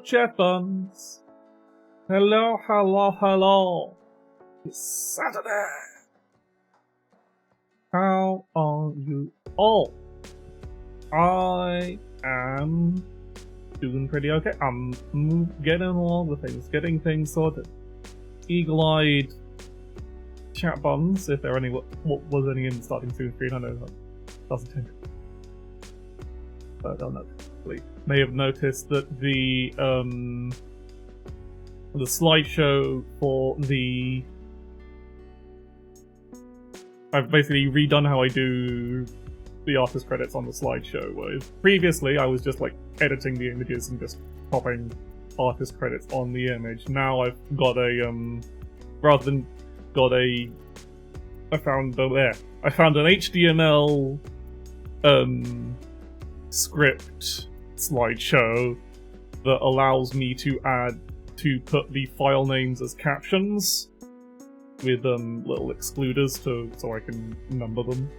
chat buns. Hello, hello, hello. It's Saturday. How are you all? I am doing pretty okay. I'm getting along with things, getting things sorted. Eagle-eyed chat buns, if there are any, what was any in starting Season 3, I don't know, that doesn't tend to. But they'll notice. May have noticed that the slideshow for the... I've basically redone how I do the artist credits on the slideshow, whereas previously I was just like editing the images and just popping artist credits on the image. Now I've got a rather than got a I found an HTML script slideshow that allows me to put the file names as captions with little excluders so I can number them.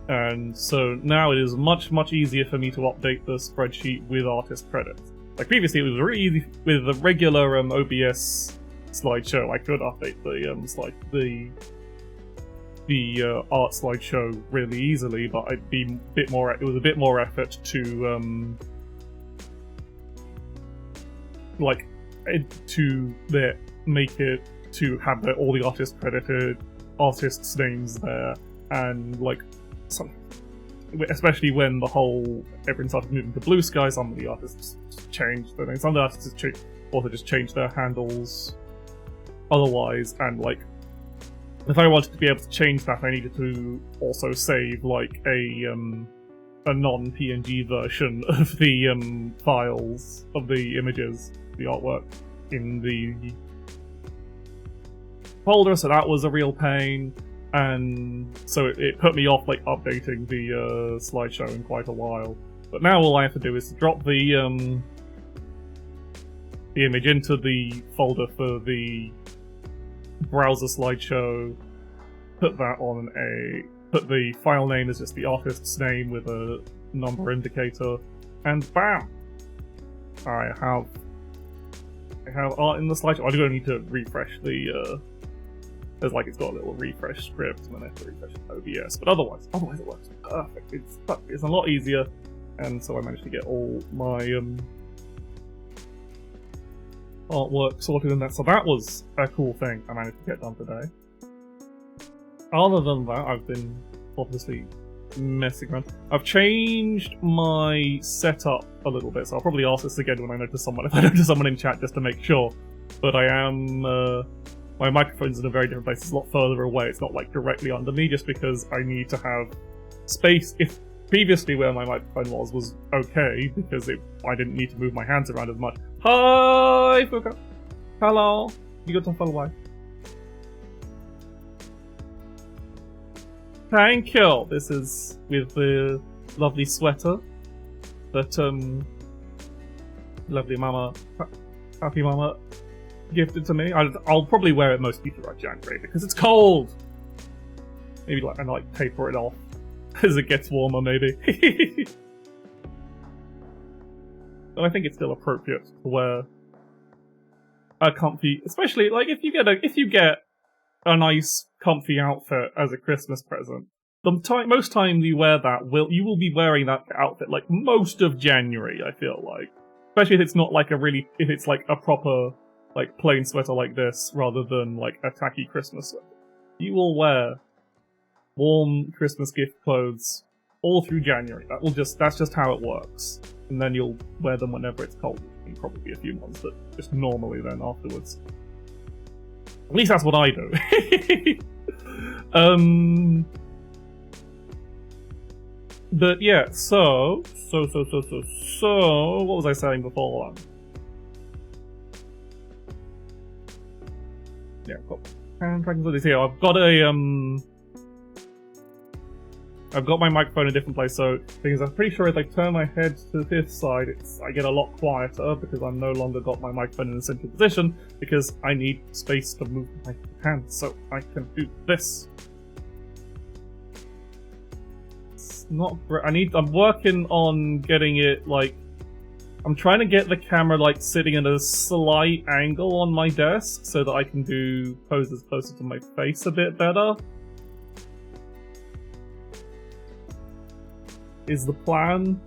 And so now it is much easier for me to update the spreadsheet with artist credits. Like previously it was really easy with the regular OBS slideshow. I could update the art slideshow really easily, but it was a bit more effort to make it to have all the artists' names there, and especially when everyone started moving to Blue Sky, some of the artists changed their names. Some of the artists also just changed their handles otherwise, and if I wanted to be able to change that, I needed to also save a non-PNG version of the files of the images, the artwork in the folder, so that was a real pain, and so it put me off updating the slideshow in quite a while. But now all I have to do is drop the image into the folder for the browser slideshow, put the file name as just the artist's name with a number indicator, and bam! I have art in the slideshow. I do need to refresh the it's got a little refresh script and then I have to refresh OBS, but otherwise it works perfect. It's a lot easier, and so I managed to get all my artwork sorted in that. So that was a cool thing I managed to get done today. Other than that, I've been obviously messing around. I've changed my setup a little bit, so I'll probably ask this again when I notice someone, if I notice someone in chat, just to make sure. But I am my microphone's in a very different place. It's a lot further away. It's not directly under me, just because I need to have space. If previously where my microphone was okay, because I didn't need to move my hands around as much. Hi, Fuka. Hello. You got some follow away. Thank you. This is with the lovely sweater that lovely happy mama gifted to me. I'll probably wear it mostly throughout January because it's cold. Maybe taper it off as it gets warmer, maybe. But I think it's still appropriate to wear a comfy, especially if you get a nice comfy outfit as a Christmas present. Most time you wear that, you will be wearing that outfit most of January. I feel especially if it's not if it's a proper plain sweater like this rather than a tacky Christmas sweater. You will wear warm Christmas gift clothes all through January. That's just how it works. And then you'll wear them whenever it's cold. In probably a few months, but just normally then afterwards. At least that's what I do. But yeah, so what was I saying before that? Yeah, I've got here. I've got my microphone in a different place, so because I'm pretty sure if I turn my head to this side, I get a lot quieter because I'm no longer got my microphone in a central position because I need space to move my hands so I can do this. It's not great. I'm working on getting it I'm trying to get the camera like sitting at a slight angle on my desk so that I can do poses closer to my face a bit better. Is the plan.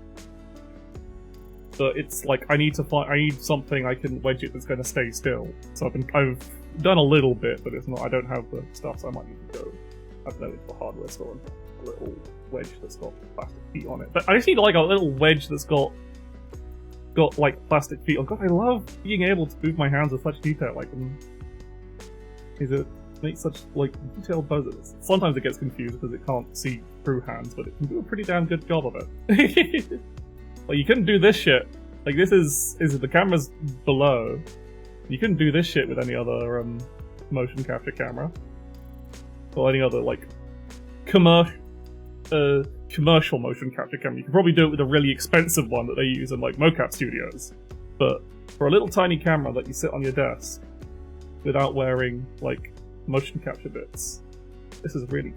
But it's like I need something I can wedge it that's going to stay still. So I've done a little bit, but it's not. I don't have the stuff, so I might need to go. I don't know, into the hardware store and a little wedge that's got plastic feet on it. But I just need like a little wedge that's got like plastic feet on. God, I love being able to move my hands with such detail. Like, make such like detailed poses. Sometimes it gets confused because it can't see through hands, but it can do a pretty damn good job of it. Like, you couldn't do this shit. Like, this is the camera's below. You couldn't do this shit with any other motion capture camera, or any other like commercial motion capture camera. You could probably do it with a really expensive one that they use in like mocap studios, but for a little tiny camera that you sit on your desk without wearing like motion capture bits, this is really.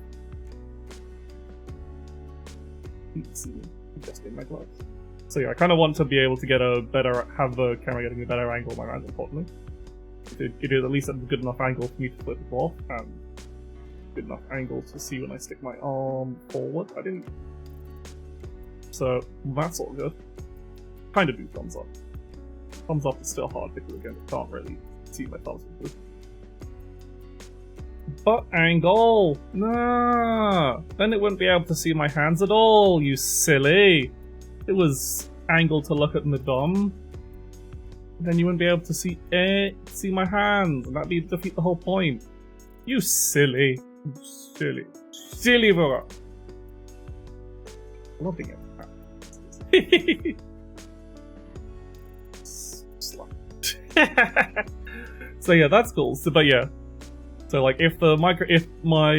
Adjusting my gloves. So yeah, I kind of want to be able to get have the camera getting a better angle of my hands, importantly. It is at least a good enough angle for me to flip it off, and good enough angle to see when I stick my arm forward. I didn't. So that's all good. Kind of do thumbs up. Thumbs up is still hard because again, I can't really see my thumbs. Butt angle! Nah! Then it wouldn't be able to see my hands at all, you silly! It was angled to look at the DOM. Then you wouldn't be able to see my hands, and that'd defeat the whole point. You silly. Silly bro. Loving it. So yeah, that's cool. So, but yeah. So like, if my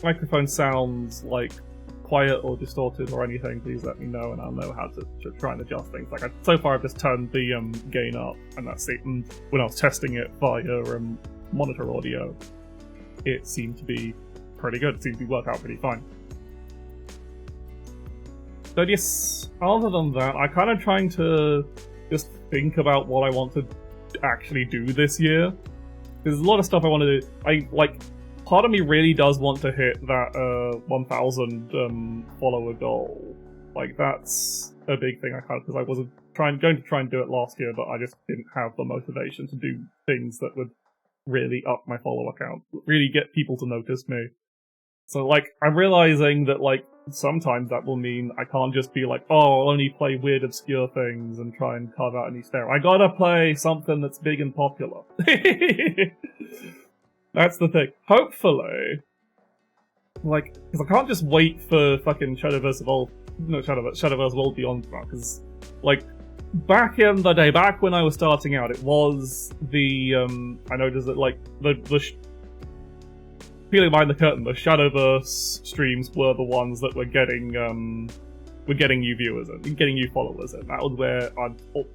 microphone sounds like quiet or distorted or anything, please let me know, and I'll know how to try and adjust things. Like, so far I've just turned the gain up, and that's it. And when I was testing it via monitor audio, it seemed to be pretty good. It seemed to work out pretty fine. But yes, other than that, I'm kind of trying to just think about what I want to actually do this year. There's a lot of stuff I want to do. Part of me really does want to hit that 1,000 follower goal. Like, that's a big thing. Because I wasn't going to try and do it last year, but I just didn't have the motivation to do things that would really up my follower count, really get people to notice me. So, like, I'm realizing that, like, sometimes that will mean I can't just be like, oh, I'll only play weird, obscure things and try and carve out any style. I gotta play something that's big and popular. That's the thing. Hopefully, like, because I can't just wait for fucking Shadowverse World Beyond, because, like, back in the day, back when I was starting out, it was the, I noticed that, like, peeling behind the curtain, the Shadowverse streams were the ones that were getting new viewers and getting new followers, and that was where I'd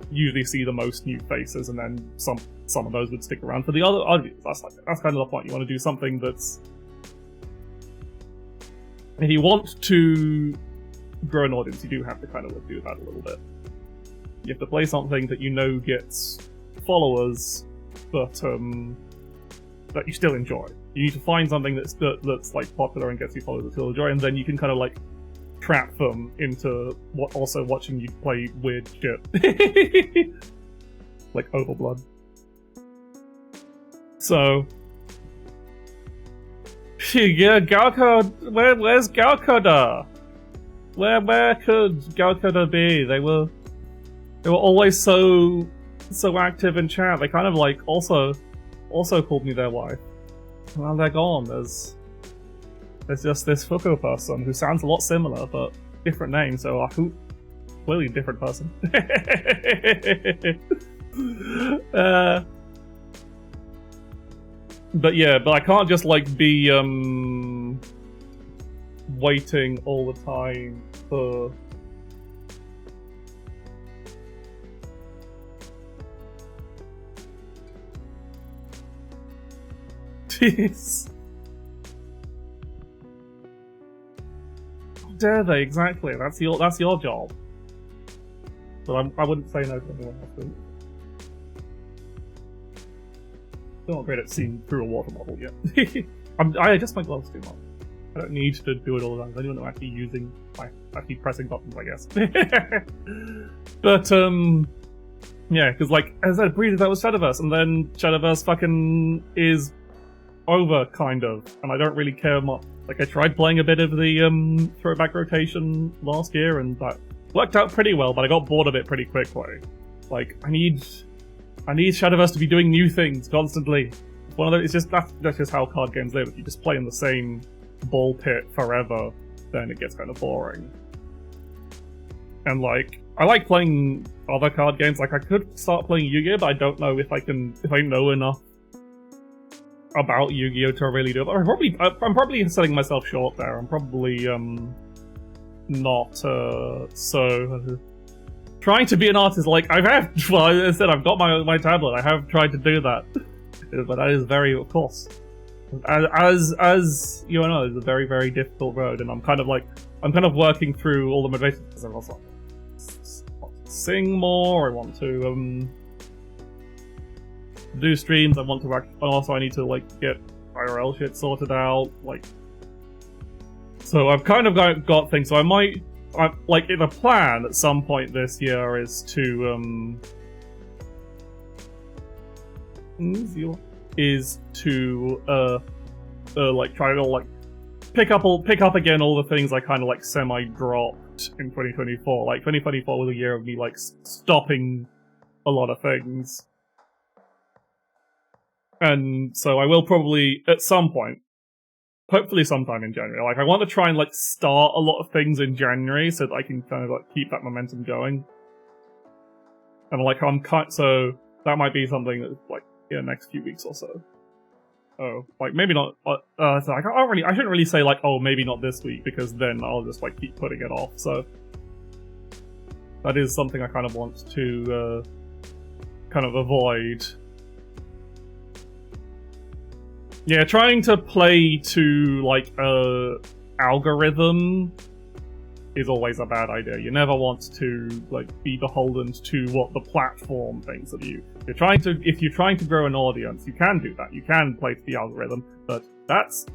usually see the most new faces, and then some of those would stick around for the other audience. That's kind of the point. You want to do something that's, if you want to grow an audience, you do have to kind of do that a little bit. You have to play something that you know gets followers, but that you still enjoy. You need to find something that's like popular and gets you followers that still enjoy, and then you can kind of like trap them into also watching you play weird shit. Like Overblood. So yeah, Galco, where's Galcoda? Where could Galcoda be? They were always so active in chat. They kind of like also called me their wife. Well, they're gone. There's just this Fuku person who sounds a lot similar, but different name, so who? Clearly a different person. But yeah, but I can't just like be waiting all the time for dare they? Exactly. That's your job. But I wouldn't say no to anyone else. Still not great at seeing through a water bottle yet. I adjust my gloves too much. I don't need to do it all the time. I don't know I'm actually pressing buttons, I guess. But yeah, because like as I said, that was Shadowverse, and then Shadowverse fucking is over, kind of, and I don't really care much. Like I tried playing a bit of the throwback rotation last year, and that worked out pretty well, but I got bored of it pretty quickly. Like I need Shadowverse to be doing new things constantly. One of those, it's just that's just how card games live. If you just play in the same ball pit forever, then it gets kind of boring. And like, I like playing other card games. Like I could start playing Yu-Gi-Oh, but I don't know if I know enough about Yu-Gi-Oh to really do it. I'm probably selling myself short there. I'm probably not so trying to be an artist. Like I said, I've got my tablet. I have tried to do that, but that is very, of course, as you know, it's a very, very difficult road. And I'm kind of working through all the motivations, because I also want to sing more. I want to do streams. I want to also I need to like get IRL shit sorted out. Like, so I've kind of got things. So like the plan at some point this year is to like try to like pick up again all the things I kind of like semi-dropped in 2024. Like 2024 was a year of me like stopping a lot of things, and so I will probably at some point, hopefully sometime in January, like I want to try and like start a lot of things in January so that I can kind of like keep that momentum going. And like so that might be something that's like in the next few weeks or so. Oh, like maybe not. So I shouldn't really say like, oh, maybe not this week, because then I'll just like keep putting it off. So that is something I kind of want to kind of avoid. Yeah, trying to play to like a algorithm is always a bad idea. You never want to like be beholden to what the platform thinks of you. If you're trying to grow an audience, you can do that. You can play to the algorithm, but that's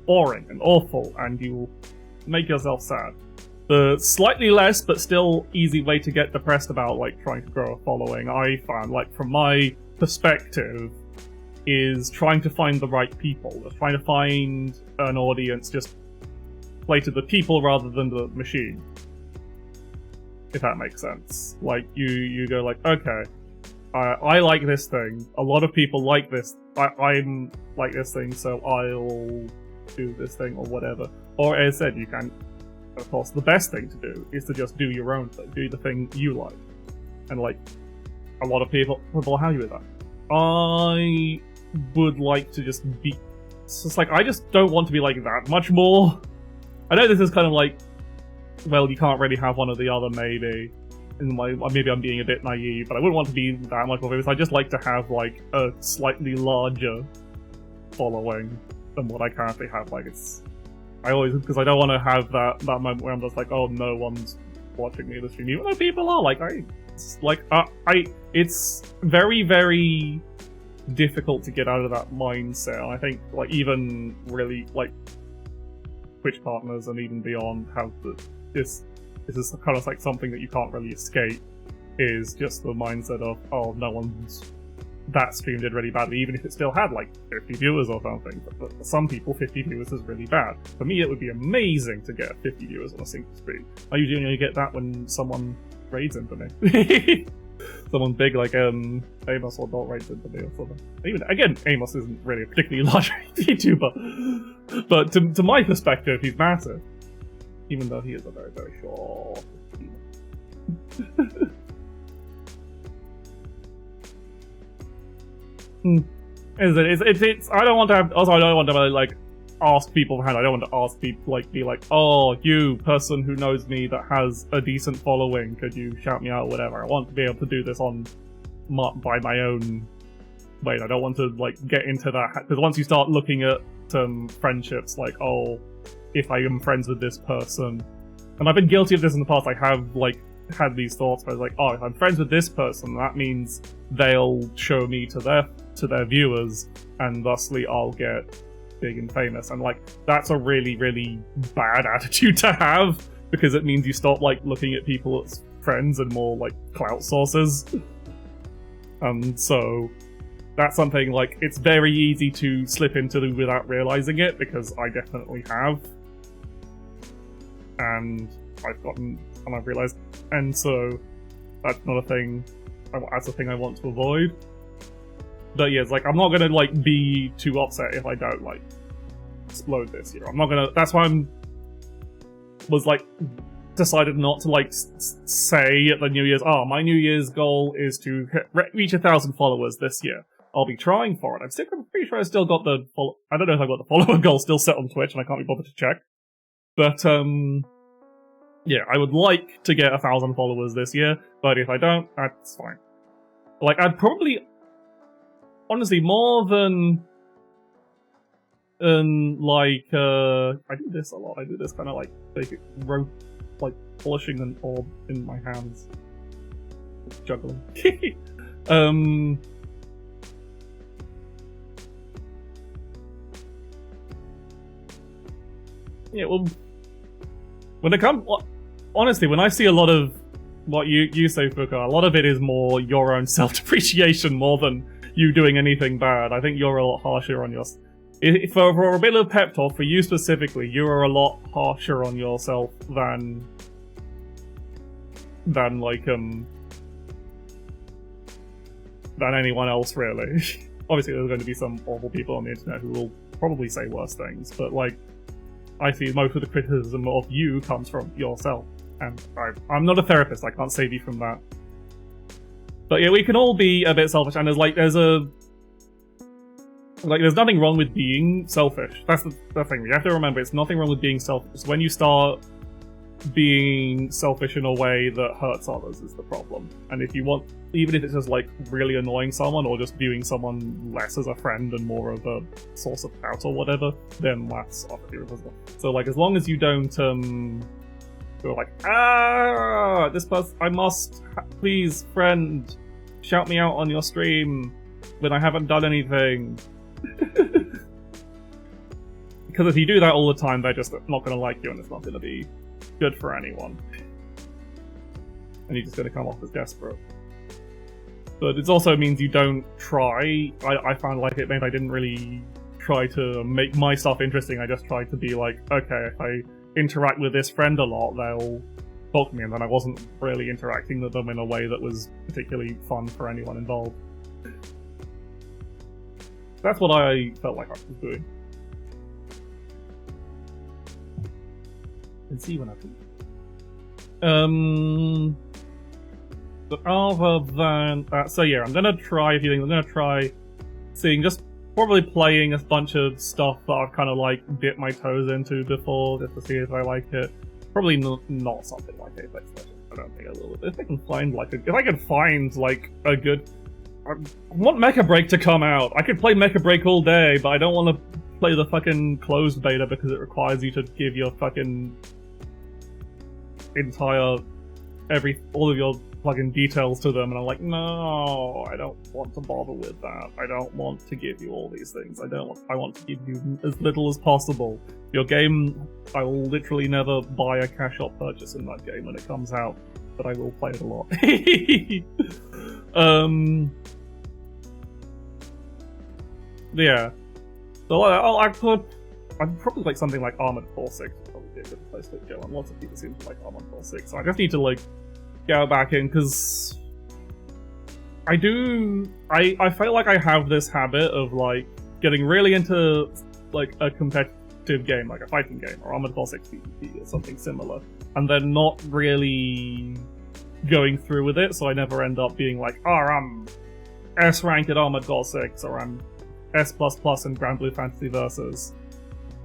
boring and awful, and you will make yourself sad. The slightly less but still easy way to get depressed about like trying to grow a following, I found, like from my perspective, is trying to find the right people. Trying to find an audience, just play to the people rather than the machine. If that makes sense. Like, you go like, okay, I like this thing, a lot of people like this, I'm like this thing, so I'll do this thing, or whatever. Or as I said, you can, of course, the best thing to do is to just do your own thing, do the thing you like. And like, a lot of people are happy with that. I would like to just be... It's just like, I just don't want to be like that much more. I know this is kind of like, well, you can't really have one or the other, maybe. Maybe I'm being a bit naive, but I wouldn't want to be that much more famous. I just like to have, like, a slightly larger following than what I currently have. Like, because I don't want to have that moment where I'm just like, oh, no one's watching me in the stream. Even though people are, it's very, very difficult to get out of that mindset. And I think, like, even really, like, Twitch partners and even beyond have this is kind of like something that you can't really escape, is just the mindset of, oh, that stream did really badly, even if it still had like 50 viewers or something. But for some people, 50 viewers is really bad. For me, it would be amazing to get 50 viewers on a single stream. I usually only get that when someone raids into me. Someone big like Amos or Dot raids into me or something. Even again, Amos isn't really a particularly large YouTuber, but to my perspective, he's massive. Even though he is a very, very short It's I don't want to have... Also, I don't want to, like, ask people for hand. I don't want to ask people, like, be like, oh, you, person who knows me that has a decent following, could you shout me out or whatever. I want to be able to do this by my own way. I don't want to, like, get into that. Because once you start looking at friendships, like, oh, if I am friends with this person, And I've been guilty of this in the past. I have, like, had these thoughts where I was like, oh, if I'm friends with this person, that means they'll show me to their viewers, and thusly I'll get big and famous. And, like, that's a really, really bad attitude to have, because it means you stop, like, looking at people as friends and more, like, clout sources. So that's something, like, it's very easy to slip into without realizing it, because I definitely have. And I've realized, and so that's not a thing, that's a thing I want to avoid. But yeah, it's like, I'm not gonna, like, be too upset if I don't, like, explode this year. I'm not gonna, that's why decided not to, like, say at the New Year's, my New Year's goal is to reach 1,000 followers this year. I'll be trying for it. I'm pretty sure I still got the I don't know if I've got the follower goal still set on Twitch, and I can't be bothered to check. But, yeah, I would like to get 1,000 followers this year, but if I don't, that's fine. Like, I'd probably, honestly, more than, I do this a lot. I do this kind of, like, polishing an orb in my hands. Juggling. Yeah, well, when it comes, honestly, when I see a lot of what you say, Fuka, a lot of it is more your own self-depreciation more than you doing anything bad. I think you're a lot harsher on yourself. For a bit of pep talk, for you specifically, you are a lot harsher on yourself than anyone else, really. Obviously, there's going to be some awful people on the internet who will probably say worse things, but, like, I see most of the criticism of you comes from yourself. And I'm not a therapist, I can't save you from that. But yeah, we can all be a bit selfish, and there's nothing wrong with being selfish. That's the thing. You have to remember, it's nothing wrong with being selfish. It's when you start being selfish in a way that hurts others is the problem. And if you want, even if it's just, like, really annoying someone, or just viewing someone less as a friend and more of a source of doubt or whatever, then that's obviously reversible. So, like, as long as you don't, go like, this person, please, friend, shout me out on your stream when I haven't done anything. Because if you do that all the time, they're just not going to like you, and it's not going to be good for anyone. And you're just going to come off as desperate. But it also means you don't try. I found, like, it meant I didn't really try to make my stuff interesting. I just tried to be like, okay, if I interact with this friend a lot, they'll talk to me, and then I wasn't really interacting with them in a way that was particularly fun for anyone involved. That's what I felt like I was doing. And see when I can. But other than that, so yeah, I'm gonna try a few things. I'm gonna try just probably playing a bunch of stuff that I've kind of, like, dipped my toes into before, just to see if I like it. Probably not something like Apex Legends. I don't think I will. If I can find, like, a good, I want Mecha Break to come out. I could play Mecha Break all day, but I don't want to play the fucking closed beta because it requires you to give your fucking all of your fucking details to them, and I'm like, no, I don't want to bother with that. I don't want to give you all these things. I want to give you as little as possible. Your game, I will literally never buy a cash shop purchase in that game when it comes out, but I will play it a lot. Yeah. So I'd probably like something like Armored Core 6 would probably be a good place to go, and lots of people seem to like Armored Core 6, so I just need to, like, go back in, because I feel like I have this habit of, like, getting really into, like, a competitive game, like a fighting game, or Armored Core 6 PvP, or something similar, and then not really going through with it, so I never end up being like, I'm S rank at Armored Core 6, or I'm S++ in Grand Blue Fantasy Versus.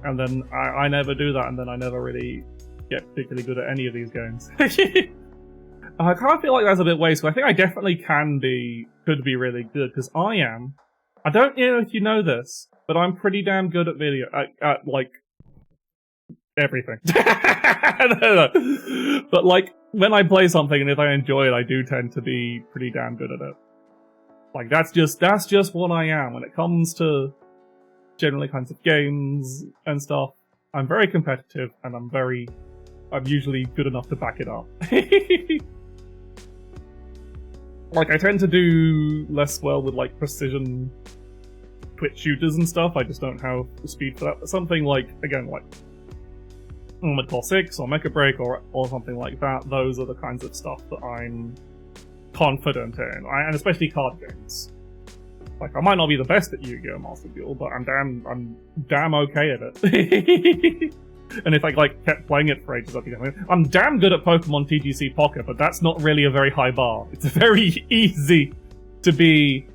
And then I never do that, and then I never really get particularly good at any of these games. I kind of feel like that's a bit wasteful. I think I definitely could be really good, because I don't know if you know this, but I'm pretty damn good at everything. But like, when I play something and if I enjoy it, I do tend to be pretty damn good at it. Like, that's just what I am. When it comes to generally kinds of games and stuff, I'm very competitive and I'm usually good enough to back it up. Like, I tend to do less well with like precision twitch shooters and stuff. I just don't have the speed for that. But something like, again, like Armored Core 6 or Mecha Break or something like that, those are the kinds of stuff that I'm confident in, and especially card games. Like, I might not be the best at Yu-Gi-Oh! Master Duel, but I'm damn okay at it. And if I like kept playing it for ages, I'd be damn. I'm damn good at Pokemon TGC Pocket, but that's not really a very high bar. It's very easy to be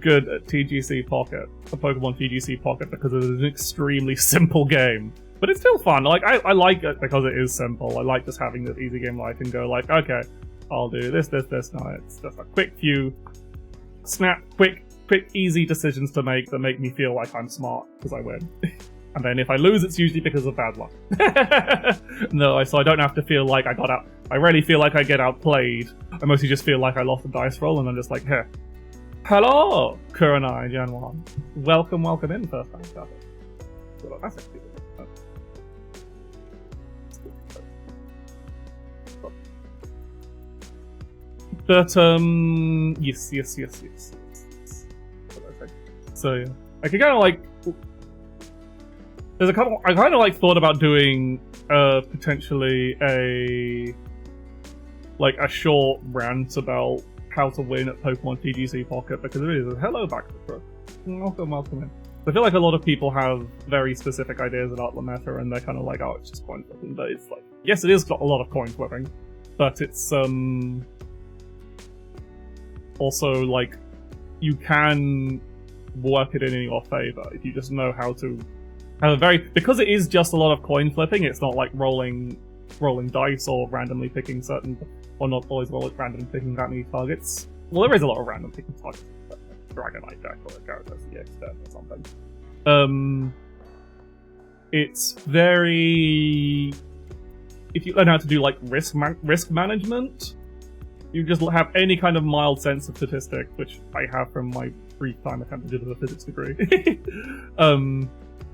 good at TGC Pocket, a Pokemon TGC Pocket, because it is an extremely simple game. But it's still fun. Like, I like it because it is simple. I like just having this easy game where I can go like, okay, I'll do this. No, it's just a quick few quick, easy decisions to make that make me feel like I'm smart because I win. And then if I lose, it's usually because of bad luck. No, so I don't have to feel like I got out. I rarely feel like I get outplayed. I mostly just feel like I lost a dice roll, and I'm just like, here. Hello, Kurenai Gen 1. Welcome in, first time starter. Well, that's actually good. But, yes. So, yeah. I could kind of like... There's a couple... I kind of like thought about doing, potentially a short rant about how to win at Pokemon TGC Pocket, because it is a hello back to the crook. Welcome in. I feel like a lot of people have very specific ideas about the meta, and they're kind of like, oh, it's just coin flipping, but it's like, yes, it is a lot of coin flipping, but it's, also, like, you can work it in your favor if you just know how to have because it is just a lot of coin flipping. It's not like rolling dice or randomly picking or not always randomly picking that many targets. Well, there is a lot of random picking targets, Dragonite deck or a Gyarados EX deck or something. It's very... If you learn how to do like risk management, you just have any kind of mild sense of statistics, which I have from my brief time attempting to do a physics degree.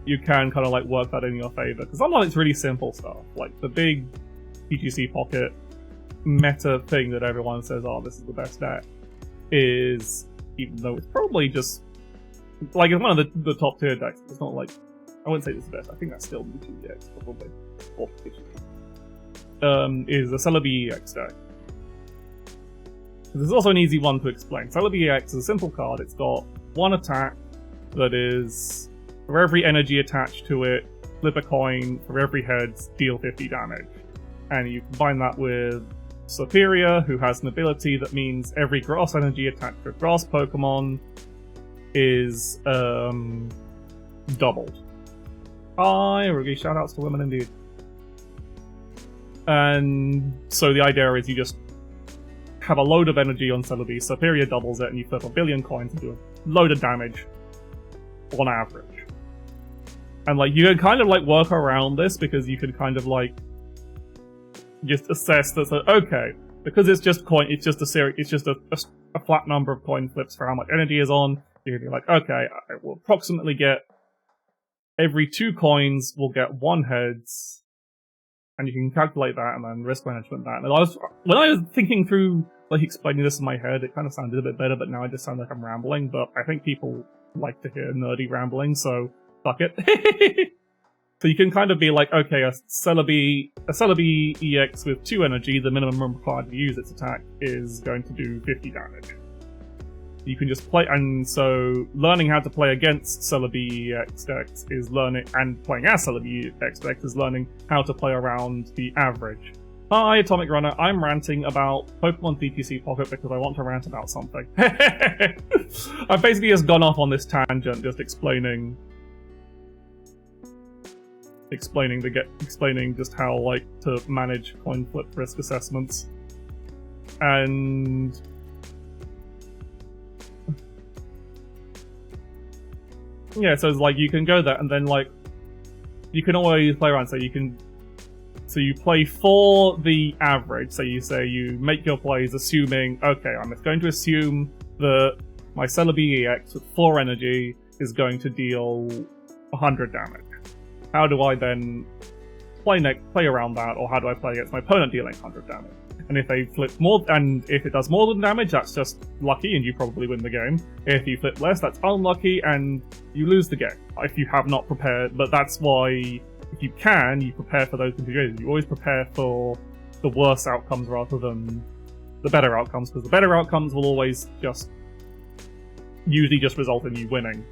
You can kind of like work that in your favor, because sometimes it's really simple stuff, like the big TGC Pocket meta thing that everyone says, oh, this is the best deck, is, even though it's probably just like it's one of the top tier decks, it's not like, I wouldn't say it's the best, I think that's still Mewtwo EX probably, or is the Celebi EX deck. This is also an easy one to explain. Celebi EX is a simple card. It's got one attack that is, for every energy attached to it, flip a coin, for every heads, deal 50 damage. And you combine that with Superior, who has an ability that means every grass energy attached to a grass Pokemon is doubled. Hi, Rugi, shoutouts to women indeed. And so the idea is you just have a load of energy on Celebi, Superior doubles it, and you flip a billion coins and do a load of damage on average. And like you can kind of like work around this, because you can kind of like just assess that, so, okay, because it's just coin, it's just a series, it's just a flat number of coin flips for how much energy is on. You can be like, okay, I will approximately get every 2 coins will get 1 heads. And you can calculate that and then risk management that. And when I was thinking through, like, explaining this in my head, it kind of sounded a bit better, but now I just sound like I'm rambling. But I think people like to hear nerdy rambling, so fuck it. So you can kind of be like, okay, a Celebi EX with 2 energy, the minimum required to use its attack is going to do 50 damage. You can just play, and so learning how to play against Celebi EX decks is learning, and playing as Celebi EX decks is learning how to play around the average. Hi, Atomic Runner, I'm ranting about Pokemon TTC Pocket because I want to rant about something. I've basically just gone off on this tangent, just explaining just how, like, to manage coin flip risk assessments. And yeah, so it's like you can go there and then like you can always play around. So you play for the average. So you make your plays assuming, okay, I'm going to assume that my Celebi EX with 4 energy is going to deal 100 damage. How do I then play around that, or how do I play against my opponent dealing 100 damage? And if they flip more, and if it does more than damage, that's just lucky and you probably win the game. If you flip less, that's unlucky and you lose the game. If you have not prepared, but that's why, if you can, you prepare for those configurations. You always prepare for the worst outcomes rather than the better outcomes, because the better outcomes will always usually just result in you winning.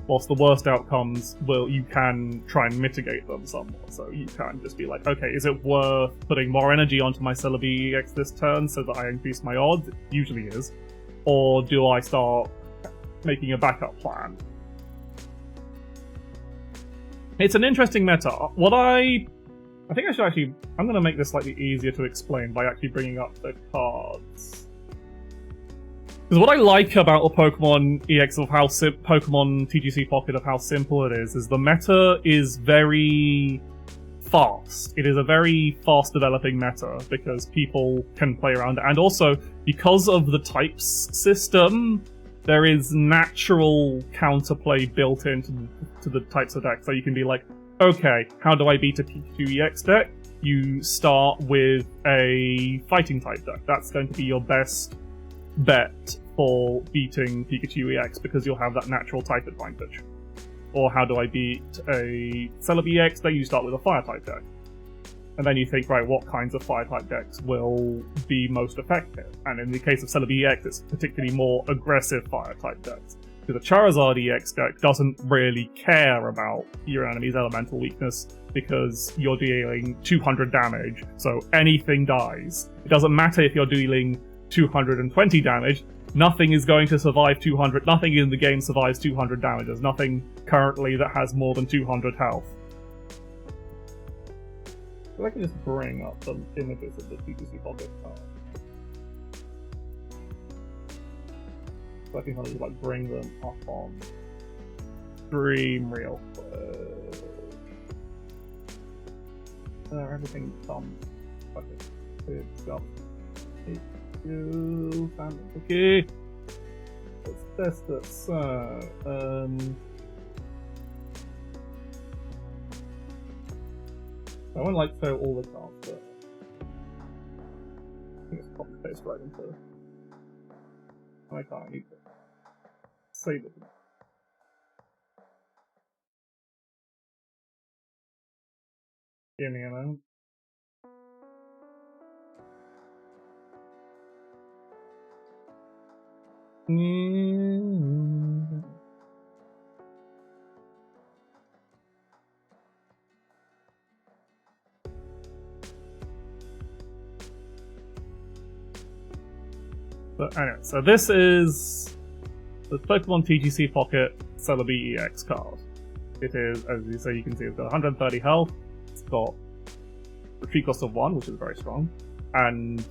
Whilst the worst outcomes you can try and mitigate them somewhat. So you can just be like, okay, is it worth putting more energy onto my Celebi EX this turn so that I increase my odds? It usually is. Or do I start making a backup plan? It's an interesting meta. I think I should actually... I'm going to make this slightly easier to explain by actually bringing up the cards. Because what I like about the Pokemon EX of how Pokemon TGC Pocket of how simple it is the meta is very fast. It is a very fast developing meta because people can play around it. And also, because of the types system, there is natural counterplay built into the types of decks. So you can be like, okay, how do I beat a Pikachu EX deck? You start with a fighting type deck. That's going to be your best bet for beating Pikachu EX because you'll have that natural type advantage. Or how do I beat a Celebi EX? Then you start with a fire type deck. And then you think, right, what kinds of fire type decks will be most effective? And in the case of Celebi EX, it's particularly more aggressive fire type decks. Because the Charizard EX deck doesn't really care about your enemy's elemental weakness because you're dealing 200 damage, so anything dies. It doesn't matter if you're dealing 220 damage, nothing is going to survive 200. Nothing in the game survives 200 damage. There's nothing currently that has more than 200 health. So I can just bring up some images of the TTC Pocket card. So I can kind of like bring them up on stream real quick. Everything comes like it's got. Okay. Let's test it. So, I won't like throw all the cards, but I think it's copy paste right into. I can't need to save it. Give me a moment. But anyway, so this is the Pokemon TGC Pocket Celebi EX card. It is, as you say, you can see it's got 130 health, it's got retreat cost of 1, which is very strong, and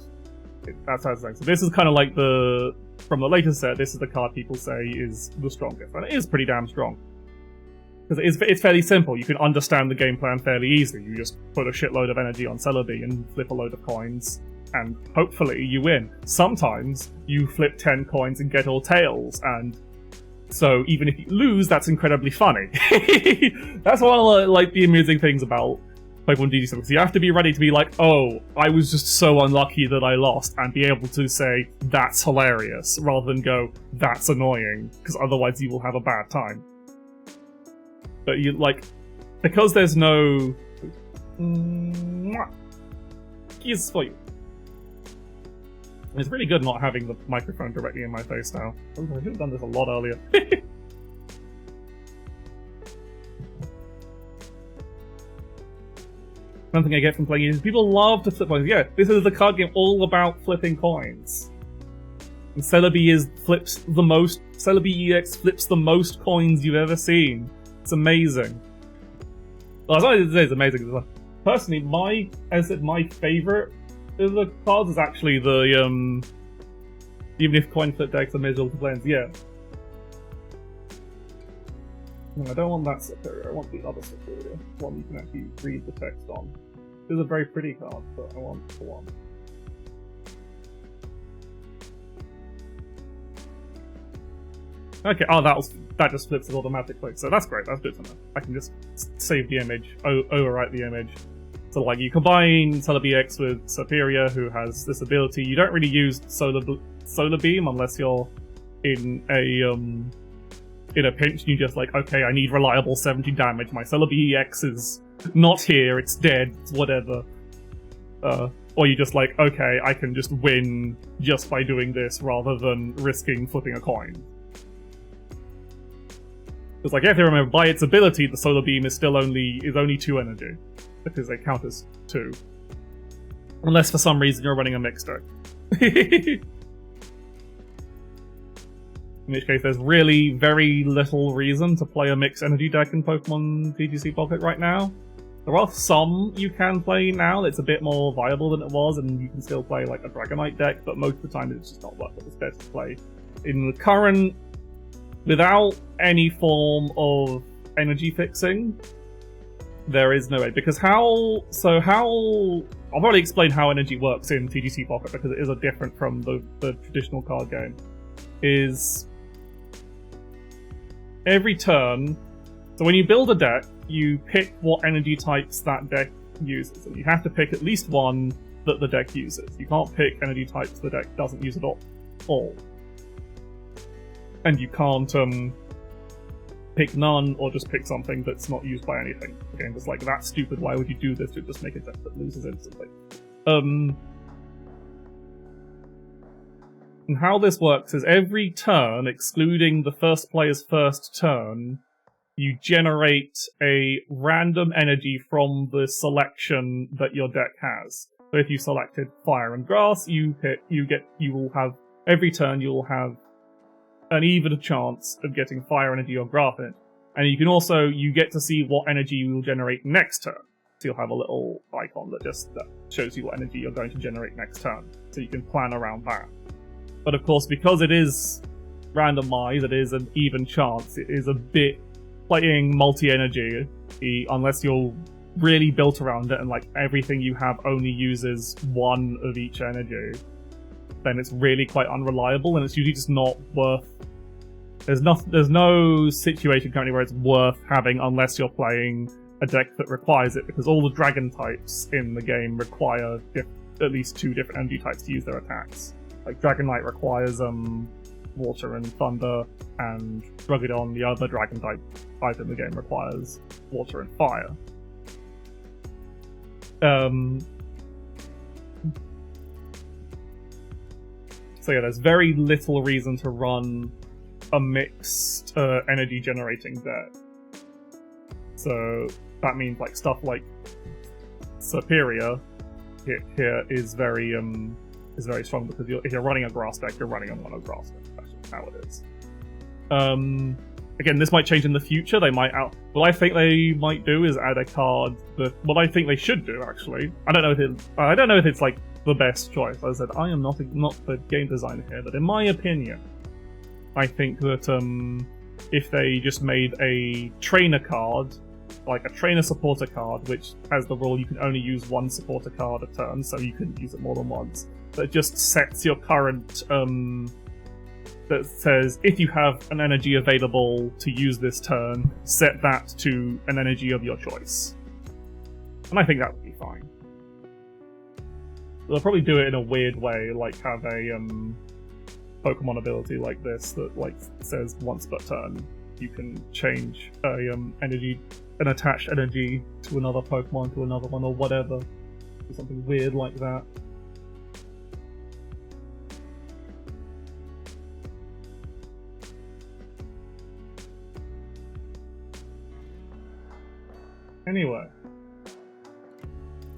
that's how it's like. So this is kind of like from the latest set, this is the card people say is the strongest, and it is pretty damn strong. Because it's fairly simple, you can understand the game plan fairly easily. You just put a shitload of energy on Celebi and flip a load of coins, and hopefully you win. Sometimes you flip 10 coins and get all tails, and so even if you lose, that's incredibly funny. That's one of the amusing things about Pokemon TGC, because you have to be ready to be like, oh, I was just so unlucky that I lost, and be able to say, that's hilarious, rather than go, that's annoying, because otherwise you will have a bad time. But you, because there's no... Kiss for you. It's really good not having the microphone directly in my face now. I should have done this a lot earlier. One thing I get from playing it is people love to flip coins. Yeah, this is the card game all about flipping coins. And Celebi EX flips the most coins you've ever seen. It's amazing. Well, it's amazing. Personally, my favorite of the cards is actually the even if coin flip decks are miserable to play. Yeah. No, I don't want that Superior, I want the other Superior. One you can actually read the text on. This is a very pretty card, but I want the one. Okay, oh, that just flips it automatically, so that's great, that's good to know. I can just save the image, overwrite the image. So, like, you combine Solar BX with Superior, who has this ability. You don't really use Solar Beam unless you're in a pinch, and you just like, okay, I need reliable 70 damage. My Solar BX is not here, it's dead, it's whatever. Or you just like, okay, I can just win just by doing this rather than risking flipping a coin. Because, like, you have to remember, by its ability, the Solar Beam is still only 2 energy. Because they count as 2. Unless for some reason you're running a mixed deck. In which case there's really very little reason to play a mixed energy deck in Pokemon TGC Pocket right now. There are some you can play now that's a bit more viable than it was, and you can still play like a Dragonite deck, but most of the time it's just not worth it. It's better to play in the current, without any form of energy fixing. There is no way, because I've already explained how energy works in TGC Pocket, because it is different from the traditional card game. Is every turn, so when you build a deck, you pick what energy types that deck uses, and you have to pick at least one that the deck uses. You can't pick energy types the deck doesn't use at all. And you can't pick none, or just pick something that's not used by anything. Again, just like, that's stupid, why would you do this to just make a deck that loses instantly? And how this works is every turn, excluding the first player's first turn, you generate a random energy from the selection that your deck has. So if you selected Fire and Grass, every turn you'll have an even chance of getting Fire energy or Grass in it. And you get to see what energy you will generate next turn. So you'll have a little icon that shows you what energy you're going to generate next turn. So you can plan around that. But of course, because it is randomized, it is an even chance, it is a bit playing multi-energy, unless you're really built around it and like everything you have only uses one of each energy, then it's really quite unreliable, and it's usually just not worth. There's no situation currently where it's worth having unless you're playing a deck that requires it, because all the dragon types in the game require at least 2 different energy types to use their attacks. Like Dragonite requires water and thunder, and Drugidon, the other dragon type in the game, requires water and fire. So yeah, there's very little reason to run a mixed energy generating deck. So that means like stuff like Superior here is very strong, because if you're running a grass deck, you're running a mono grass deck. That's just how it is. Again, this might change in the future. What I think they might do is add a card what I think they should do, actually. I don't know if it's like the best choice. As I said, I am not the game designer here, but in my opinion, I think that if they just made a trainer card, like a trainer supporter card, which has the rule you can only use one supporter card a turn, so you can use it more than once, that just sets your current that says, if you have an energy available to use this turn, set that to an energy of your choice. And I think that would be fine. They'll probably do it in a weird way, like have a Pokemon ability like this that like says once per turn you can change an attached energy to another Pokemon, to another one, or whatever. Or something weird like that. Anyway.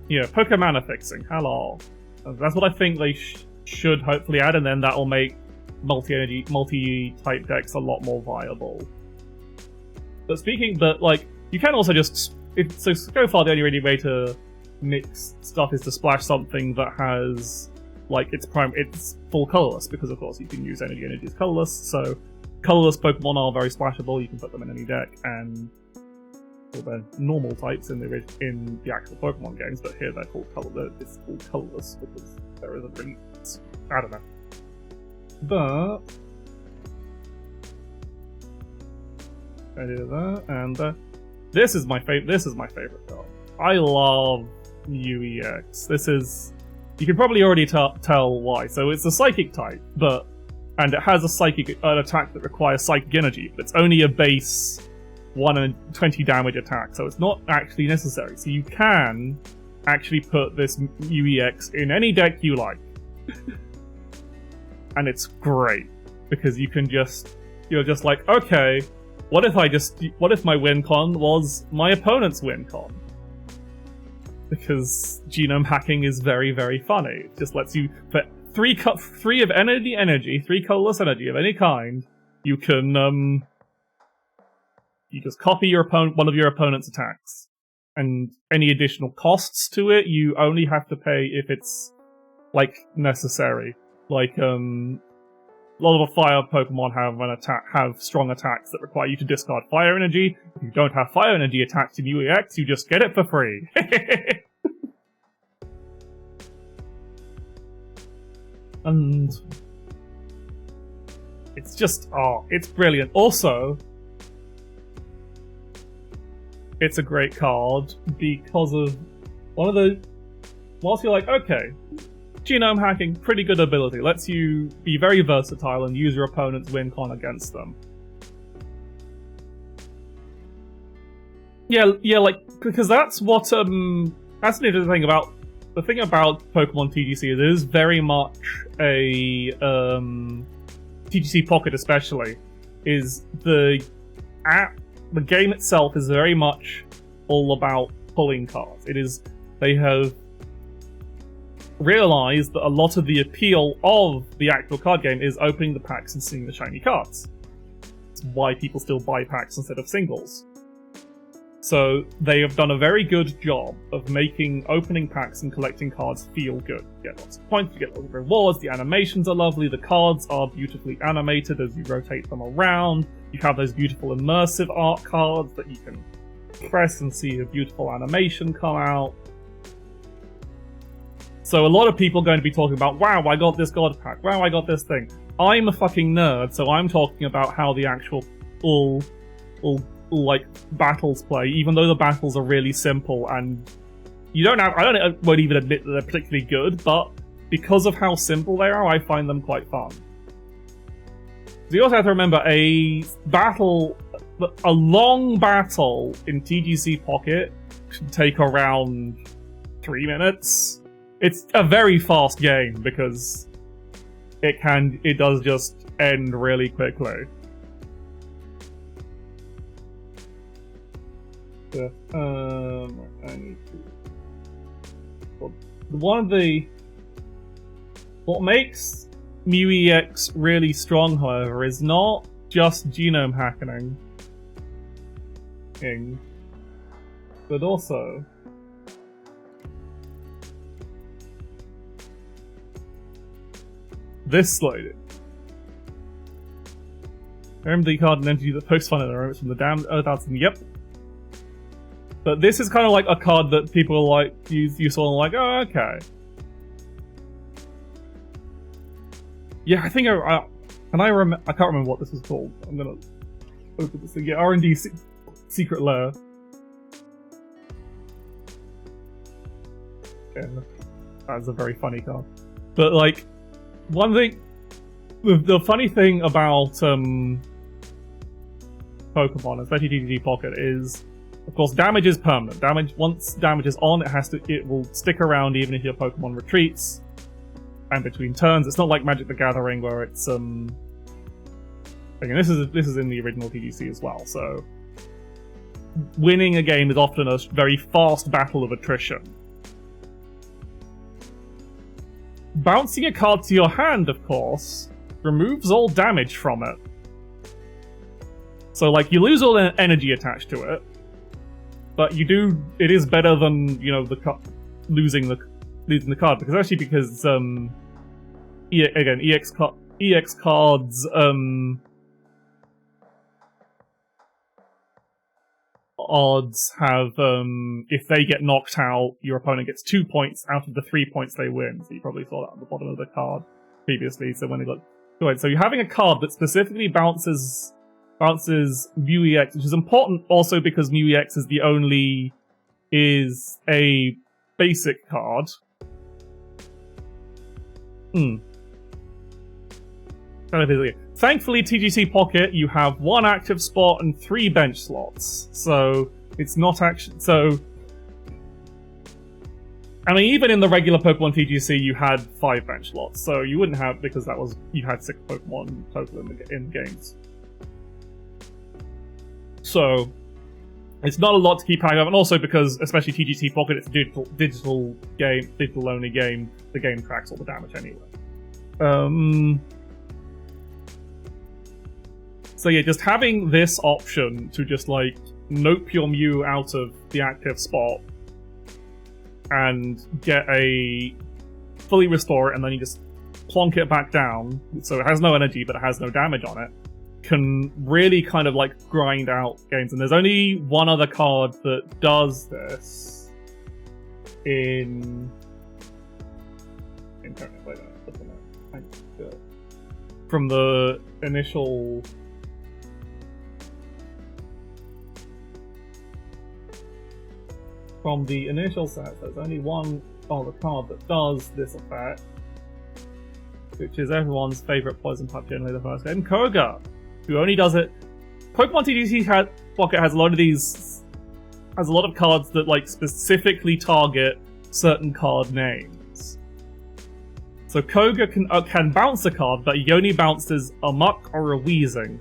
Yeah, Pokemon fixing. Hello. That's what I think they should hopefully add, and then that'll make multi-type decks a lot more viable. But you can also just... so far the only really way to mix stuff is to splash something that has, like, it's full colorless, because of course you can use energy as colorless, so colorless Pokemon are very splashable. You can put them in any deck, and well, they're normal types in the actual Pokemon games, but here they're called it's called colorless because there isn't really. I don't know, but I do that, and this is my favorite. This is my favorite card. I love UEX. This is. You can probably already tell why. So it's a psychic type, and it has an attack that requires psychic energy, but it's only a base 1 and 20 damage attack, so it's not actually necessary. So you can actually put this UEX in any deck you like. And it's great, because you can you're just like, okay, what if my win con was my opponent's win con? Because genome hacking is very, very funny. It just lets you put three of energy, 3 colorless energy of any kind. You can you just copy one of your opponent's attacks, and any additional costs to it you only have to pay if it's like necessary. Like a lot of the fire Pokemon have strong attacks that require you to discard fire energy. If you don't have fire energy attached in UEX, you just get it for free. And it's just, it's brilliant. Also, it's a great card because of whilst you're like, okay, genome hacking, pretty good ability, lets you be very versatile and use your opponent's win con against them. Yeah, like, because that's what, that's the interesting thing about, the thing about Pokemon TGC is it is very much a, TGC Pocket especially, is the game itself is very much all about pulling cards. They have realized that a lot of the appeal of the actual card game is opening the packs and seeing the shiny cards. It's why people still buy packs instead of singles. So they have done a very good job of making opening packs and collecting cards feel good. You get lots of points, you get lots of rewards, the animations are lovely, the cards are beautifully animated as you rotate them around. You have those beautiful immersive art cards that you can press and see a beautiful animation come out. So a lot of people are going to be talking about, wow, I got this god pack, wow, I got this thing. I'm a fucking nerd, so I'm talking about how the actual like battles play, even though the battles are really simple, and I won't even admit that they're particularly good, but because of how simple they are, I find them quite fun. So you also have to remember a long battle in TGC Pocket can take around 3 minutes. It's a very fast game because it does just end really quickly. Yeah. I need to. What makes MewEX really strong, however, is not just genome hacking, but also this slide. Remember the card and entity that pokes fun at the remotes from the damned Earth Outson. Yep. But this is kind of like a card that people like you saw and like, oh, okay. Yeah, I think I can't remember what this was called. I'm gonna open this thing. Yeah, R&D Secret Lair. Yeah, that's a very funny card. But like, one thing, the funny thing about Pokemon, especially TCG Pocket, is, of course, damage is permanent. Once damage is on, it will stick around even if your Pokemon retreats. And between turns, it's not like Magic the Gathering where it's again, this is in the original TGC as well. So winning a game is often a very fast battle of attrition. Bouncing a card to your hand, of course, removes all damage from it. So like you lose all the energy attached to it, but it is better than, losing the card, because EX cards odds have, if they get knocked out, your opponent gets 2 points out of the 3 points they win. So you probably saw that on the bottom of the card previously, so when they got... So you're having a card that specifically bounces Mu EX, which is important also because Mu EX is a basic card. Thankfully, TGT Pocket, you have 1 active spot and 3 bench slots. So it's not actually... So I mean, even in the regular Pokemon TGC, you had 5 bench slots, so you wouldn't have, because that was, you had 6 Pokemon total in games. So it's not a lot to keep track of, and also because, especially TGC Pocket, it's a digital only game. The game tracks all the damage anyway. So yeah, just having this option to just like nope your Mew out of the active spot and get a fully restore it, and then you just plonk it back down, so it has no energy but it has no damage on it, can really kind of like grind out games. And there's only one other card that does this from the initial set. There's only one other card that does this effect, which is everyone's favorite poison type, generally the first game, Koga, who only does it. Pokemon TGC Pocket has a lot of cards that like specifically target certain card names. So Koga can bounce a card, but he only bounces a Muck or a Weezing,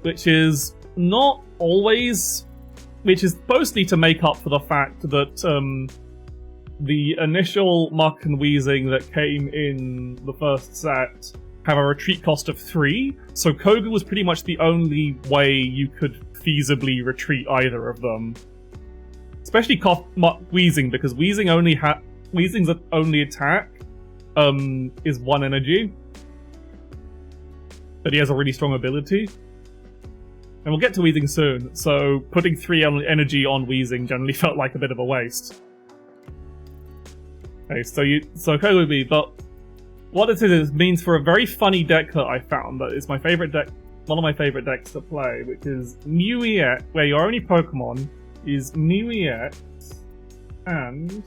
which is not always, which is mostly to make up for the fact that the initial Muck and Weezing that came in the first set have a retreat cost of 3, so Koga was pretty much the only way you could feasibly retreat either of them. Especially Weezing, because Weezing's only attack is 1 energy, but he has a really strong ability. And we'll get to Weezing soon, so putting 3 energy on Weezing generally felt like a bit of a waste. Okay, so Koga would be, but what it is means for a very funny deck that I found that is my favorite deck, one of my favorite decks to play, which is Mew EX, where your only Pokemon is Mew EX and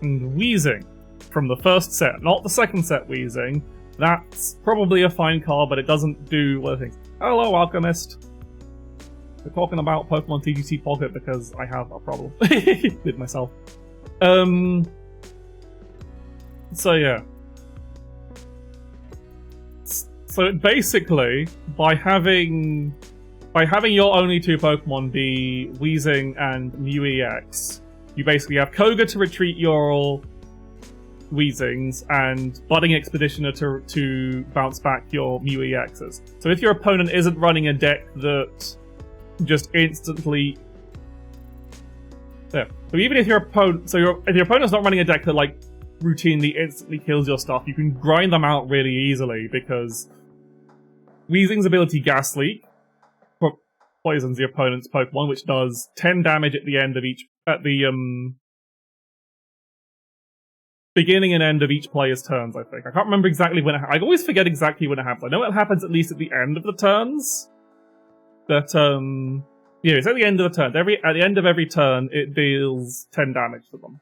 Weezing from the first set, not the second set Weezing. That's probably a fine card, but it doesn't do other things. Hello, Alchemist. We're talking about Pokemon TGC Pocket because I have a problem with myself. So yeah. So basically, by having your only 2 Pokemon be Weezing and Mew EX, you basically have Koga to retreat your Weezings and Budding Expeditioner to bounce back your Mew EXs. So if your opponent isn't running a deck that just instantly... There. So even if your opponent... if your opponent's not running a deck that like routinely instantly kills your stuff, you can grind them out really easily because Weezing's ability Gas Leak poisons the opponent's Pokemon, which does 10 damage at the end of each... beginning and end of each player's turns, I think. I can't remember exactly when it happens. I always forget exactly when it happens. I know it happens at least at the end of the turns. But, yeah, it's at the end of the turn. At the end of every turn, it deals 10 damage to them.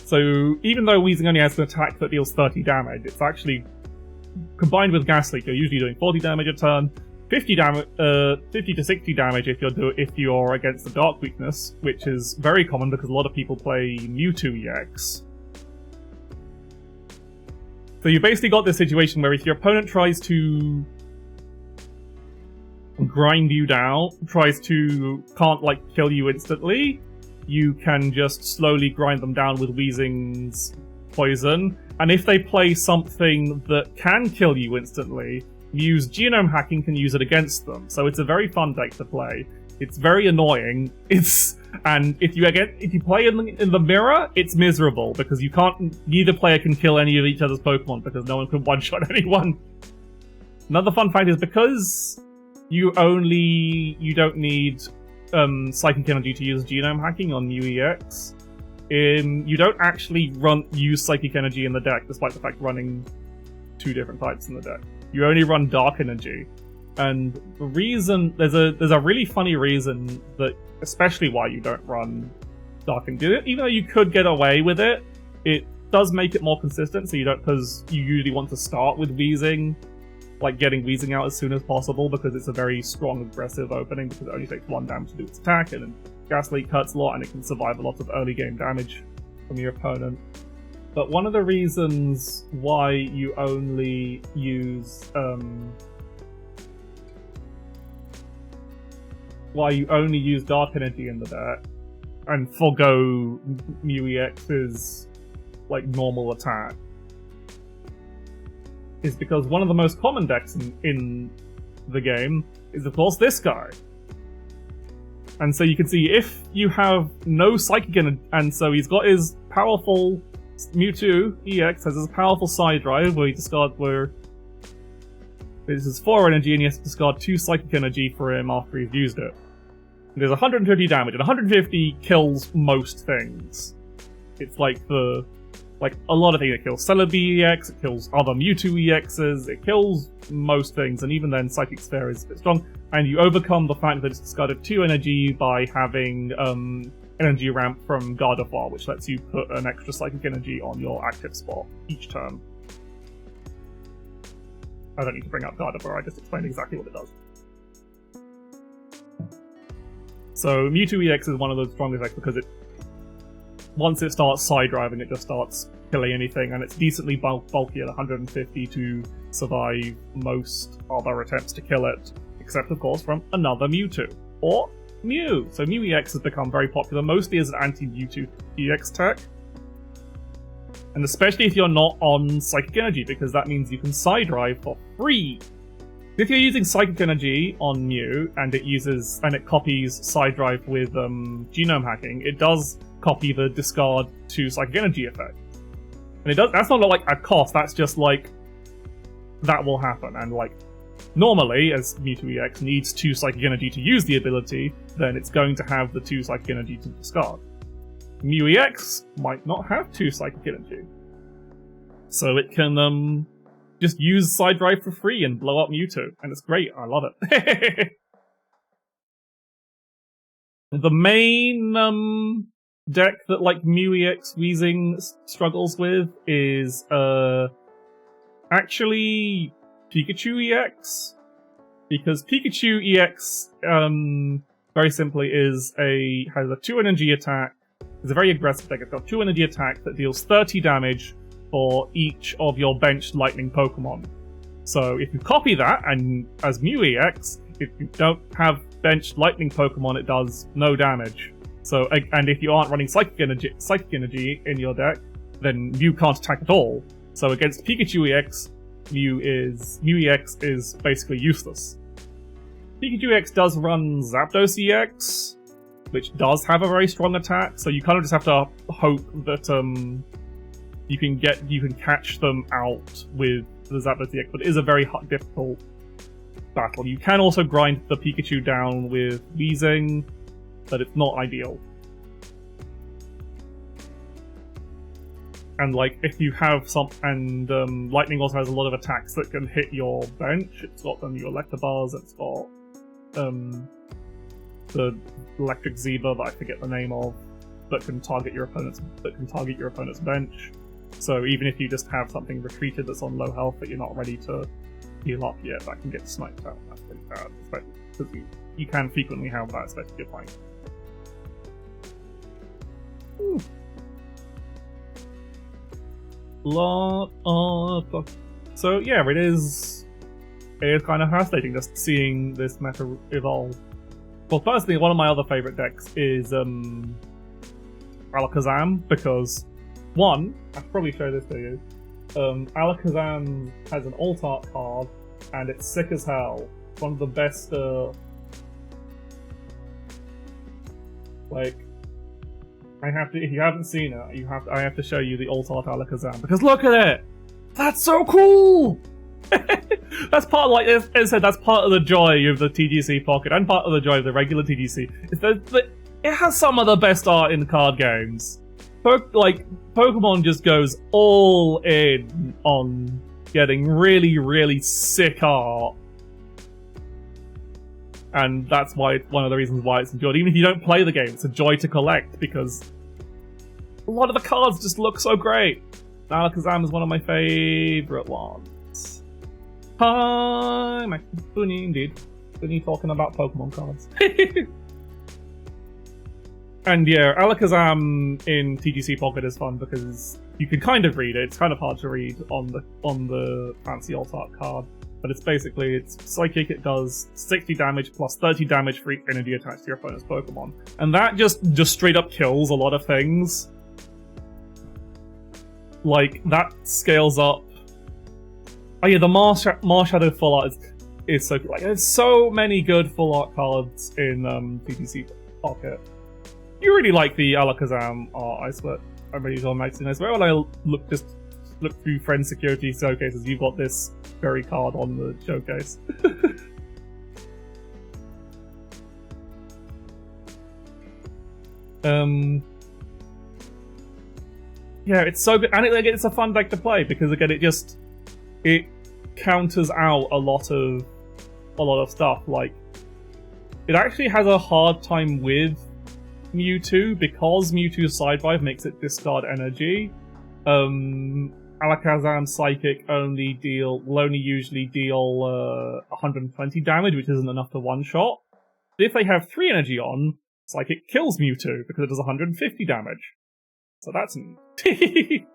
So, even though Weezing only has an attack that deals 30 damage, it's actually, combined with Gas Leak, you're usually doing 40 damage a turn, 50 to 60 damage if you're against the Dark Weakness, which is very common because a lot of people play Mewtwo EX. So you basically got this situation where if your opponent tries to grind you down, can't like kill you instantly, you can just slowly grind them down with Weezing's poison. And if they play something that can kill you instantly, use genome hacking can use it against them. So it's a very fun deck to play. It's very annoying. And if you play in the mirror, it's miserable because neither player can kill any of each other's Pokemon because no one can one-shot anyone. Another fun fact is because you don't need Psychic Energy to use genome hacking on Mew EX. You don't actually use Psychic Energy in the deck, despite the fact running 2 different types in the deck. You only run Dark Energy. And the reason there's a really funny reason that especially why you don't run Dark Energy. Even though you could get away with it, it does make it more consistent. So because you usually want to start with Weezing, like getting Weezing out as soon as possible because it's a very strong aggressive opening because it only takes 1 damage to do its attack, and then Gas Leak hurts a lot and it can survive a lot of early game damage from your opponent. But one of the reasons why you only use Dark Energy in the deck and forgo Mew EX's like normal attack is because one of the most common decks in the game is of course this guy. And so you can see if you have no Psychic Energy, and so he's got his powerful Mewtwo EX has his powerful side drive where this is 4 energy and he has to discard 2 Psychic Energy for him after he's used it. And there's 150 damage, and 150 kills most things. It's like a lot of things. It kills Celebi EX, it kills other Mewtwo EXs, it kills most things, and even then Psychic Sphere is a bit strong. And you overcome the fact that it's discarded 2 energy by having energy ramp from Gardevoir, which lets you put an extra Psychic Energy on your active spot each turn. I don't need to bring up Gardevoir, I just explained exactly what it does. So Mewtwo EX is one of the strongest decks because once it starts side driving, it just starts killing anything, and it's decently bulky at 150 to survive most other attempts to kill it, except of course from another Mewtwo. Or Mew. So Mew EX has become very popular, mostly as an anti-Mewtwo EX tech. And especially if you're not on Psychic Energy, because that means you can side drive for free. If you're using Psychic Energy on Mew and it copies side drive with genome hacking, it does copy the discard to Psychic Energy effect. And that's not like a cost, that's just like that will happen. And like normally, as Mewtwo EX needs 2 Psychic Energy to use the ability, then it's going to have the 2 Psychic Energy to discard. Mew EX might not have 2 Psychic Energy. So it can just use side drive for free and blow up Mewtwo, and it's great, I love it. The main deck that like Mew EX Weezing struggles with is actually Pikachu EX, because Pikachu EX very simply has a 2 energy attack. It's a very aggressive deck. It's got 2 energy attack that deals 30 damage for each of your benched lightning Pokemon. So if you copy that, and as Mew EX, if you don't have benched lightning Pokemon, it does no damage. So, and if you aren't running Psychic Energy in your deck, then Mew can't attack at all. So against Pikachu EX, Mew EX is basically useless. Pikachu EX does run Zapdos EX, which does have a very strong attack, so you kind of just have to hope that you can catch them out with the Zapdos EX, but it is a very difficult battle. You can also grind the Pikachu down with Weezing, but it's not ideal. And like, if you have Lightning also has a lot of attacks that can hit your bench. It's got your Electabuzz, it's got the Electric Zebra that I forget the name of, that can target your opponent's bench. So even if you just have something retreated that's on low health that you're not ready to heal up yet, that can get sniped out. That's pretty bad, because you can frequently have that, especially if you're playing. Ooh. Lot of... So yeah, it is kind of fascinating just seeing this meta evolve. Well, personally, one of my other favourite decks is Alakazam, because one, I should probably show this to you. Alakazam has an alt art card and it's sick as hell. One of the best, like, I have to, if you haven't seen it, I have to show you the alt art Alakazam, because look at it! That's so cool! That's part, like as I said, that's part of the joy of the TGC Pocket, and part of the joy of the regular TGC, is that it has some of the best art in card games. Pokemon just goes all in on getting really, really sick art. And that's why one of the reasons why it's enjoyed. Even if you don't play the game, it's a joy to collect because a lot of the cards just look so great. Alakazam is one of my favourite ones. Hi, Max Bunny, indeed. Bunny talking about Pokemon cards. And yeah, Alakazam in TGC Pocket is fun because you can kind of read it. It's kind of hard to read on the fancy alt art card. But it's basically, it's psychic, it does 60 damage plus 30 damage for each energy attached to your opponent's Pokemon. And that just straight up kills a lot of things. Like, that scales up. Oh yeah, the Marshadow full art is so good. Like, there's so many good full art cards in TGC Pocket. You really like the Alakazam art, I swear. I really don't like it. I swear when I look through Friend Security showcases, you've got this very card on the showcase. Yeah, it's so good, and it's a fun deck to play because again, it counters out a lot of stuff. Like, it actually has a hard time with Mewtwo because Mewtwo's Side Dive makes it discard energy. Alakazam Psychic will only usually deal 120 damage, which isn't enough to one-shot. If they have 3 energy on, Psychic kills Mewtwo because it does 150 damage. So that's neat.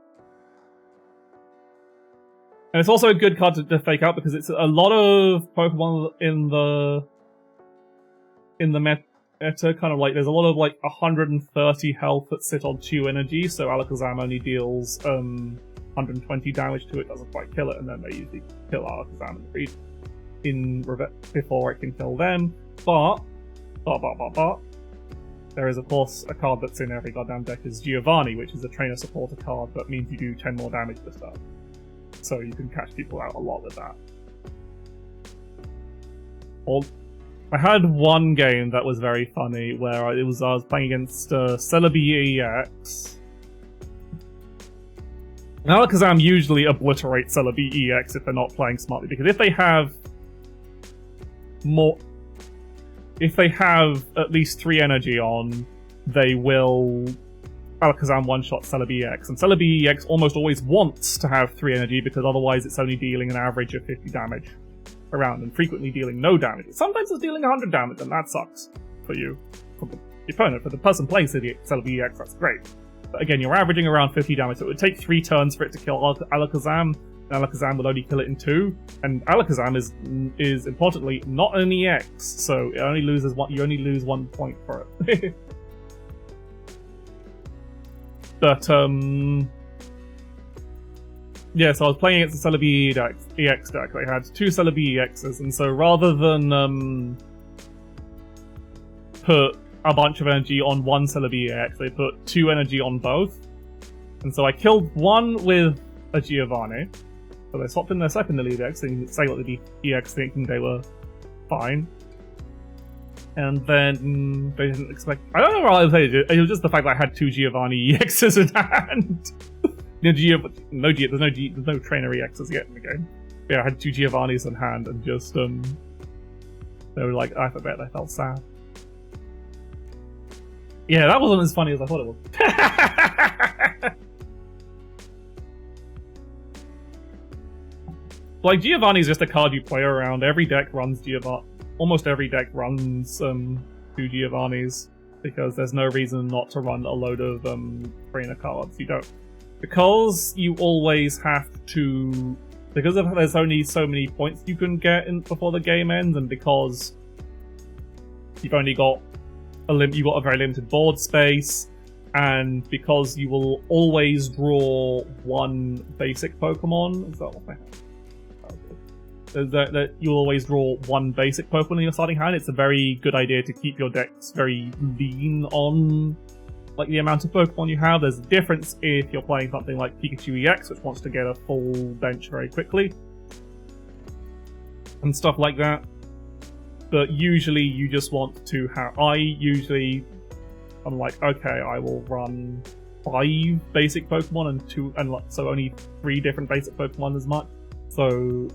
And it's also a good card to fake out because it's a lot of Pokemon in the meta, kind of like, there's a lot of like 130 health that sit on 2 energy, so Alakazam only deals 120 damage to it, doesn't quite kill it, and then they usually kill Alakazam before it can kill them. But there is of course a card that's in every goddamn deck is Giovanni, which is a trainer supporter card that means you do 10 more damage this turn. So you can catch people out a lot with that. I had one game that was very funny where I was playing against Celebi EX. Alakazam usually obliterates Celebi EX if they're not playing smartly, because if they have at least 3 energy on, they will Alakazam one-shot Celebi EX, and Celebi EX almost always wants to have 3 energy because otherwise it's only dealing an average of 50 damage around, and frequently dealing no damage. Sometimes it's dealing 100 damage, and that sucks for you. For the opponent, for the person playing Celebi EX, that's great. But again, you're averaging around 50 damage, so it would take 3 turns for it to kill Alakazam, and Alakazam will only kill it in 2. And Alakazam is importantly not an EX, so it only loses one. You only lose 1 point for it. But yeah, so I was playing against the Celebi EX deck. They had 2 Celebi EXs, and so rather than put a bunch of energy on one Celebi EX, they put 2 energy on both. And so I killed one with a Giovanni. So they swapped in their secondary EX, and say what the EX thinking they were fine. And then they didn't expect. I don't know what I was saying. It was just the fact that I had 2 Giovanni EXs in hand. There's no trainer EXs yet in the game. But yeah, I had 2 Giovannis in hand, and just they were like, I bet they felt sad. Yeah, that wasn't as funny as I thought it was. Like, Giovanni's just a card you play around. Every deck runs Giovanni. Almost every deck runs 2 Giovannis, because there's no reason not to run a load of trainer cards. You don't. Because you always have to... Because there's only so many points you can get in before the game ends, and because you've only got you've got a very limited board space, and because you will always draw 1 basic Pokemon. Is that what I have? that you'll always draw one basic Pokemon in your starting hand. It's a very good idea to keep your decks very lean on like the amount of Pokemon you have. There's a difference if you're playing something like Pikachu EX, which wants to get a full bench very quickly, and stuff like that. But usually you just want to have... I'm like, okay, I will run 5 basic Pokemon so only 3 different basic Pokemon as much. So,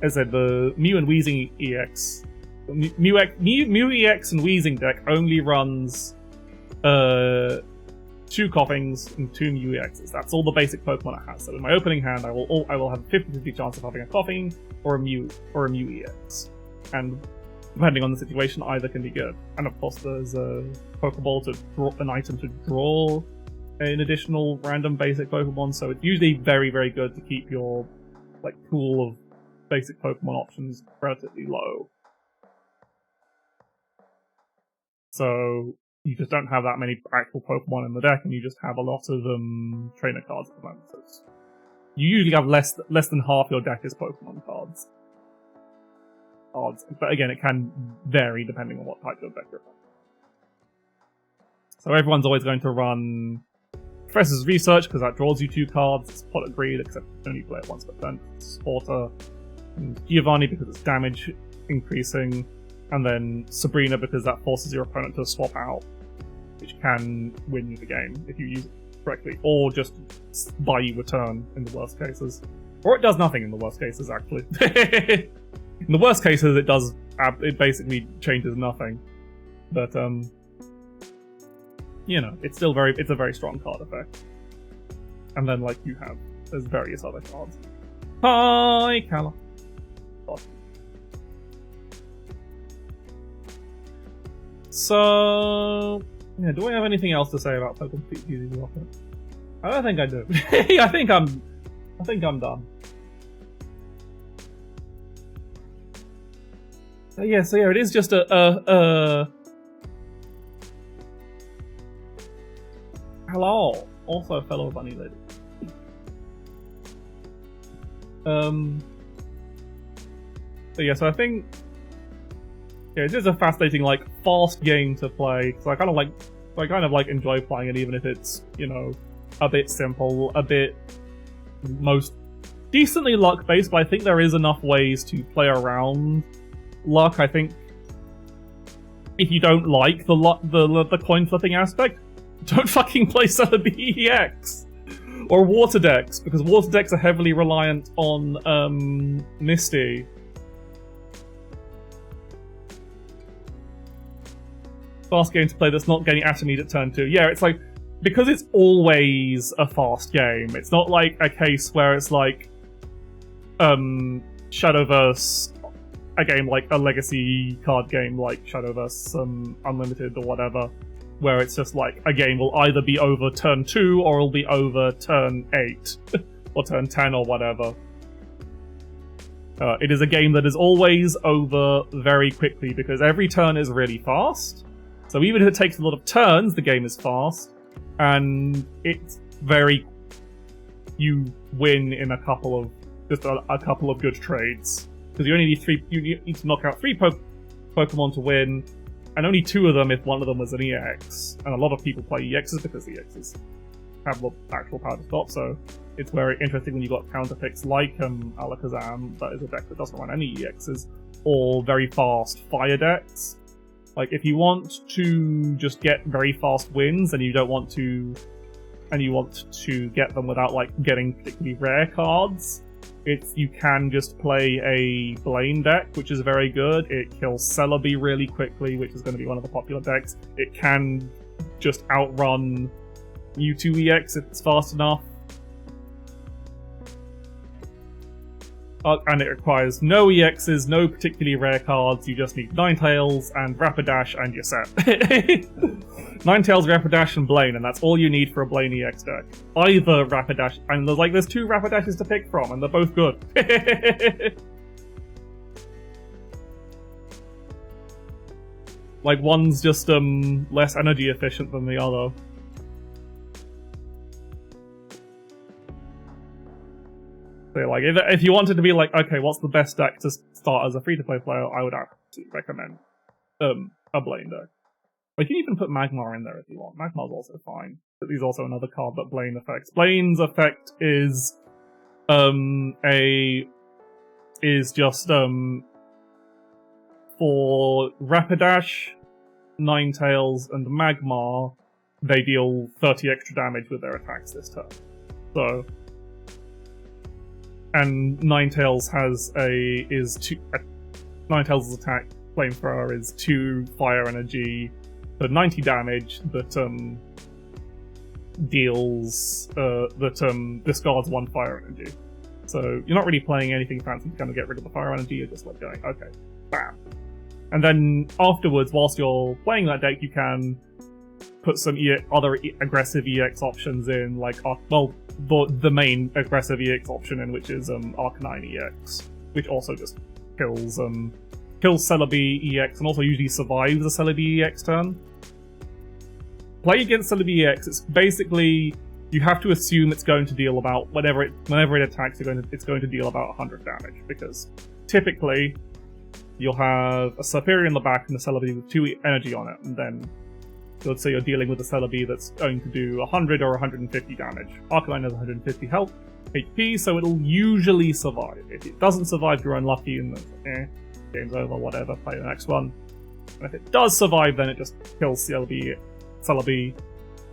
as I said, the Mew and Weezing EX... Mew EX and Weezing deck only runs 2 Koffings and 2 Mew EXs. That's all the basic Pokemon it has. So in my opening hand, I will have a 50-50 chance of having a Koffing or a Mew EX. And depending on the situation, either can be good. And of course, there's a Pokeball to draw an item to draw an additional random basic Pokemon. So it's usually very, very good to keep your like pool of basic Pokemon options relatively low. So you just don't have that many actual Pokemon in the deck, and you just have a lot of trainer cards at the moment. So you usually have less than half your deck is Pokemon cards. But again, it can vary depending on what type of deck you're on. So everyone's always going to run Professor's Research, because that draws you 2 cards. It's Pot of Greed, except you can only play it once per turn. Supporter. And Giovanni, because it's damage increasing. And then Sabrina, because that forces your opponent to swap out, which can win the game if you use it correctly. Or just buy you a turn in the worst cases. Or it does nothing in the worst cases, actually. In the worst cases, it basically changes nothing. But, you know, it's a very strong card effect. And then, like, there's various other cards. Hi, Kala. So, yeah, do I have anything else to say about Pokemon Fusion Rocket? I don't think I do. I think I'm done. So yeah, it is just hello, also a fellow bunny lady. So yeah, so I think it is a fascinating, like, fast game to play. So I kind of like enjoy playing it, even if it's, you know, a bit simple, a bit most decently luck based. But I think there is enough ways to play around luck. I think if you don't like the coin flipping aspect, don't fucking play Celebi EX or Water decks, because Water decks are heavily reliant on Misty. Fast game to play that's not getting Atomied at turn 2. Yeah, it's like, because it's always a fast game, it's not like a case where it's like Shadowverse, a game like a legacy card game like Shadowverse Unlimited or whatever, where it's just like a game will either be over turn 2 or it'll be over turn 8 or turn 10 or whatever. It is a game that is always over very quickly because every turn is really fast. So even if it takes a lot of turns, the game is fast, and it's very... you win in a couple of good trades. Because you only need you need to knock out 3 Pokemon to win, and only 2 of them if one of them was an EX. And a lot of people play EXs because the EXs have the actual power to stop, so it's very interesting when you got counter picks like Alakazam, that is a deck that doesn't run any EXs, or very fast fire decks. Like, if you want to just get very fast wins, and you don't want to, and you want to get them without, like, getting particularly rare cards, you can just play a Blaine deck, which is very good. It kills Celebi really quickly, which is going to be one of the popular decks. It can just outrun Mewtwo EX if it's fast enough. And it requires no EXs, no particularly rare cards. You just need Ninetales and Rapidash and you're set. Ninetales, Rapidash, and Blaine, and that's all you need for a Blaine EX deck. Either Rapidash, and there's 2 Rapidashes to pick from, and they're both good. Like, one's just less energy efficient than the other. So like, if you wanted to be like, okay, what's the best deck to start as a free-to-play player, I would absolutely recommend a Blaine deck. But you can even put Magmar in there if you want. Magmar's also fine. But he's also another card that Blaine affects. Blaine's effect is just for Rapidash, Ninetales, and Magmar, they deal 30 extra damage with their attacks this turn. So, and Ninetales Ninetales' attack Flamethrower is 2 fire energy for 90 damage that discards 1 fire energy. So you're not really playing anything fancy to kind of get rid of the fire energy, you're just like going, okay, bam. And then afterwards, whilst you're playing that deck, you can put some other aggressive EX options in, like, the main aggressive EX option in, which is Arcanine EX, which also just kills Celebi EX and also usually survives a Celebi EX turn. Play against Celebi EX, it's basically, you have to assume it's going to deal about, whenever it attacks, it's going to deal about 100 damage, because typically you'll have a Superior in the back and a Celebi with 2 energy on it, and then let's say you're dealing with a Celebi that's going to do 100 or 150 damage. Arcanine has 150 health, HP, so it'll usually survive. If it doesn't survive, you're unlucky, and then, game's over, whatever, play the next one. And if it does survive, then it just kills Celebi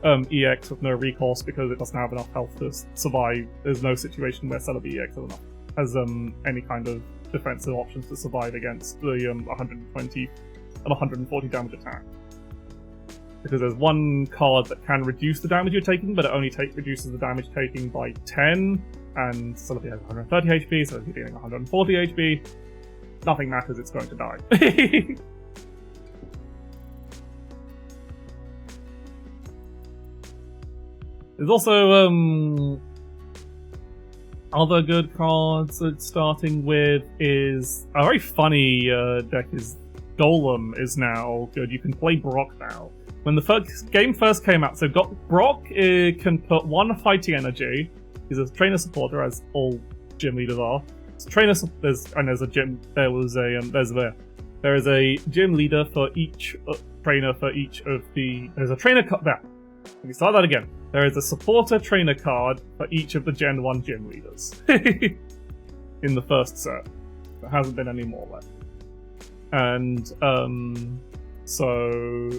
EX with no recourse because it doesn't have enough health to survive. There's no situation where Celebi EX has any kind of defensive options to survive against the 120 and 140 damage attack. Because there's one card that can reduce the damage you're taking, but it only reduces the damage taken by 10, and Celebi has 130 HP, so if you're dealing 140 HP, nothing matters, it's going to die. There's also other good cards starting with is a very funny deck is Golem is now good. You can play Brock now. When the game first came out, so Brock can put 1 fighting energy. He's a trainer supporter, as all gym leaders are. There is a gym leader for each trainer for each of the. There's a trainer card there. Let me start that again. There is a supporter trainer card for each of the Gen 1 gym leaders in the first set. There hasn't been any more left. And so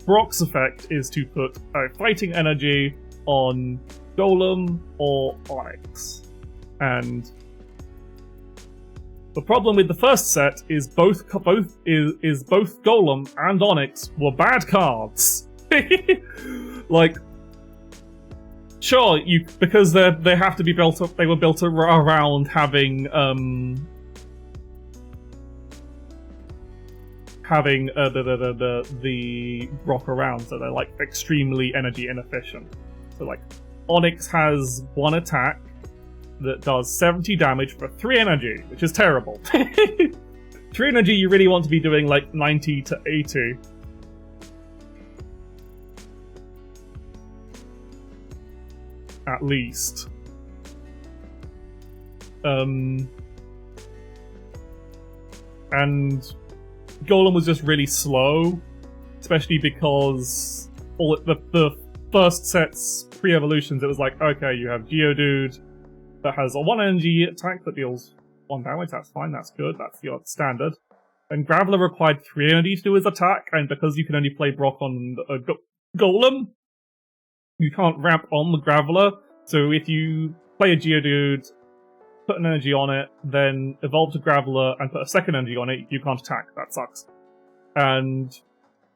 Brock's effect is to put a fighting energy on Golem or Onyx. And the problem with the first set is both Golem and Onyx were bad cards. Like, sure, because they have to be built up. They were built around having the Brock around, so they're like extremely energy inefficient. So like, Onyx has 1 attack that does 70 damage for 3 energy, which is terrible. 3 energy, you really want to be doing like 90 to 80. At least. And Golem was just really slow, especially because the first set's pre-evolutions, it was like, okay, you have Geodude that has a 1 energy attack that deals 1 damage, that's fine, that's good, that's your standard. And Graveler required 3 energy to do his attack, and because you can only play Brock on a Golem, you can't ramp on the Graveler, so if you play a Geodude, put an energy on it, then evolve to Graveler and put a second energy on it, you can't attack. That sucks. And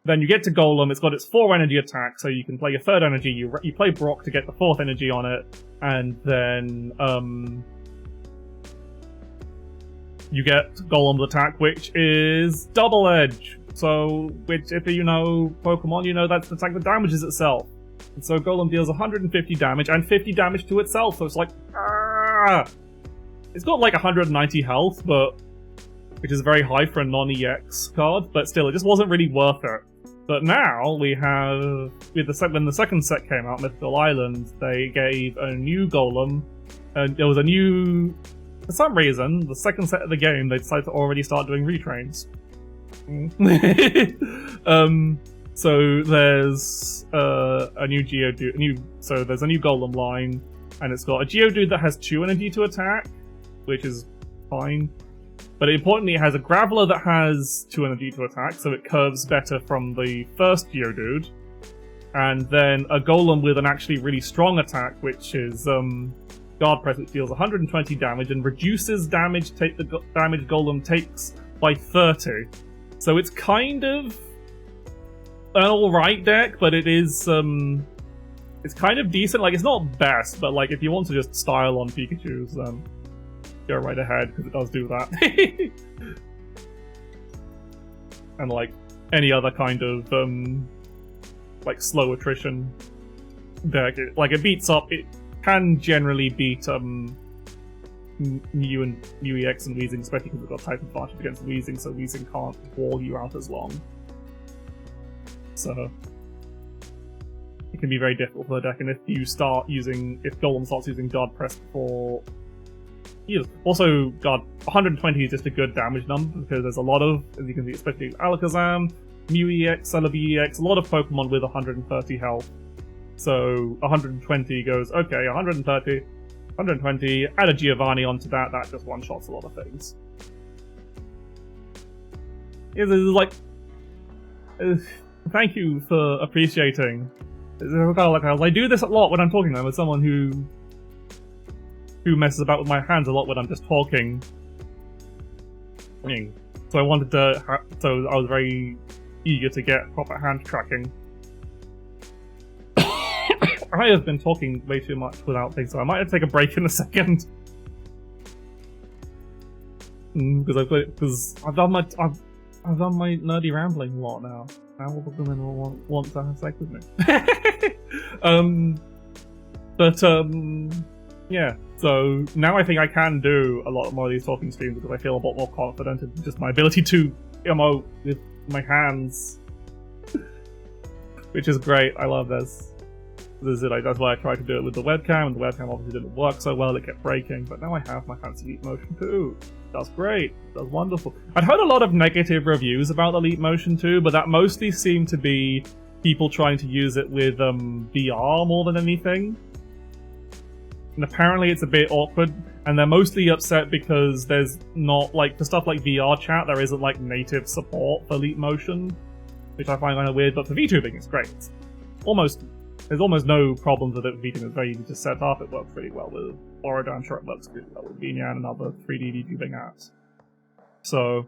then you get to Golem, it's got its 4 energy attack, so you can play your 3rd energy, you play Brock to get the 4th energy on it, and then you get Golem's attack, which is Double Edge. So, which, if you know Pokemon, you know that's the attack that damages itself. And so Golem deals 150 damage and 50 damage to itself, so it's like, ah! It's got like 190 health, which is very high for a non-EX card, but still, it just wasn't really worth it. But now, we have, when the second set came out, Mythical Island, they gave a new Golem And there was a new... For some reason, the second set of the game, they decided to already start doing retrains. So there's a new Geodude, so there's a new Golem line, and it's got a Geodude that has 2 energy to attack, which is fine. But importantly, it has a Graveler that has 2 energy to attack, so it curves better from the first Geodude. And then a Golem with an actually really strong attack, which is Guard Press, which deals 120 damage and reduces damage the damage Golem takes by 30. So it's kind of an alright deck, but it is it's kind of decent. Like, it's not best, but like if you want to just style on Pikachu's, go right ahead, because it does do that. And like any other kind of like slow attrition deck, it beats up. It can generally beat Mew EX and Weezing, especially because it's got type advantage against Weezing, so Weezing can't wall you out as long. So it can be very difficult for the deck, and if Golem starts using Guard Press before... Also, 120 is just a good damage number, because there's a lot of, as you can see, especially Alakazam, Mew EX, Celebi EX, a lot of Pokemon with 130 health. So 120 goes, okay, 130, 120, add a Giovanni onto that just one-shots a lot of things. Yeah, this is like... thank you for appreciating. I do this a lot when I'm talking with someone who messes about with my hands a lot when I'm just talking. So I wanted to, so I was very eager to get proper hand tracking. I have been talking way too much without things, so I might have to take a break in a second. Because I've done my nerdy rambling a lot now. Now all the women will want to have sex with me. Yeah. So now I think I can do a lot more of these talking streams because I feel a lot more confident in just my ability to emote with my hands, which is great. I love this. That's why I tried to do it with the webcam, and the webcam obviously didn't work so well, it kept breaking, but now I have my fancy Leap Motion 2. That's great. That's wonderful. I'd heard a lot of negative reviews about the Leap Motion 2, but that mostly seemed to be people trying to use it with VR more than anything. And apparently it's a bit awkward, and they're mostly upset because there's not, like, for stuff like VR chat, there isn't, like, native support for Leap Motion, which I find kind of weird, but for VTubing it's great. There's almost no problems with it. VTubing is very easy to set up. It works pretty well with Florida. I'm sure it works pretty well with Vinyan and other 3D VTubing apps. So,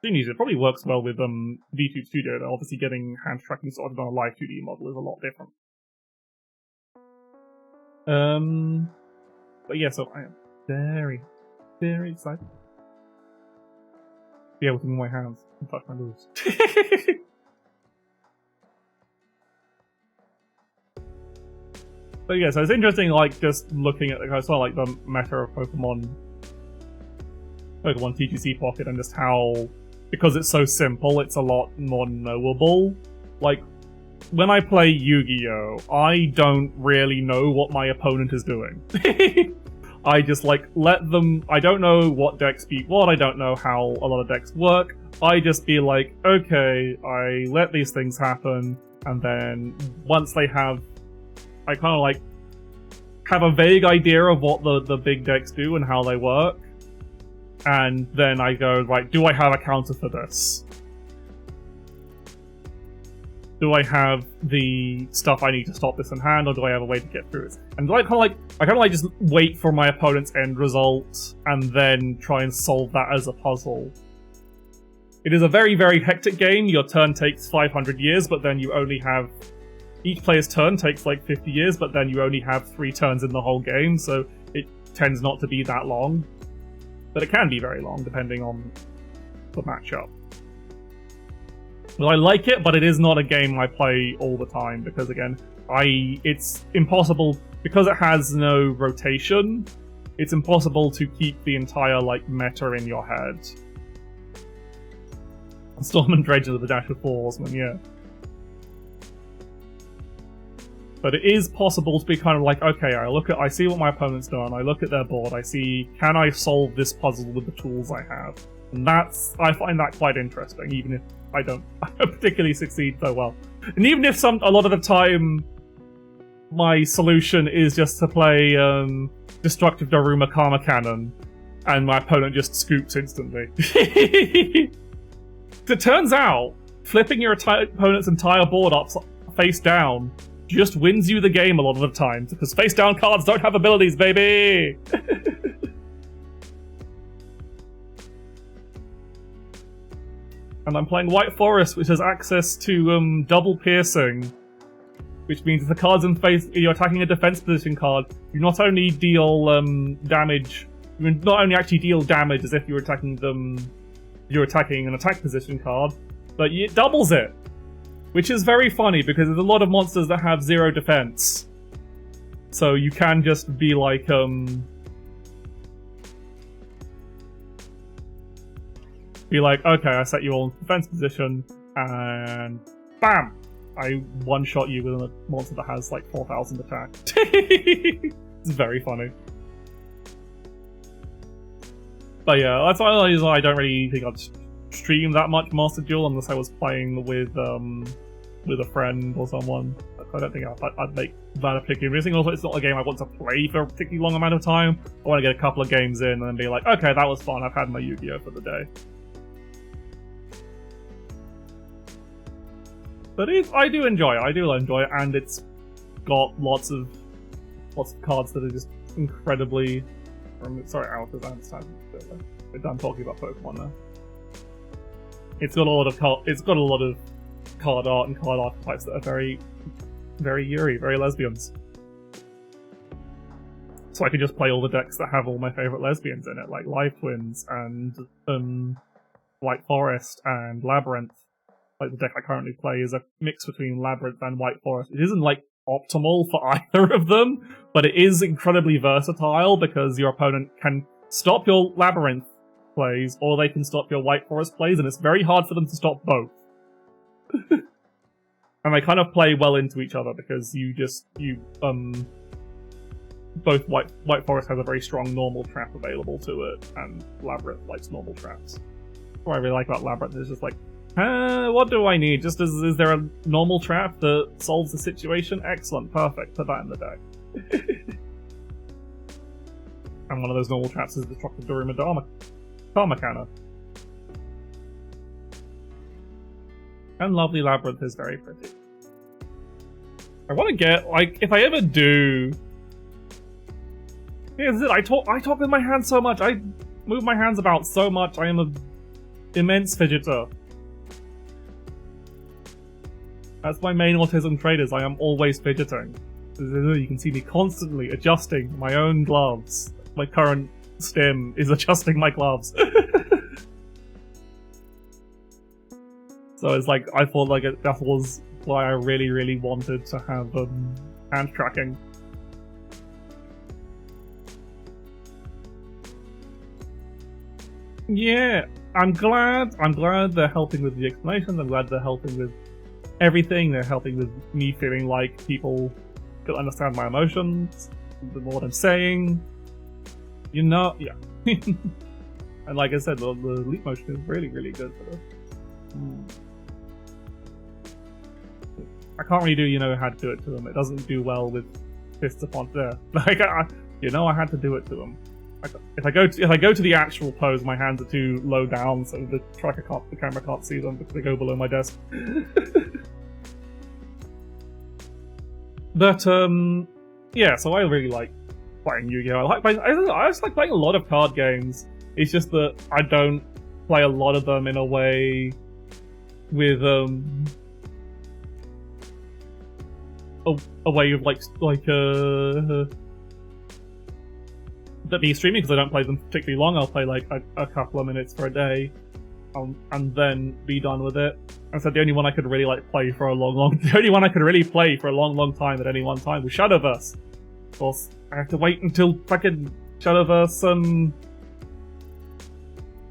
it probably works well with VTube Studio. Though obviously, getting hand tracking sorted on a live 2D model is a lot different. But yeah, so I am very, very excited to be able to move my hands and touch my moves. But yeah, so it's interesting, like, just looking at the as well, like the meta of Pokemon TCG Pocket, and just how, because it's so simple, it's a lot more knowable. Like, when I play Yu-Gi-Oh, I don't really know what my opponent is doing. I just, like, I don't know what decks beat what, I don't know how a lot of decks work. I just be like, okay, I let these things happen, and then once they have, I kind of, like, have a vague idea of what the big decks do and how they work. And then I go, right, do I have a counter for this? Do I have the stuff I need to stop this in hand, or do I have a way to get through it? And I kind of like just wait for my opponent's end result, and then try and solve that as a puzzle. It is a very, very hectic game. Your turn takes 500 years, but then you only have... Each player's turn takes like 50 years, but then you only have 3 turns in the whole game, so it tends not to be that long. But it can be very long, depending on the matchup. Well, I like it, but it is not a game I play all the time, because again, it's impossible, because it has no rotation, it's impossible to keep the entire, like, meta in your head. Storm and Dredge are the dash of 4 horsemen, yeah. But it is possible to be kind of like, okay, I see what my opponent's done, I look at their board, I see, can I solve this puzzle with the tools I have? And I find that quite interesting, even if I don't particularly succeed so well. And even if a lot of the time, my solution is just to play Destructive Daruma Karma Cannon, and my opponent just scoops instantly. It turns out, flipping your opponent's entire board up face down just wins you the game a lot of the time, because face down cards don't have abilities, baby! And I'm playing White Forest, which has access to double piercing, which means if the card's in face, you're attacking a defense position card, you not only deal damage, you not only actually deal damage as if you're attacking an attack position card, but it doubles it. Which is very funny, because there's a lot of monsters that have 0 defense. So you can just be like, okay, I set you all in defense position, and BAM! I one-shot you with a monster that has like 4,000 attack. It's very funny. But yeah, that's why I don't really think I'd stream that much Master Duel unless I was playing with a friend or someone. I don't think I'd make that a particularly interesting. Also, it's not a game I want to play for a particularly long amount of time. I want to get a couple of games in and then be like, okay, that was fun, I've had my Yu-Gi-Oh! For the day. But I do enjoy it, and it's got lots of cards that are just incredibly... Sorry, Alice, I understand. We're done talking about Pokemon now. It's got a lot of card art and card archetypes that are very, very Yuri, very lesbians. So I could just play all the decks that have all my favourite lesbians in it, like Live Twins and White Forest and Labyrinth. Like the deck I currently play is a mix between Labyrinth and White Forest. It isn't like optimal for either of them, but it is incredibly versatile because your opponent can stop your Labyrinth plays, or they can stop your White Forest plays, and it's very hard for them to stop both. And they kind of play well into each other because both White Forest has a very strong normal trap available to it, and Labyrinth likes normal traps. What I really like about Labyrinth is just like, what do I need? Just is there a normal trap that solves the situation? Excellent, perfect, put that in the deck. And one of those normal traps is Destructive Daruma Karma Cannon. And Lovely Labyrinth is very pretty. I want to get, like, if I ever do... Yeah, this is it. I talk with my hands so much. I move my hands about so much. I am an immense fidgeter. That's my main autism trait, is I am always fidgeting. You can see me constantly adjusting my own gloves. My current stim is adjusting my gloves. So it's like, I thought like that was why I really, really wanted to have hand tracking. Yeah, I'm glad they're helping with the explanations, I'm glad they're helping with everything, they're helping with me feeling like people can understand my emotions, the more I'm saying. You know, yeah. And like I said, the leap motion is really, really good for this. I can't really do, how to do it to them. It doesn't do well with fists upon there. Like, I had to do it to them. If I go to the actual pose, my hands are too low down, so the camera can't see them because they go below my desk. But yeah. So I really like playing Yu-Gi-Oh! I just like playing a lot of card games. It's just that I don't play a lot of them in a way with a way of that be streaming, because I don't play them particularly long. I'll play like a couple of minutes for a day, and then be done with it. And so the only one I could really play for a long time at any one time was Shadowverse. Of course, I have to wait until fucking Shadowverse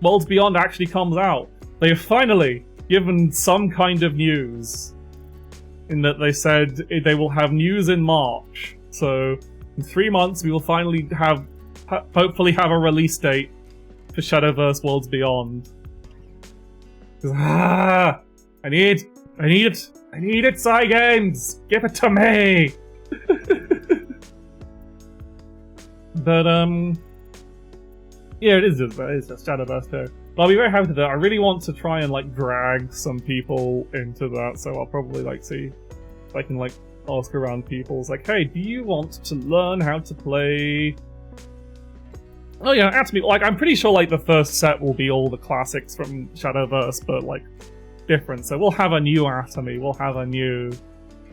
Worlds Beyond actually comes out. They have finally given some kind of news in that they said they will have news in March. So in 3 months we will finally hopefully have a release date for Shadowverse Worlds Beyond. I need it, Cygames! Give it to me! But, yeah, it's just Shadowverse 2. But I'll be very happy to do that. I really want to try and, like, drag some people into that, so I'll probably, like, see if I can, like, ask around people. It's like, hey, do you want to learn how to play... Oh yeah, Atomy, like, I'm pretty sure, like, the first set will be all the classics from Shadowverse, but, like, different. So we'll have a new Atomy, we'll have a new...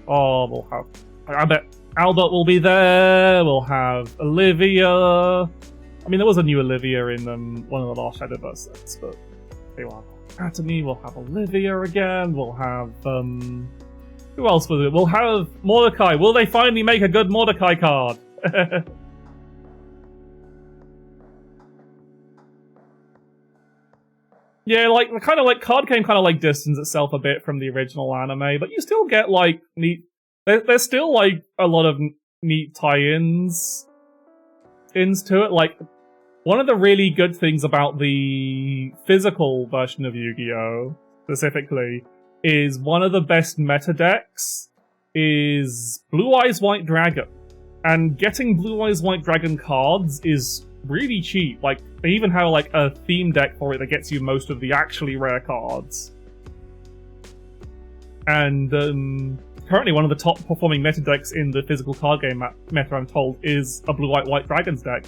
Oh, we'll have... I bet Albert will be there, we'll have Olivia... I mean, there was a new Olivia in one of the last Shadowverse sets, but... Okay, we'll have Atomy, we'll have Olivia again, we'll have, who else was it? We'll have Mordecai. Will they finally make a good Mordecai card? Yeah, like, the kind of, like, card game kind of, like, distanced itself a bit from the original anime, but you still get, like, neat... There's still, like, a lot of neat tie-ins to it. Like, one of the really good things about the physical version of Yu-Gi-Oh! Specifically, is one of the best meta decks is Blue Eyes White Dragon. And getting Blue Eyes White Dragon cards is really cheap. Like, they even have, like, a theme deck for it that gets you most of the actually rare cards. And, currently one of the top performing meta decks in the physical card game meta, I'm told, is a Blue Eyes White Dragons deck.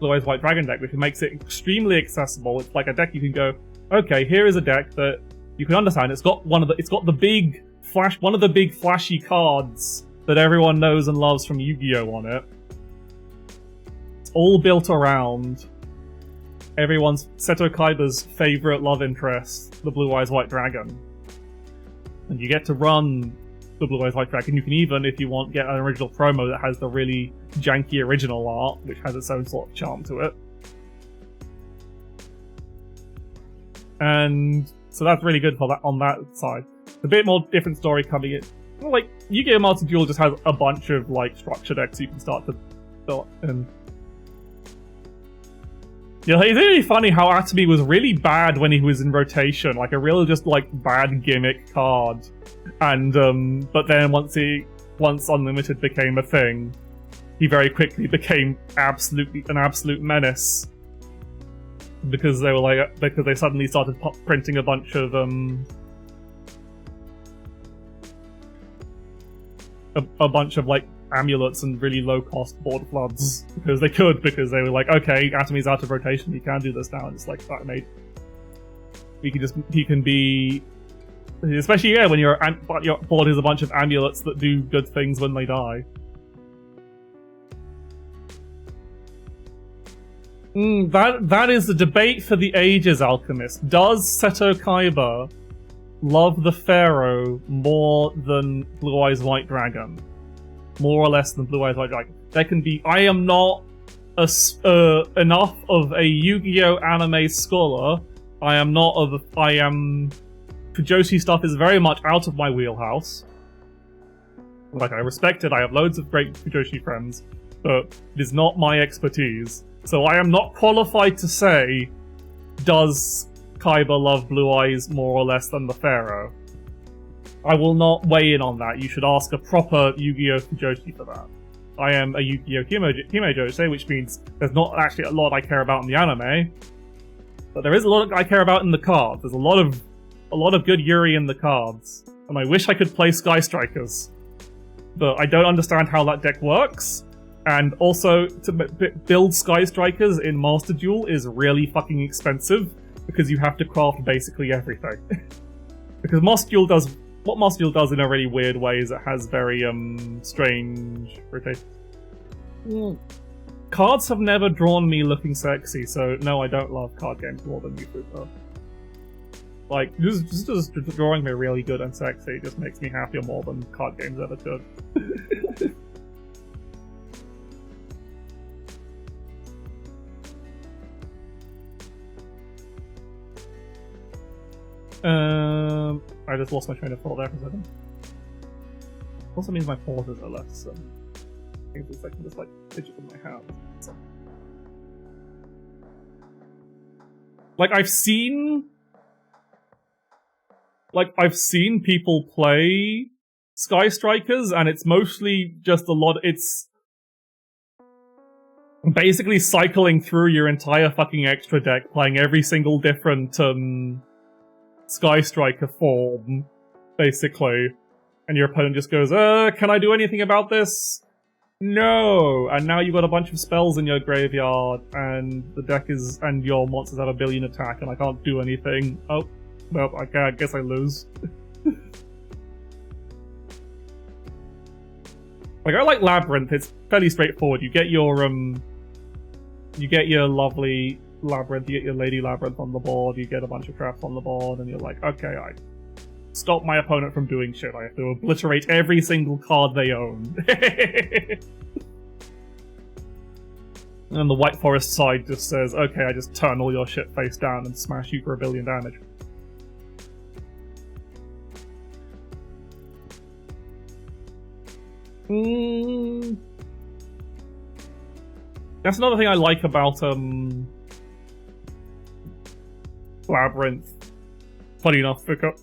Blue Eyes White Dragon deck, which makes it extremely accessible. It's like a deck you can go, okay, here is a deck that you can understand. It's got one of the big flashy cards that everyone knows and loves from Yu-Gi-Oh! On it. It's all built around everyone's Seto Kaiba's favorite love interest, the Blue Eyes White Dragon. And you get to run the Blue Eyes White Dragon. You can even, if you want, get an original promo that has the really janky original art, which has its own sort of charm to it. And so that's really good for that on that side. A bit more different story coming in. Well, like, Yu-Gi-Oh! Master Duel just has a bunch of, like, structure decks you can start to build in. Yeah, it's really funny how Atomy was really bad when he was in rotation, like a real just, like, bad gimmick card. And, but then once Unlimited became a thing, he very quickly became an absolute menace. Because they were like, because they suddenly started printing a bunch of, a bunch of, like, amulets and really low-cost board floods. Because they were like, okay, Atomy's out of rotation, he can do this now, and it's like, that made... He can be... Especially, yeah, when your board is a bunch of amulets that do good things when they die. That is the debate for the ages, Alchemist. Does Seto Kaiba love the Pharaoh more than Blue Eyes White Dragon? More or less than Blue Eyes White Dragon. There can be... I am not enough of a Yu-Gi-Oh! Anime scholar. Fujoshi stuff is very much out of my wheelhouse. Like, I respect it, I have loads of great Fujoshi friends, but it is not my expertise. So I am not qualified to say, does Kaiba love Blue Eyes more or less than the Pharaoh? I will not weigh in on that. You should ask a proper Yu-Gi-Oh! Fujoshi for that. I am a Yu-Gi-Oh! Himejose, which means there's not actually a lot I care about in the anime, but there is a lot I care about in the cards. There's a lot of good Yuri in the cards, and I wish I could play Sky Strikers, but I don't understand how that deck works. And also, to build Sky Strikers in Master Duel is really fucking expensive, because you have to craft basically everything. Because what Master Duel does in a really weird way is it has very, strange rotation. Cards have never drawn me looking sexy, so no, I don't love card games more than you do, though. Like, just drawing me really good and sexy just makes me happier more than card games ever could. I just lost my train of thought there for a second. Also means my pauses are less. I think it's like I can just like fidget with my hands. So. Like I've seen people play Sky Strikers, and it's mostly just it's basically cycling through your entire fucking extra deck, playing every single different Sky Striker form, basically. And your opponent just goes, can I do anything about this? No! And now you've got a bunch of spells in your graveyard, and the deck is, and your monsters have 1 billion attack, and I can't do anything. Oh, well, I guess I lose. Like, I like Labyrinth, it's fairly straightforward. You get your lovely Labyrinth, you get your Lady Labyrinth on the board, you get a bunch of traps on the board, and you're like, okay, I stop my opponent from doing shit. I have to obliterate every single card they own. And the White Forest side just says, okay, I just turn all your shit face down and smash you for 1 billion damage. That's another thing I like about Labyrinth. Funny enough, because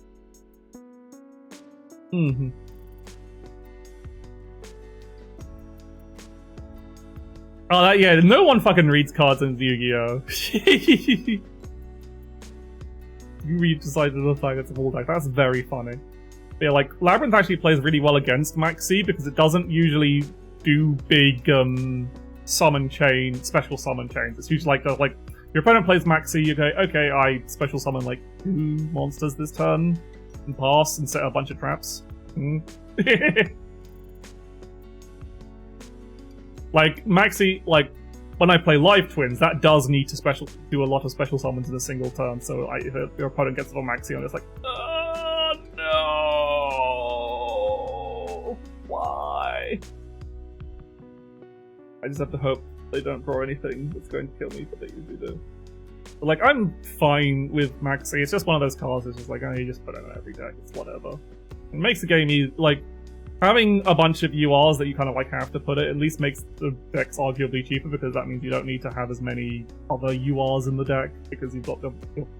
oh, yeah, no one fucking reads cards in Yu-Gi-Oh! You read decided to look like it's a full deck. That's very funny. Yeah, like, Labyrinth actually plays really well against Maxi because it doesn't usually do big, special summon chains. It's usually like, your opponent plays Maxi, you go, okay, I special summon, like, 2 monsters this turn, and pass, and set a bunch of traps. Like, Maxi, like, when I play Live Twins, that does need to do a lot of special summons in a single turn, so if your opponent gets it on Maxi, and it's like, oh, no! Why? I just have to hope they don't draw anything that's going to kill me, but they usually do. But, like, I'm fine with Maxi. It's just one of those cards that's just like, oh, you just put it in every deck. It's whatever. It makes the game easy. Like, having a bunch of URs that you kind of, like, have to put it at least makes the decks arguably cheaper, because that means you don't need to have as many other URs in the deck, because you've got your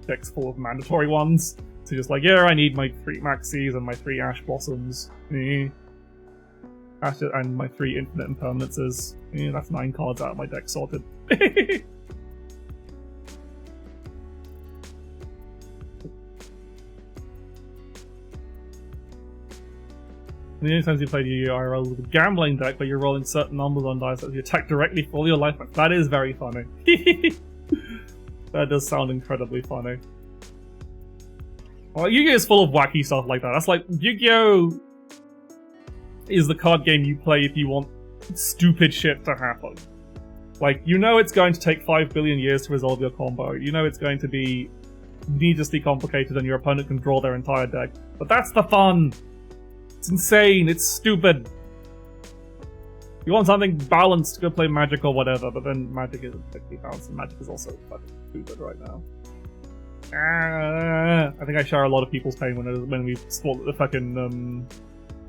decks full of mandatory ones. So you're just like, yeah, I need my 3 Maxis and my 3 Ash Blossoms. And my 3 Infinite Impermanences. That's 9 cards out of my deck sorted. The only times you played Yu-Gi-Oh! IRL with a gambling deck where you're rolling certain numbers on dice as you attack directly for all your life. That is very funny. That does sound incredibly funny. Well, Yu-Gi-Oh! Is full of wacky stuff like that. That's like, Yu-Gi-Oh! Is the card game you play if you want stupid shit to happen. Like, you know it's going to take 5 billion years to resolve your combo. You know it's going to be needlessly complicated and your opponent can draw their entire deck. But that's the fun! It's insane, it's stupid. You want something balanced, go play Magic or whatever, but then Magic isn't particularly balanced, and Magic is also fucking stupid right now. I think I share a lot of people's pain when we thought that the fucking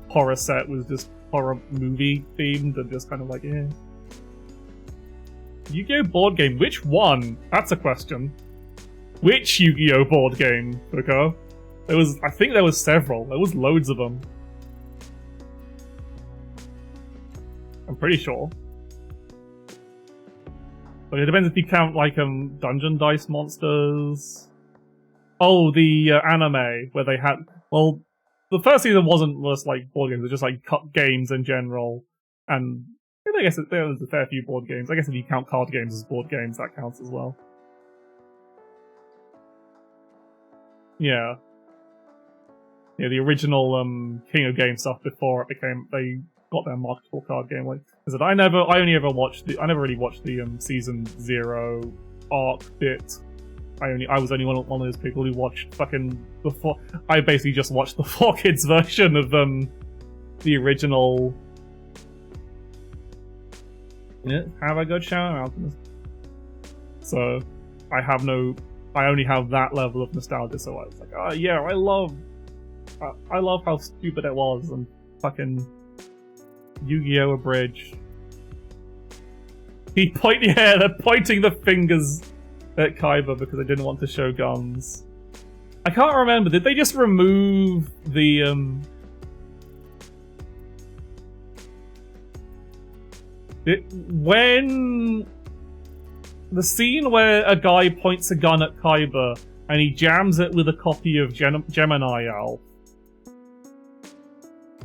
horror set was just horror movie themed and just kind of like, yeah. Yu-Gi-Oh! Board game, which one? That's a question. Which Yu-Gi-Oh! Board game, Fuko? I think there was several. There was loads of them. I'm pretty sure. But it depends if you count, like, Dungeon Dice Monsters. Oh, the anime, where they had... Well, the first season wasn't just, like, board games, it was just, like, games in general. And I guess there was a fair few board games. I guess if you count card games as board games, that counts as well. Yeah. Yeah, the original King of Games stuff before it became... They got their marketable card game. Like I said, I never really watched the season 0 arc bit. I was only one of those people who watched fucking before. I basically just watched the 4Kids version of the original. Yeah, have I got Shower Mountains? So I only have that level of nostalgia. So I was like, oh yeah, I love how stupid it was and fucking Yu-Gi-Oh! Abridged. Yeah, they're pointing the fingers at Kaiba because they didn't want to show guns. I can't remember, did they just remove the, when the scene where a guy points a gun at Kaiba and he jams it with a copy of Gemini Elf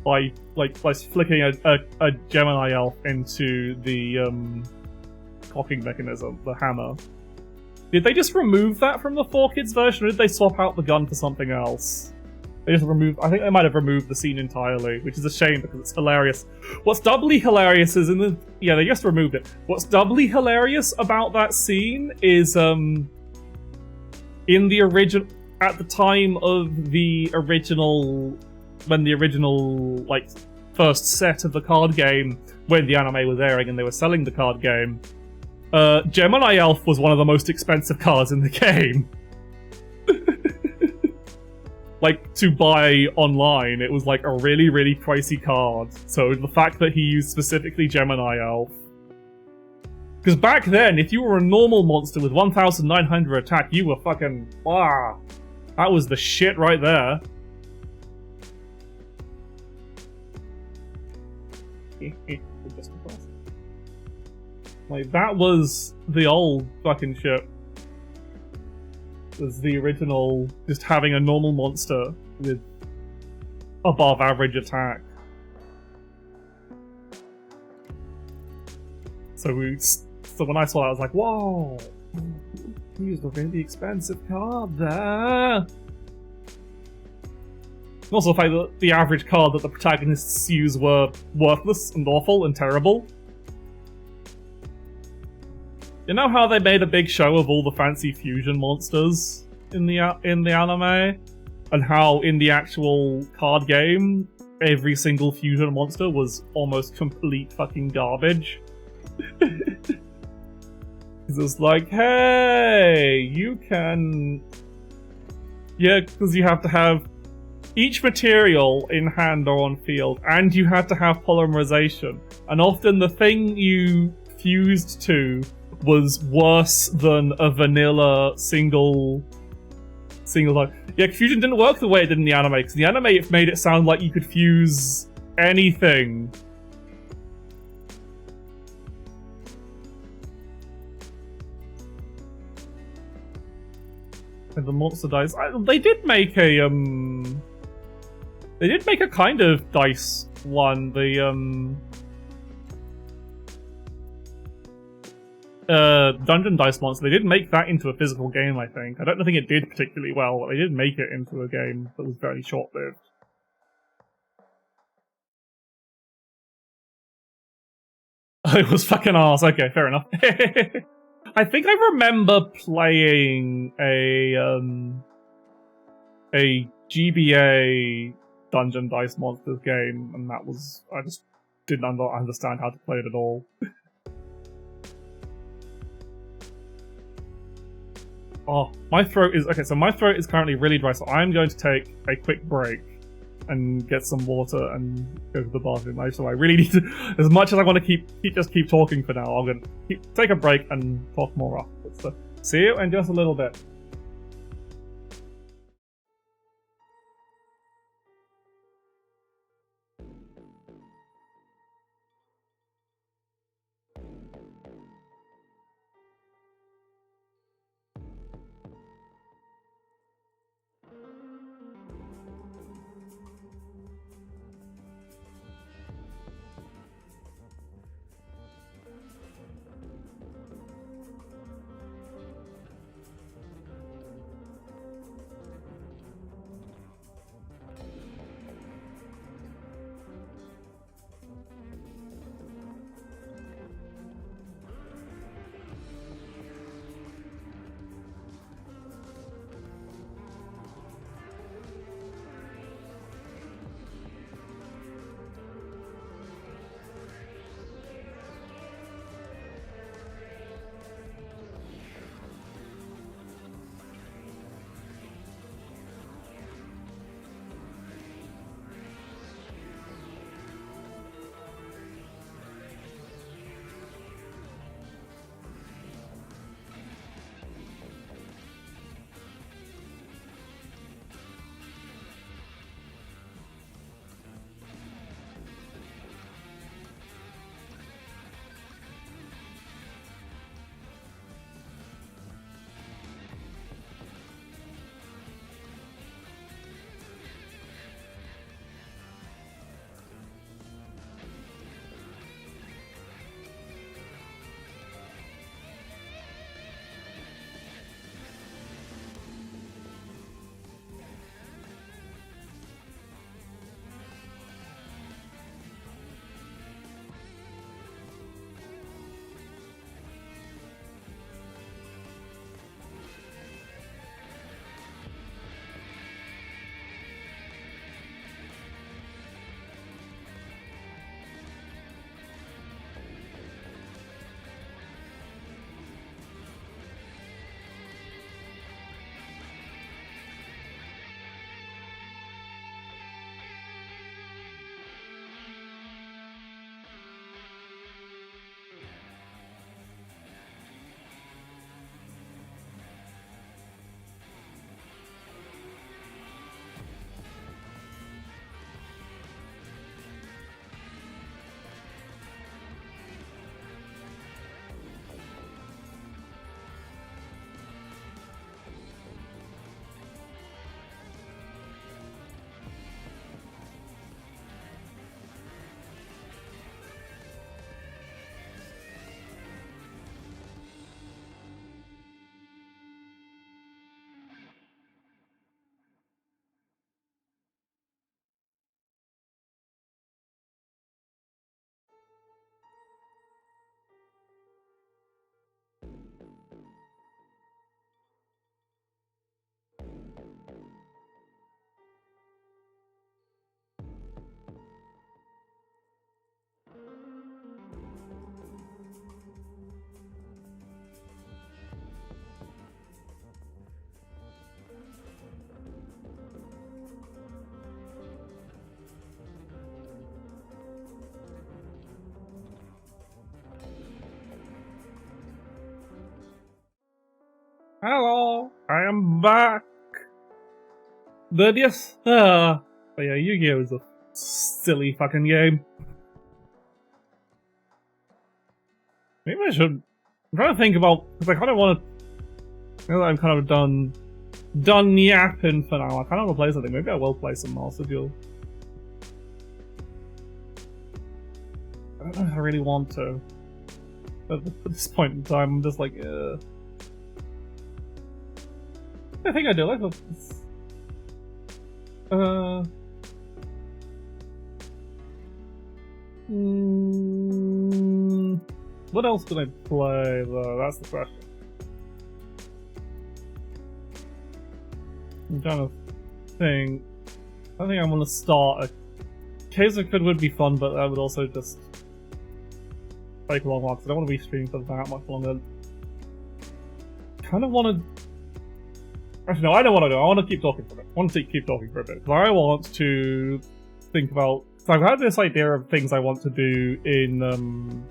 by flicking a Gemini Elf into the cocking mechanism, the hammer. Did they just remove that from the 4Kids version, or did they swap out the gun for something else? They just removed. I think they might have removed the scene entirely, which is a shame because it's hilarious. What's doubly hilarious is yeah, they just removed it. What's doubly hilarious about that scene is in the original, at the time of the original, when the original like first set of the card game, when the anime was airing and they were selling the card game, Gemini Elf was one of the most expensive cards in the game. Like, to buy online, it was like a really, really pricey card. So the fact that he used specifically Gemini Elf. Because back then, if you were a normal monster with 1,900 attack, you were fucking... that was the shit right there. Like, that was the old fucking shit. Was the original just having a normal monster with above average attack. So when I saw that, I was like, whoa! He's a really expensive card there! Also, the fact that the average card that the protagonists use were worthless and awful and terrible. You know how they made a big show of all the fancy fusion monsters in the anime? And how in the actual card game, every single fusion monster was almost complete fucking garbage? Because it's like, hey, you can... Yeah, because you have to have each material in hand or on field, and you had to have polymerization. And often the thing you fused to was worse than a vanilla single time. Yeah, fusion didn't work the way it did in the anime, because in the anime it made it sound like you could fuse anything. And the monster dice. They did make a they did make a kind of dice one. The Dungeon Dice Monster, they did make that into a physical game, I think. I don't think it did particularly well, but they did make it into a game that was very short-lived. It was fucking arse. Okay, fair enough. I think I remember playing a GBA Dungeon Dice Monsters game, and that was... I just didn't understand how to play it at all. Oh, my throat is... Okay, so my throat is currently really dry, so I'm going to take a quick break and get some water and go to the bathroom. So I really need to... As much as I want to keep talking for now, I'm going to take a break and talk more afterwards. So, see you in just a little bit. Hello, I am back. But yes, but yeah, Yu-Gi-Oh! Is a silly fucking game. Maybe I should. I'm trying to think about, because I kind of want to. Now that I'm kind of done yapping for now, I kind of want to play something. Maybe I will play some Master Duel. I don't know if I really want to. At this point in time, I'm just like, I think I do. I thought what else did I play though? That's the question. I'm trying to think. I think I want to start a Case of Code would be fun, but that would also just take a long while because I don't want to be streaming for that much longer. Kind of want to. Actually, no, I don't want to do. I want to keep talking for a bit. I want to keep talking for a bit. I want to think about. So I've had this idea of things I want to do in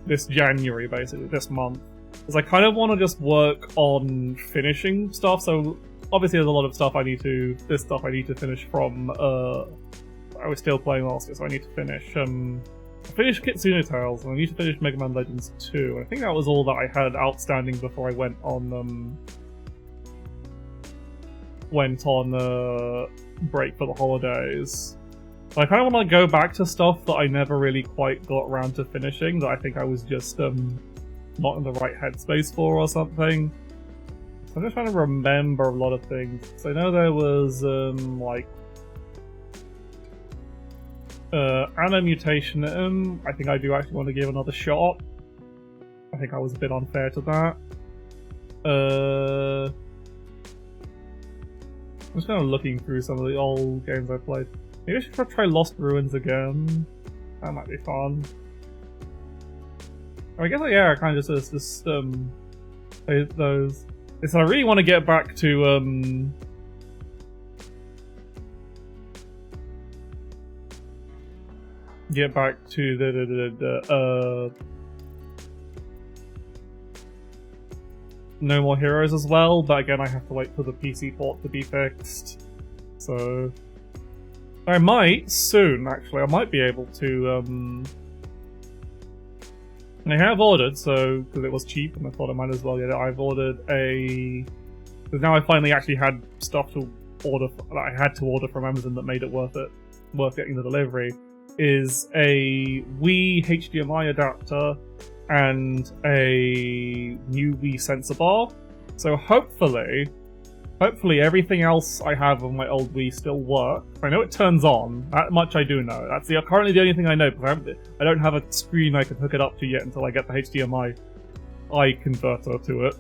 this January, basically this month. Because I kind of want to just work on finishing stuff. So obviously, there's a lot of stuff I need to. This stuff I need to finish from. I was still playing last year, so I need to finish. I finished Kitsune Tales, and I need to finish Mega Man Legends 2. I think that was all that I had outstanding before I went on break for the holidays. But I kind of want to go back to stuff that I never really quite got around to finishing, that I think I was just not in the right headspace for or something. So I'm just trying to remember a lot of things. So I know there was like Anna Mutation. I think I do actually want to give another shot. I think I was a bit unfair to that. I'm just kind of looking through some of the old games I played. Maybe I should try Lost Ruins again. That might be fun. I guess yeah, I kind of just play those. So I really want to get back to the No More Heroes as well, but again I have to wait for the PC port to be fixed. So I might soon, actually. I might be able to I have ordered, so because it was cheap and I thought I might as well get it, I've ordered because now I finally actually had stuff to order that I had to order from Amazon that made it worth getting the delivery. Is a Wii HDMI adapter and a new Wii sensor bar. So hopefully everything else I have on my old Wii still works. I know it turns on. That much I do know. That's currently the only thing I know, because I don't have a screen I can hook it up to yet until I get the HDMI converter to it.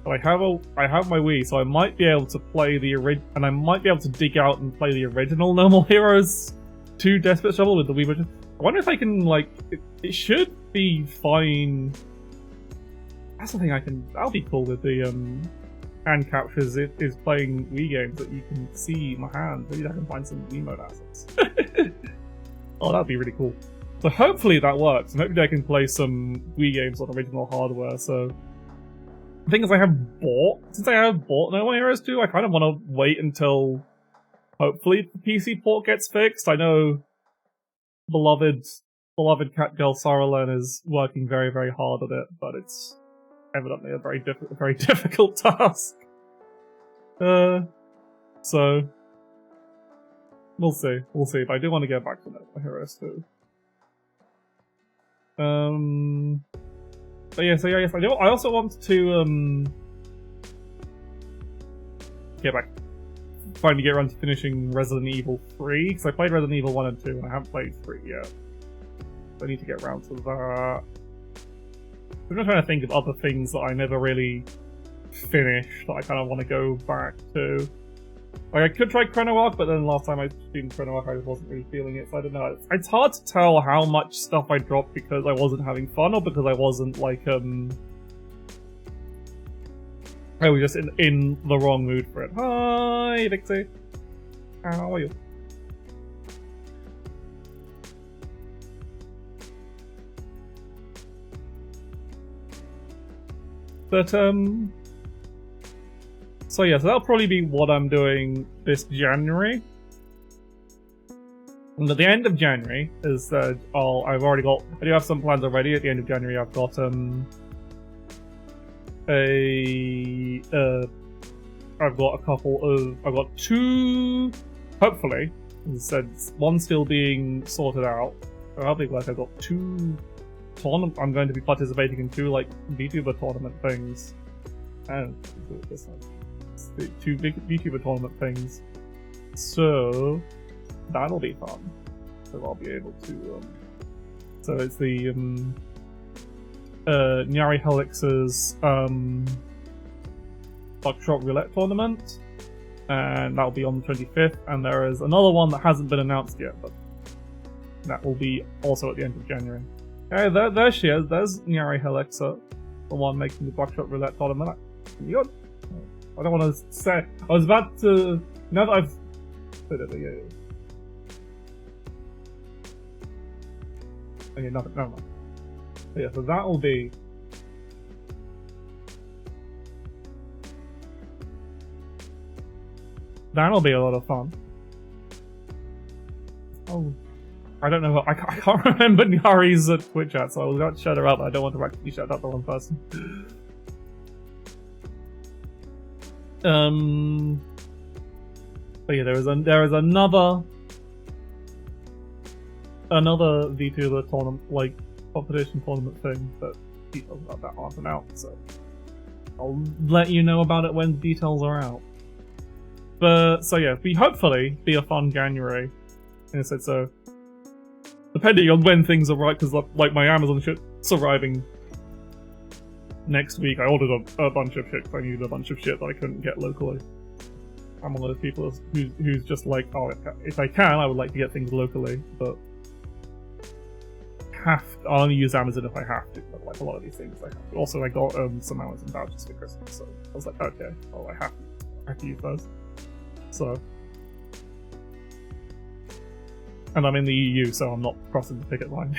But I have my Wii, so I might be able to play the and I might be able to dig out and play the original No More Heroes 2 Desperate Struggle with the Wii version. I wonder if I can, like, it should be fine. That's the thing that'll be cool with the hand captures. It is playing Wii games that you can see my hand. Maybe I can find some Wiimote assets. Oh, that'd be really cool. So hopefully that works, and hopefully I can play some Wii games on original hardware. So the thing is, since I have bought No More Heroes 2, I kind of want to wait until hopefully the PC port gets fixed. I know beloved Catgirl Saralen is working very, very hard at it, but it's evidently a very difficult task. So we'll see. But I do want to get back to No More Heroes 2. But yeah, so yes, I also want to finally get around to finishing Resident Evil 3, because I played Resident Evil 1 and 2 and I haven't played 3 yet. So I need to get around to that. I'm just trying to think of other things that I never really finished that I kind of want to go back to. Like, I could try Chrono Arc, but then last time I streamed Chrono Arc I just wasn't really feeling it, so I don't know. It's hard to tell how much stuff I dropped because I wasn't having fun or because I wasn't, like, I was just in the wrong mood for it. Hi, Dixie. How are you? But so yeah, so that'll probably be what I'm doing this January. And at the end of January is I do have some plans already. At the end of January, I've got I've got two, hopefully, instead one still being sorted out. I think like I've got two tournament. I'm going to be participating in two like VTuber tournament things, and two big VTuber tournament things. So that'll be fun. So I'll be able to. So it's the Nyari Helix's Buckshot Roulette tournament, and that'll be on the 25th. And there is another one that hasn't been announced yet, but that will be also at the end of January. Hey, there she is. There's Nyari Helixa, the one making the Buckshot Roulette tournament. Good. I don't want to say. I was about to. Now that I've. Okay, nothing. Never mind. So yeah, so that'll be. That'll be a lot of fun. Oh, I don't know. I can't remember Nyari's Twitch chat, so I was about to shut her up. I don't want to actually shut up the one person. But yeah, there is another VTuber tournament, like competition tournament thing, but details about that aren't out. So I'll let you know about it when the details are out. But so yeah, hopefully be a fun January. And I said so. Depending on when things are right, because like my Amazon shit's arriving next week. I ordered a bunch of shit because I needed a bunch of shit that I couldn't get locally. I'm one of those people who's just like, oh, if I can, I would like to get things locally, but I'll only use Amazon if I have to. But like a lot of these things, I have to. Also, I got some Amazon vouchers for Christmas, so I was like, okay, well, I have to use those. So, and I'm in the EU, so I'm not crossing the picket line.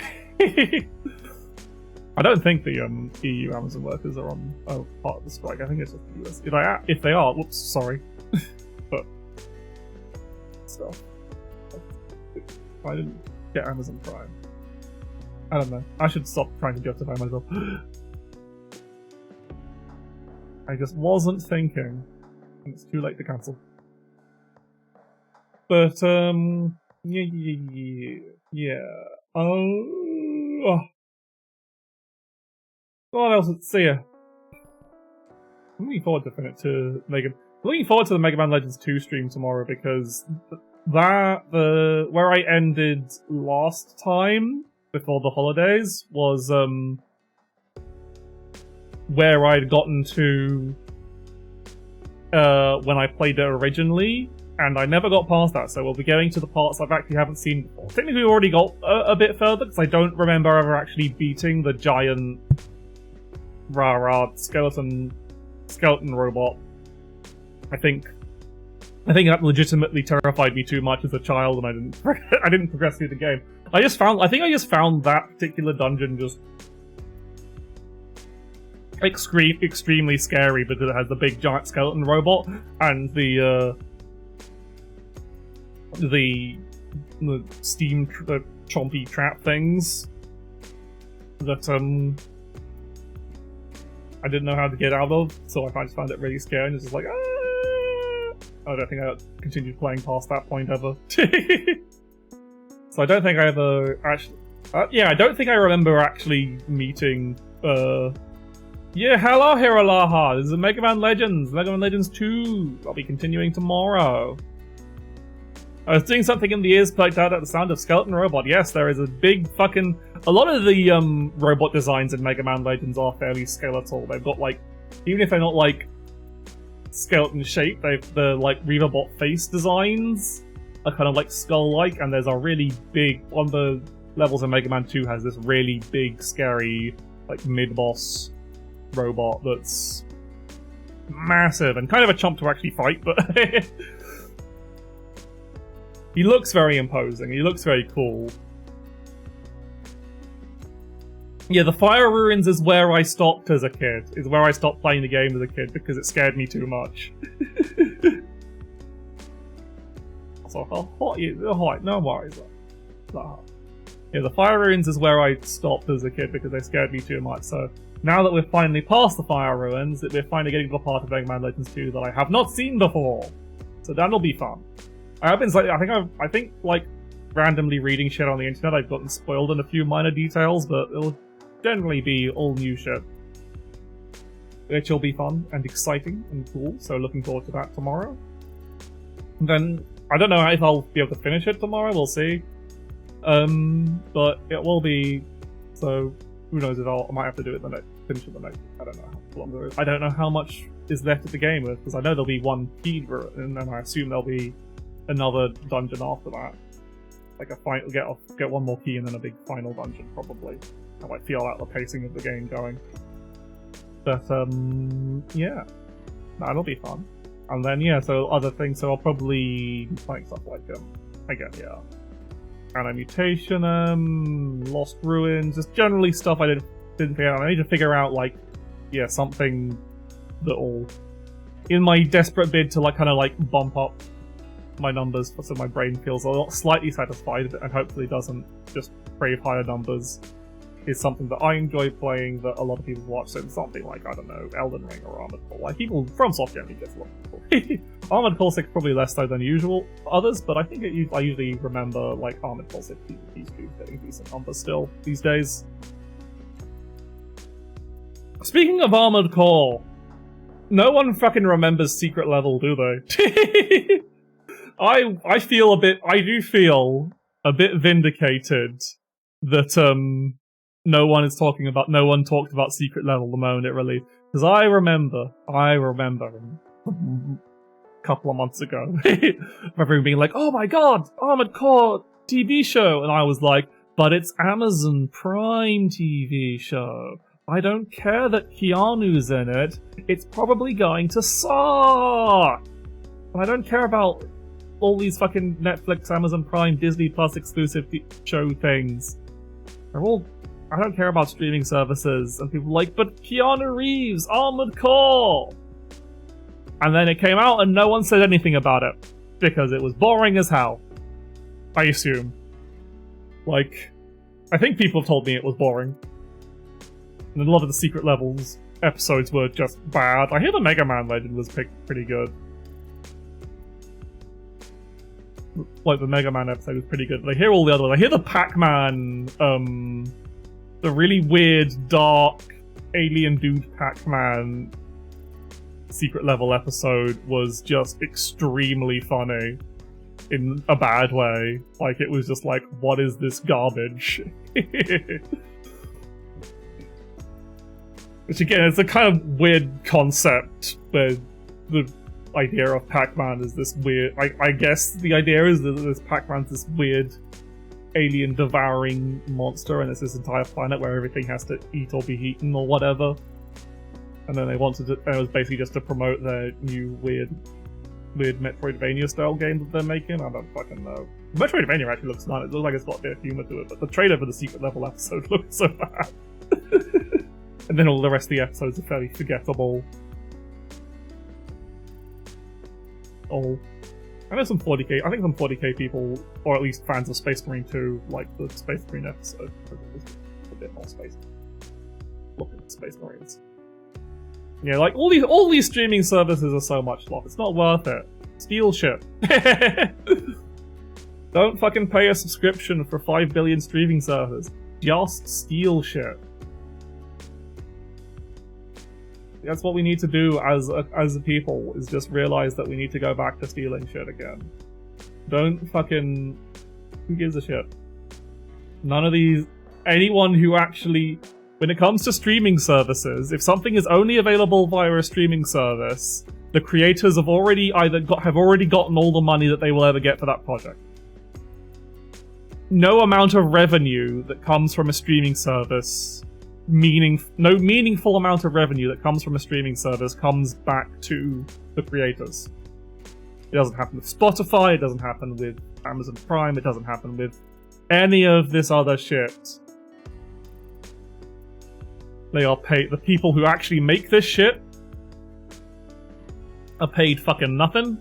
I don't think the EU Amazon workers are on part of the strike. I think it's just the US. If they are, whoops, sorry. But still, I didn't get Amazon Prime. I don't know. I should stop trying to justify myself. I just wasn't thinking, and it's too late to cancel. But yeah. Oh. What else? Let's see ya. I'm looking forward to the Mega Man Legends 2 stream tomorrow, because where I ended last time before the holidays was where I'd gotten to when I played it originally, and I never got past that, so we'll be getting to the parts I actually haven't seen before. Technically, we already got a bit further, because I don't remember ever actually beating the giant skeleton robot. I think that legitimately terrified me too much as a child, and I didn't progress through the game. I think I just found that particular dungeon just extremely scary, because it has the big giant skeleton robot and the steam chompy trap things that I didn't know how to get out of, so I just found it really scary, and it's just like, I don't think I continued playing past that point ever. So I don't think I ever actually... I don't think I remember actually meeting... hello Hiralaha! This is Mega Man Legends 2! I'll be continuing tomorrow. I was doing something in the ears plugged out at the sound of Skeleton Robot. Yes, there is a big fucking... A lot of the robot designs in Mega Man Legends are fairly skeletal. They've got like... Even if they're not like skeleton shaped, the like Reaverbot face designs are kind of like skull-like, and there's a really big... One of the levels in Mega Man 2 has this really big, scary, like mid-boss robot that's massive and kind of a chump to actually fight, but... He looks very imposing, he looks very cool. Yeah, the Fire Ruins is where I stopped as a kid. Is where I stopped playing the game as a kid because it scared me too much. So how hot is it? Hot? No worries. Yeah, the Fire Ruins is where I stopped as a kid because they scared me too much. So now that we're finally past the Fire Ruins, we're finally getting to the part of Mega Man Legends 2 that I have not seen before. So that'll be fun. I think like randomly reading shit on the internet, I've gotten spoiled in a few minor details, but it'll generally be all new shit, which will be fun and exciting and cool. So looking forward to that tomorrow. And then I don't know if I'll be able to finish it tomorrow. We'll see. But it will be. So who knows if I might have to do it the next. Finish it the next. I don't know how long there is. I don't know how much is left of the game because I know there'll be one key, and then I assume there'll be another dungeon after that. Like a final, get one more key and then a big final dungeon probably. I might feel out the pacing of the game going. But yeah, that'll be fun. And then yeah, so other things. So I'll probably be playing stuff like again, yeah, Anna Mutation, Lost Ruins, just generally stuff I didn't figure out. I need to figure out like something that'll, in my desperate bid to like kind of like bump up my numbers so my brain feels a lot slightly satisfied and hopefully doesn't just crave higher numbers, is something that I enjoy playing that a lot of people watch. So it's something like, I don't know, Elden Ring or Armored Core. Like people from Soft generally gets a lot of people. Armored Core 6 probably less so than usual others, but I think I usually remember like Armored Core 6 PvP getting decent numbers still these days. Speaking of Armored Core, no one fucking remembers Secret Level, do they? I do feel a bit vindicated that no one talked about Secret Level the moment it released. Because I remember a couple of months ago, everyone being like, "Oh my god, Armored Core TV show," and I was like, "But it's Amazon Prime TV show. I don't care that Keanu's in it. It's probably going to suck. And I don't care about all these fucking Netflix, Amazon Prime, Disney Plus exclusive show things. I don't care about streaming services." And people were like, "But Keanu Reeves, Armored Core!" And then it came out and no one said anything about it. Because it was boring as hell. I assume. Like, I think people have told me it was boring. And a lot of the Secret Levels episodes were just bad. I hear the Mega Man Legend was pretty good. Like, the Mega Man episode was pretty good. But I hear all the other ones. I hear the Pac-Man, the really weird, dark, alien dude Pac-Man Secret Level episode was just extremely funny. In a bad way. Like, it was just like, what is this garbage? Which again, it's a kind of weird concept where the idea of Pac-Man is this weird... I guess the idea is that this Pac-Man's this weird alien devouring monster and it's this entire planet where everything has to eat or be eaten or whatever. And then it was basically just to promote their new weird Metroidvania style game that they're making. I don't fucking know. Metroidvania actually looks nice. It looks like it's got a bit of humor to it, but the trailer for the Secret Level episode looks so bad. And then all the rest of the episodes are fairly forgettable. Oh, I know some 40k. I think some 40k people, or at least fans of Space Marine 2, like the Space Marine episode. It was a bit more space. Looking at Space Marines. Yeah, like all these streaming services are so much fluff. It's not worth it. Steal shit. Don't fucking pay a subscription for 5 billion streaming servers. Just steal shit. That's what we need to do as a people, is just realize that we need to go back to stealing shit again. Don't fucking... Who gives a shit? None of these... Anyone who actually... When it comes to streaming services, if something is only available via a streaming service, the creators have already gotten all the money that they will ever get for that project. No amount of revenue that comes from a streaming service, no meaningful amount of revenue that comes from a streaming service comes back to the creators. It doesn't happen with Spotify, it doesn't happen with Amazon Prime, it doesn't happen with any of this other shit. They are paid. The people who actually make this shit are paid fucking nothing.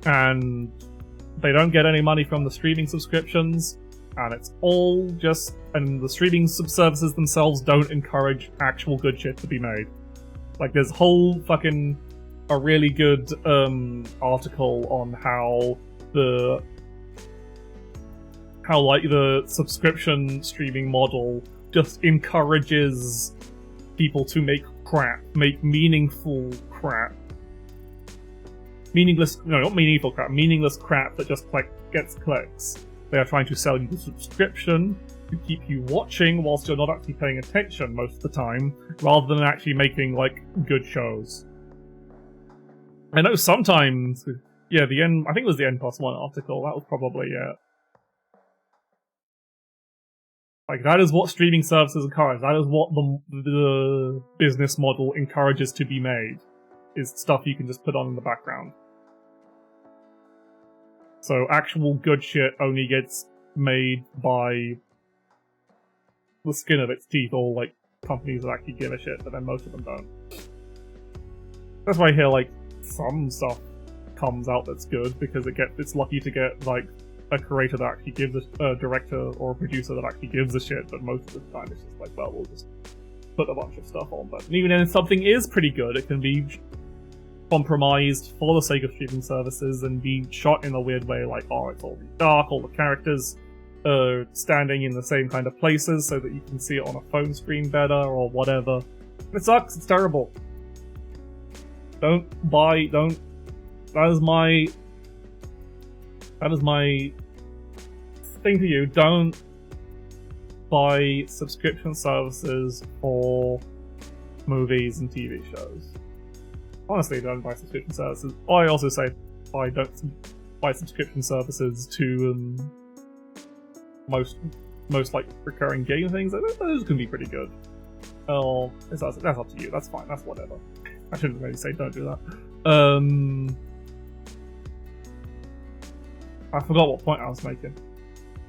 And they don't get any money from the streaming subscriptions. And it's all just... And the streaming services themselves don't encourage actual good shit to be made. Like, there's whole fucking... a really good article on how the subscription streaming model just encourages people to make crap, make meaningful crap. Meaningless crap that just gets clicks. They are trying to sell you the subscription to keep you watching whilst you're not actually paying attention most of the time, rather than actually making, like, good shows. I know sometimes, yeah, I think it was the N+1 article, that was probably it. Like, that is what streaming services encourage, that is what the business model encourages to be made, is stuff you can just put on in the background. So actual good shit only gets made by the skin of its teeth, or, like, companies that actually give a shit, but then most of them don't. That's why I hear, like, some stuff comes out that's good because it's lucky to get like a creator that actually gives a director or a producer that actually gives a shit, but most of the time it's just like, well, we'll just put a bunch of stuff on. But even if something is pretty good, it can be compromised for the sake of streaming services and be shot in a weird way, like, oh, it's all really dark, all the characters are standing in the same kind of places so that you can see it on a phone screen better or whatever. It sucks, it's terrible. That is my thing to you. Don't buy subscription services for movies and TV shows. Honestly, don't buy subscription services. I also say don't buy subscription services to most like recurring game things. Those can be pretty good. That's up to you. That's fine. That's whatever. I shouldn't really say don't do that. I forgot what point I was making.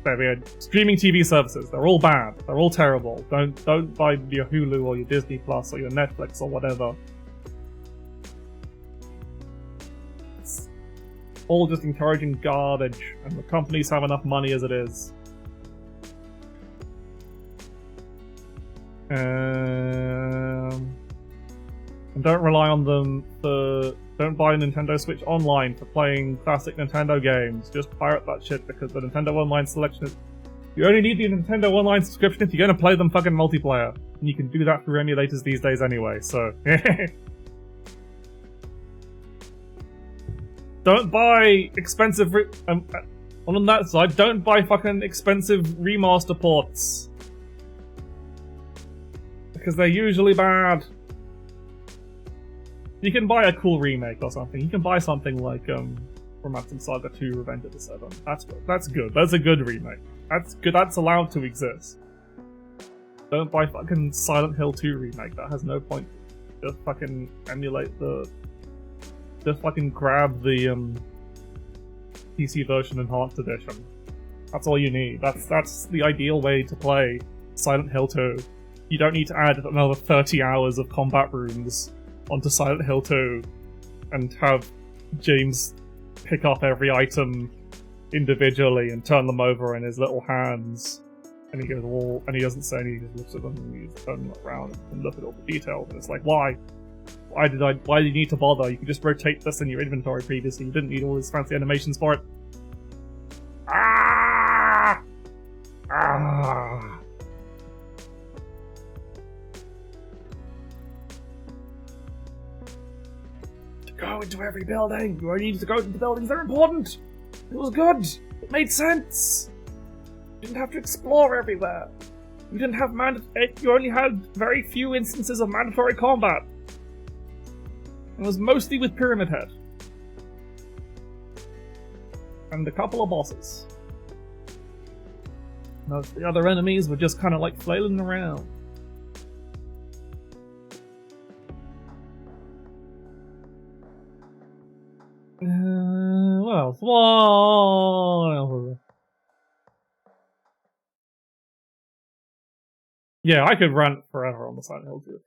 There we go. Streaming TV services. They're all bad. They're all terrible. Don't buy your Hulu or your Disney Plus or your Netflix or whatever. It's all just encouraging garbage, and the companies have enough money as it is. And don't rely on them don't buy a Nintendo Switch Online for playing classic Nintendo games. Just pirate that shit, because the Nintendo Online selection is... You only need the Nintendo Online subscription if you're gonna play them fucking multiplayer. And you can do that through emulators these days anyway, so... Don't buy expensive on that side, don't buy fucking expensive remaster ports. Because they're usually bad. You can buy a cool remake or something. You can buy something like Romancing Saga 2 Revenge of the Seven. That's good. That's a good remake. That's good. That's allowed to exist. Don't buy fucking Silent Hill 2 remake. That has no point. Just fucking emulate just fucking grab the PC version enhanced edition. That's all you need. That's the ideal way to play Silent Hill 2. You don't need to add another 30 hours of combat rooms onto Silent Hill 2 and have James pick up every item individually and turn them over in his little hands. And he goes, well, and he doesn't say anything, he just looks at them and he just turns them around and look at all the details. And it's like, why? Why did you need to bother? You could just rotate this in your inventory previously. You didn't need all these fancy animations for it. Ah! Ah! Go into every building. You only need to go into the buildings. They're important. It was good. It made sense. You didn't have to explore everywhere. You didn't have you only had very few instances of mandatory combat. It was mostly with Pyramid Head. And a couple of bosses. Most of the other enemies were just kind of like flailing around. What else? What else? Yeah, I could rant forever on the Silent Hill 2.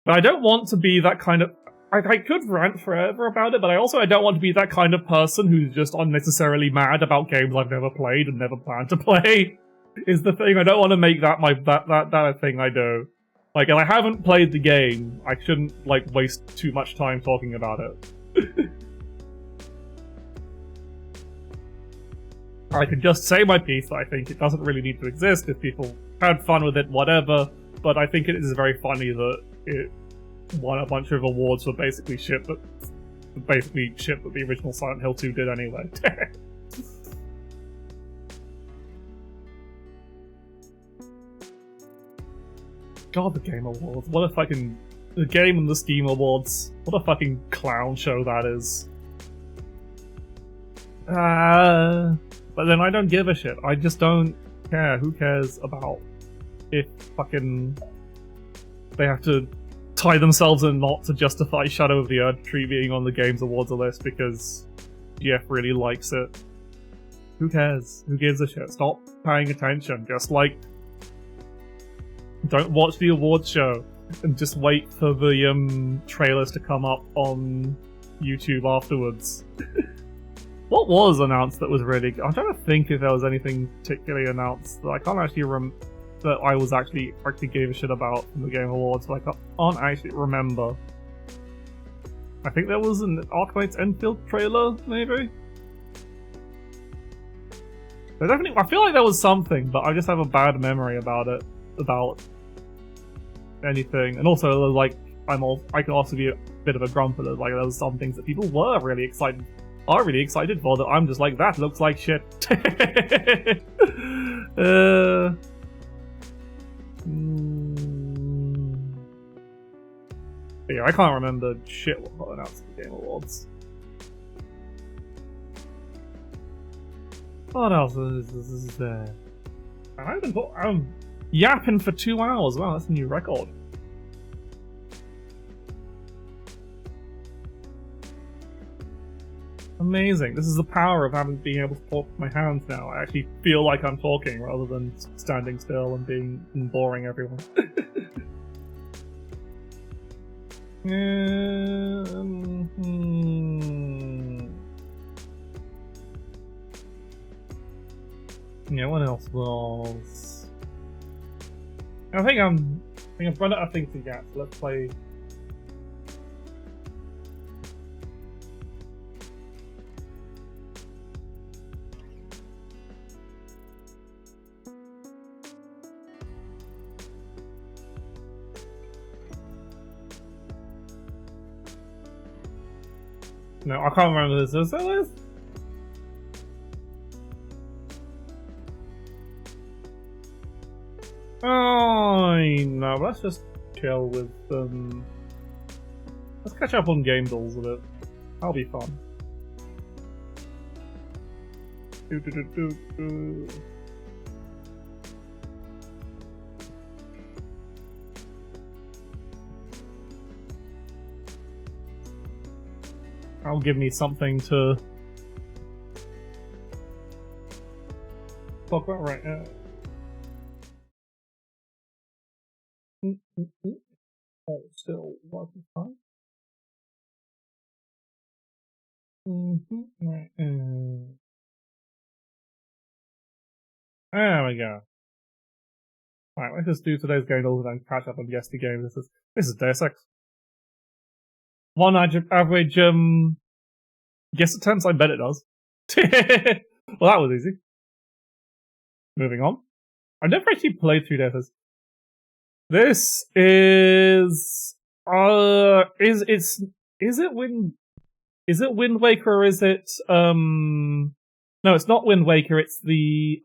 But I don't want to be that kind of... I could rant forever about it, but I don't want to be that kind of person who's just unnecessarily mad about games I've never played and never plan to play. Is the thing. I don't want to make that that a thing I do. Like, if I haven't played the game, I shouldn't, like, waste too much time talking about it. I could just say my piece that I think it doesn't really need to exist if people had fun with it, whatever, but I think it is very funny that it won a bunch of awards for basically shit that the original Silent Hill 2 did anyway. God, the Game Awards. What a fucking... The Game and the Steam Awards. What a fucking clown show that is. But then I don't give a shit. I just don't care. Who cares about if fucking... they have to tie themselves in a knot to justify Shadow of the Erdtree being on the Games Awards list because Jeff really likes it. Who cares? Who gives a shit? Stop paying attention. Just, like... don't watch the awards show and just wait for the trailers to come up on YouTube afterwards. What was announced that was really good? I'm trying to think if there was anything particularly announced that I can't actually that I was actually gave a shit about from the Game Awards, but I can't actually remember. I think there was an Arknights Enfield trailer, maybe? There definitely, I feel like there was something, but I just have a bad memory about it, about anything. And also, like, I can also be a bit of a grumper. Like, there was some things that people are really excited for that I'm just like, that looks like shit. Yeah, I can't remember shit what got announced at the Game Awards. What else is there? I'm yapping for 2 hours. Wow, that's a new record. Amazing. This is the power of being able to talk with my hands now. I actually feel like I'm talking rather than standing still and boring everyone. Yeah, what else was... I think I've run out of things to get, so let's play... No, I can't remember this. Is that this? Oh, no, let's just chill with let's catch up on Game Dolls a bit. That'll be fun. That'll give me something to talk about right now. Oh, still working fine. There we go. Alright, let's just do today's game over and catch up on yesterday's game. This is Deus Ex. One average guess attempts, I bet it does. Well, that was easy. Moving on. I've never actually played through Deus Ex. This is is it Wind Waker or is it no, it's not Wind Waker, it's the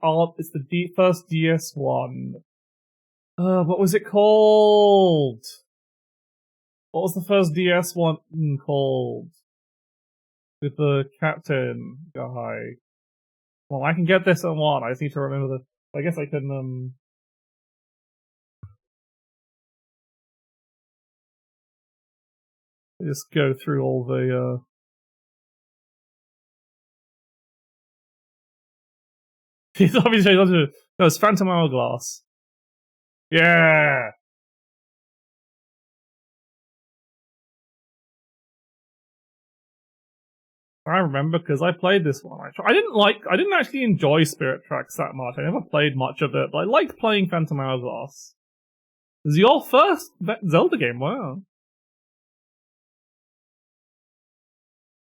first DS one. What was it called? What was the first DS one called? With the captain guy. Well, I can get this on one. I just need to remember the. I guess I can just go through all the He's obviously no, it's Phantom Hourglass. Yeah! I remember because I played this one. I didn't actually enjoy Spirit Tracks that much. I never played much of it, but I liked playing Phantom Hourglass. It was your first Zelda game, wow.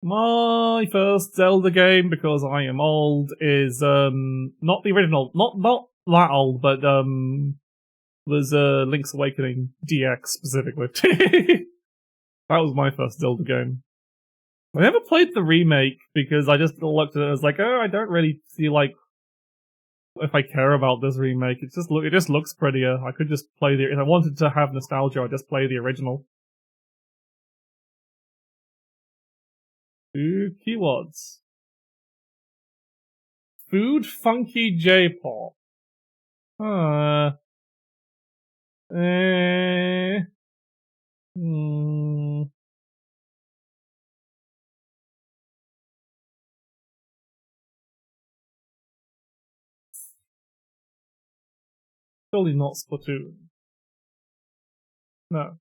My first Zelda game, because I am old, is not the original, not that old, but was Link's Awakening DX specifically. That was my first Zelda game. I never played the remake because I just looked at it as like, oh, I don't really see like if I care about this remake. It just looks prettier. I could just play the. If I wanted to have nostalgia, I'd just play the original. Ooh, keywords. Food funky J-pop. Eh. Hmm. Surely not Splatoon. No.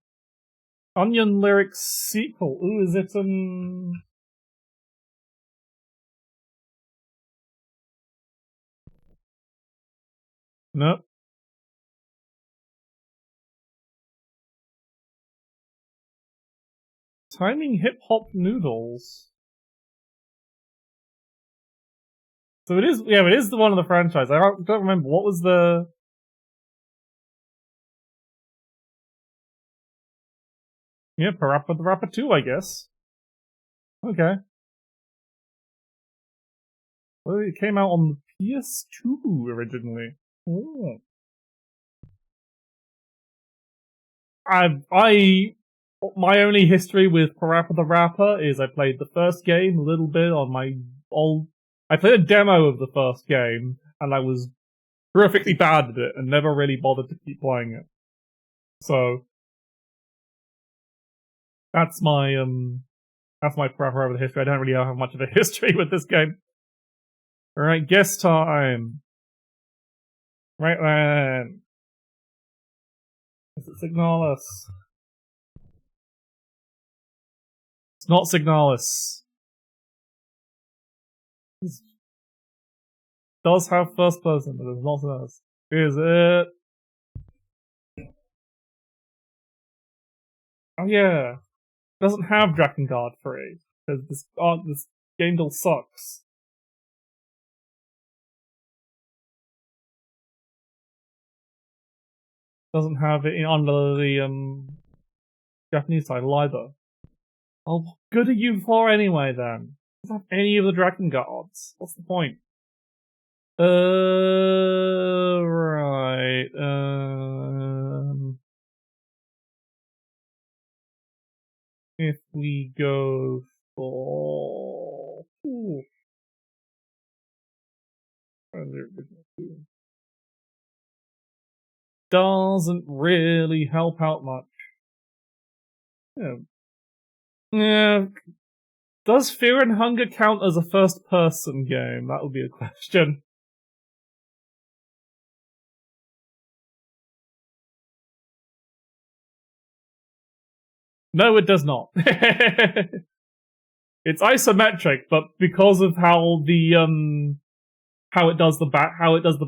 Onion Lyrics sequel. Ooh, is it Nope. Timing Hip Hop Noodles. So it is, yeah, it is the one of the franchise. I don't remember what was the. Yeah, Parappa the Rapper 2, I guess. Okay. Well, it came out on the PS2 originally. Oh. My only history with Parappa the Rapper is I played the first game a little bit on my old. I played a demo of the first game, and I was horrifically bad at it, and never really bothered to keep playing it. So that's my Parappa Rapper history. I don't really have much of a history with this game. Alright, guess time. Right then. Is it Signalis? It's not Signalis. It does have first person, but it's not Signalis. Is it? Oh yeah. It doesn't have Drakengard 3. Because this game still sucks. Doesn't have it under the Japanese title either. Oh, what good are you for anyway then? Doesn't have any of the Dragonguards. What's the point? Right. If we go for. Ooh. Doesn't really help out much. Yeah. Yeah. Does Fear and Hunger count as a first person game? That would be a question. No, it does not. It's isometric, but because of how the how it does the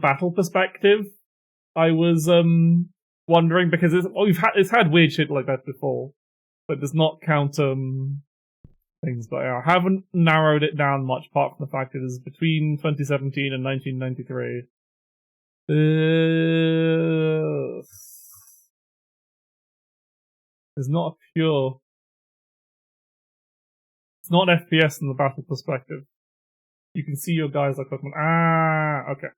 battle perspective, I was wondering because it's had weird shit like that before, but does not count things. But I haven't narrowed it down much, apart from the fact it is between 2017 and 1993. It's not a pure. It's not an FPS in the battle perspective. You can see your guys like Pokemon. Ah, okay.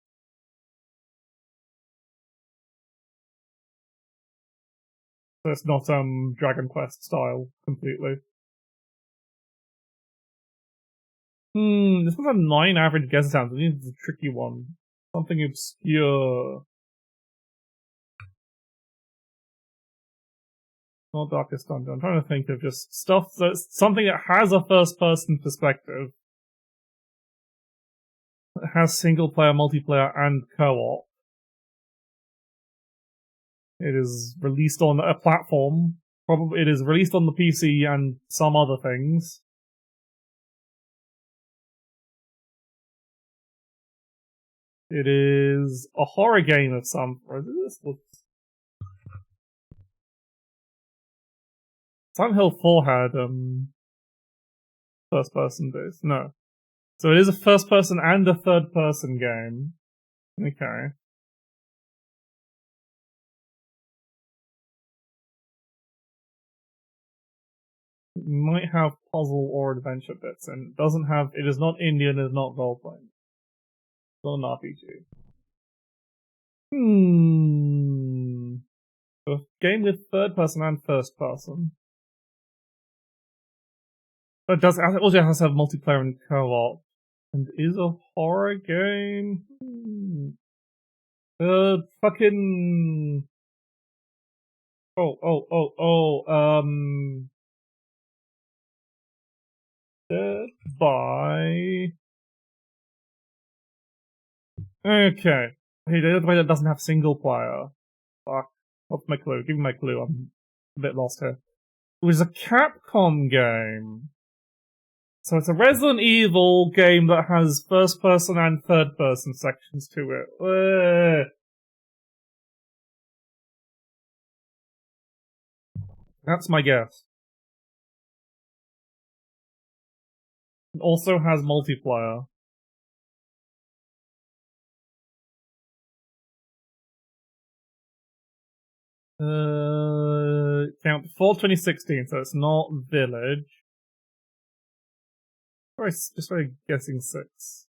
So it's not Dragon Quest style completely. This was a 9 average guess sound. I think it's a tricky one. Something obscure. Not Darkest Dungeon. I'm trying to think of just stuff that's something that has a first person perspective. It has single player, multiplayer, and co op. It is released on a platform. Probably it is released on the PC and some other things. It is a horror game of some. Or is this? Silent Hill 4 had first person based. No. So it is a first person and a third person game. Okay. It might have puzzle or adventure bits, and it is not Indian, it is not role playing. It's not an RPG. A game with third person and first person. But it also has to have multiplayer and co-op. And is a horror game? Fucking... Dead by... Okay. Hey, the other way that doesn't have single player. Fuck. What's my clue? Give me my clue. I'm a bit lost here. It was a Capcom game. So it's a Resident Evil game that has first person and third person sections to it. That's my guess. It also has multiplayer. Count before 2016, so it's not Village. Just very guessing 6.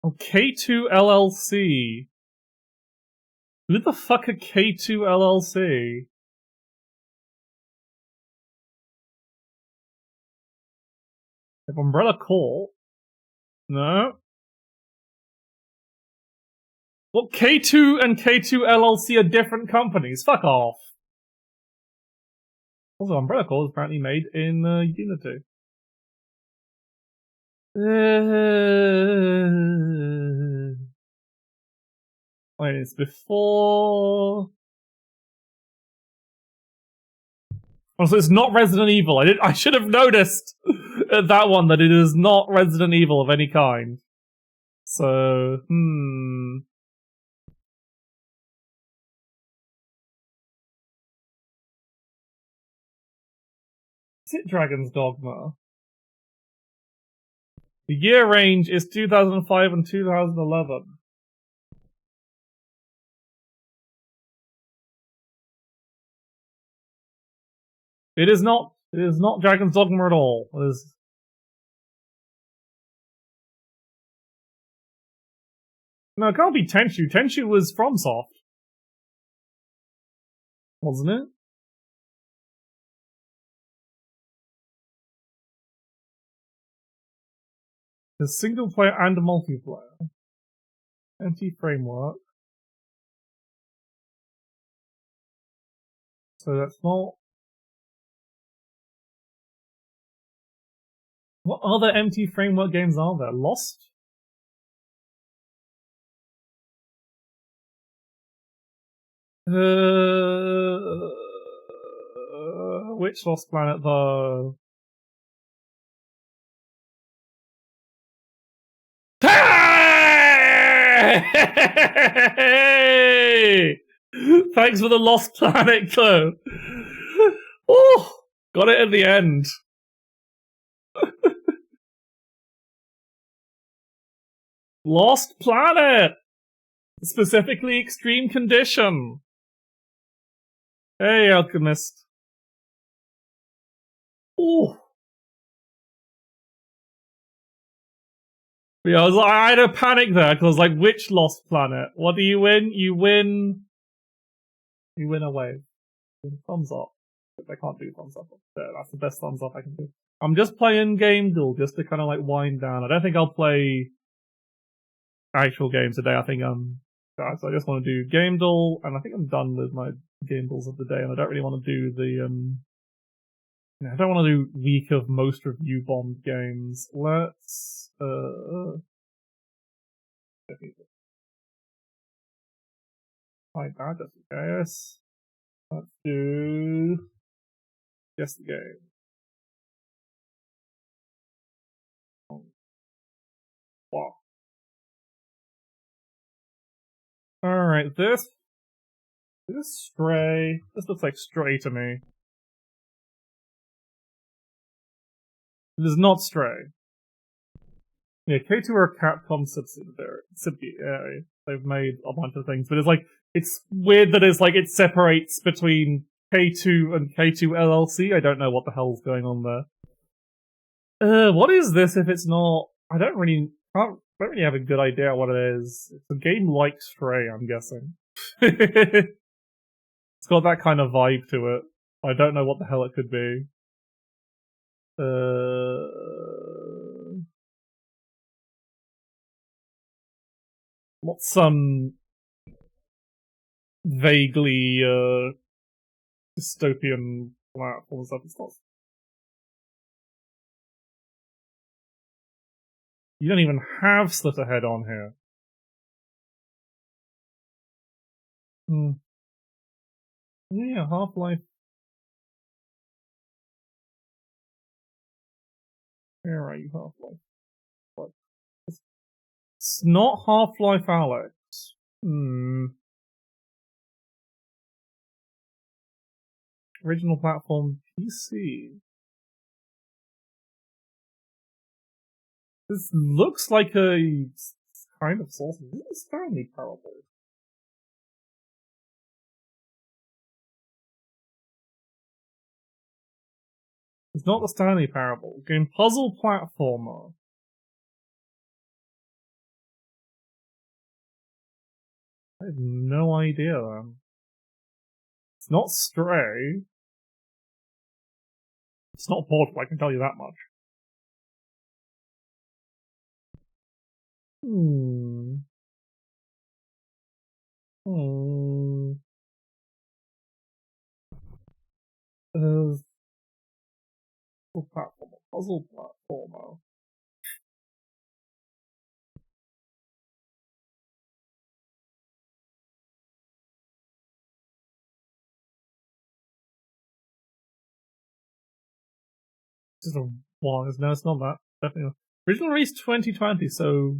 Oh, K2 LLC. Who the fuck are K2 LLC? Like Umbrella Corp? No. Well, K2 and K2 LLC are different companies. Fuck off. Also, Umbrella Corp is apparently made in Unity. Wait, it's before... Oh, so it's not Resident Evil. I should have noticed at that one that it is not Resident Evil of any kind. So, Is it Dragon's Dogma? The year range is 2005 and 2011. It is not Dragon's Dogma at all. It is... No, it can't be Tenchu. Tenchu was FromSoft. Wasn't it? There's single player and a multiplayer. Anti-framework. So that's not... What other empty framework games are there? Lost? Which Lost Planet though? Hey! Thanks for the Lost Planet clue. Oh, got it at the end. Lost Planet! Specifically Extreme Condition. Hey, Alchemist. Ooh. Yeah, I had a panic there, because like, which Lost Planet? What do you win? You win a wave. Thumbs up. I can't do thumbs up. That's the best thumbs up I can do. I'm just playing Game Duel, just to kind of like wind down. I don't think I'll play actual games today. I think so I just want to do Game Duel, and I think I'm done with my Game Duels of the day, and I don't really want to do the I don't want to do week of most review bombed games. Let's Like that, just in case. Let's do just the game. Wow. Alright, this Stray. This looks like Stray to me. It is not Stray. Yeah, K2 are a Capcom subsidiary. They've made a bunch of things, but it's weird that it separates between K2 and K2 LLC. I don't know what the hell's going on there. What is this if it's not? I don't really have a good idea what it is. It's a game like Stray, I'm guessing. It's got that kind of vibe to it. I don't know what the hell it could be. What's some vaguely dystopian platform stuff? It's not. You don't even have Slitterhead on here. Yeah, Half-Life. Where are you, Half-Life? What? It's not Half-Life Alex. Original platform PC. This looks like a kind of sausage. This is Stanley Parable. It's not the Stanley Parable. Game puzzle platformer. I have no idea then. It's not Stray. It's not Portal, I can tell you that much. Puzzle platformer. Just a one. No, it's not that. Definitely not. Original release 2020, so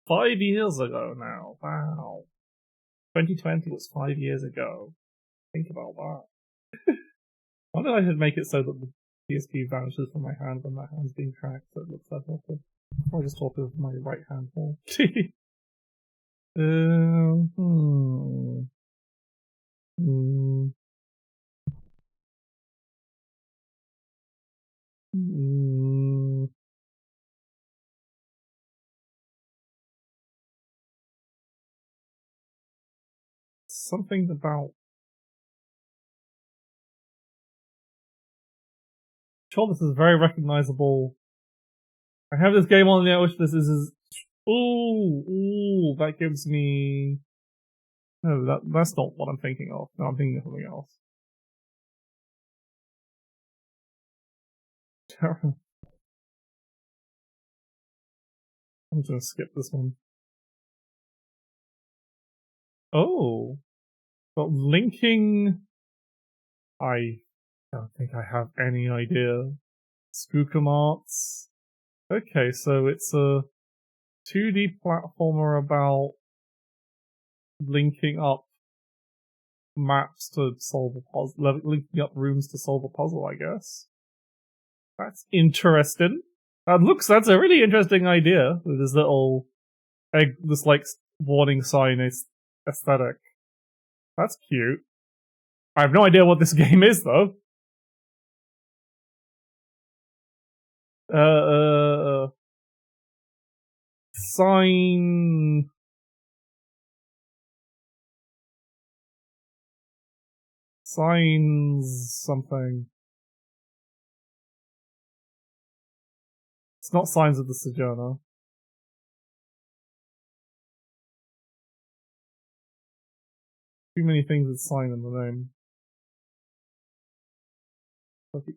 5 years ago now. Wow. 2020 was 5 years ago. Think about that. I wonder if I should make it so that the PSP vanishes from my hand when my hand's being tracked, so it looks like awkward. I'll just talk with my right hand more. Something about. Sure, this is very recognizable. I have this game on the wish list. This is. Ooh, that gives me. No, that's not what I'm thinking of. No, I'm thinking of something else. I'm just gonna skip this one. Oh, but linking. I don't think I have any idea. Spookamarts. Okay, so it's a 2D platformer about linking up maps to solve a puzzle, linking up rooms to solve a puzzle, I guess. That's interesting. That's a really interesting idea with this little this warning sign aesthetic. That's cute. I have no idea what this game is though. Signs something. It's not Signs of the Sojourner. Too many things with sign in the name. Okay,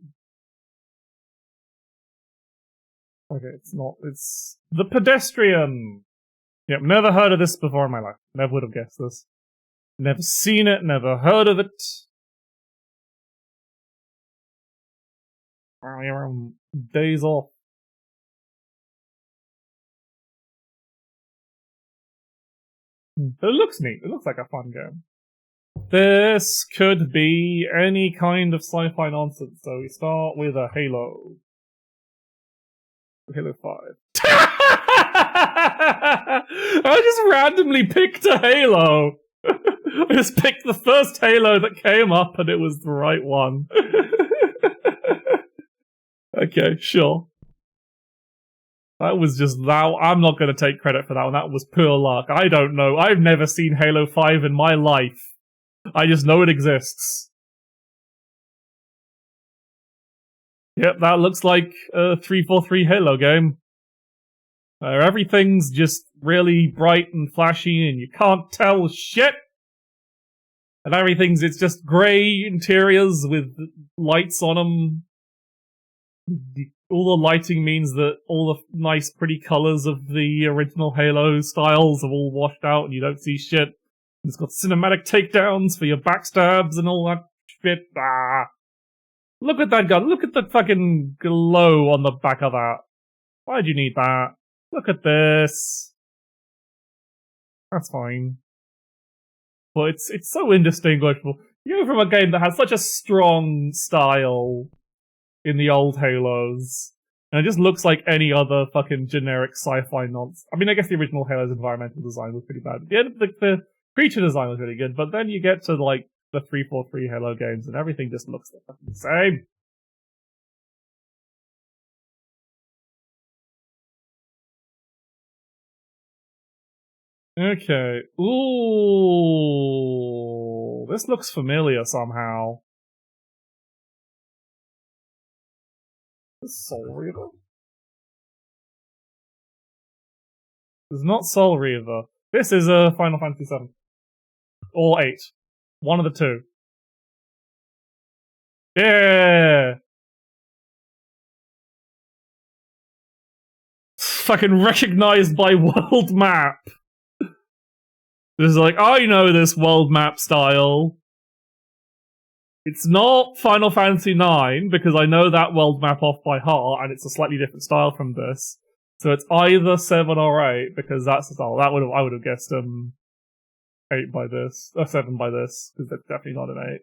it's not. It's The Pedestrian. Yep, never heard of this before in my life. Never would have guessed this. Never seen it, never heard of it. You're on days off. But it looks neat. It looks like a fun game. This could be any kind of sci-fi nonsense, so we start with a Halo. Halo 5. I just randomly picked a Halo. I just picked the first Halo that came up and it was the right one. Okay, sure. That was just that. I'm not going to take credit for that one. That was pure luck. I don't know. I've never seen Halo 5 in my life. I just know it exists. Yep, that looks like a 343 Halo game. Where everything's just really bright and flashy and you can't tell shit. And it's just grey interiors with lights on them. All the lighting means that all the nice, pretty colours of the original Halo styles have all washed out and you don't see shit. It's got cinematic takedowns for your backstabs and all that shit. Look at that gun. Look at the fucking glow on the back of that. Why'd you need that? Look at this. That's fine. But it's so indistinguishable. You go from a game that has such a strong style in the old Halos, and it just looks like any other fucking generic sci-fi nonsense. I mean, I guess the original Halo's environmental design was pretty bad. The creature design was really good, but then you get to, like, the 343 Halo games, and everything just looks the fucking same. Okay. Ooh. This looks familiar somehow. Is Soul Reaver? This is not Soul Reaver. This is a Final Fantasy VII. Or 8. One of the two. Yeah! Fucking recognized by world map. This is like, I know this world map style. It's not Final Fantasy IX, because I know that world map off by heart, and it's a slightly different style from this. So it's either 7 or 8, because that's the style. I would have guessed 8 by this, or 7 by this, because that's definitely not an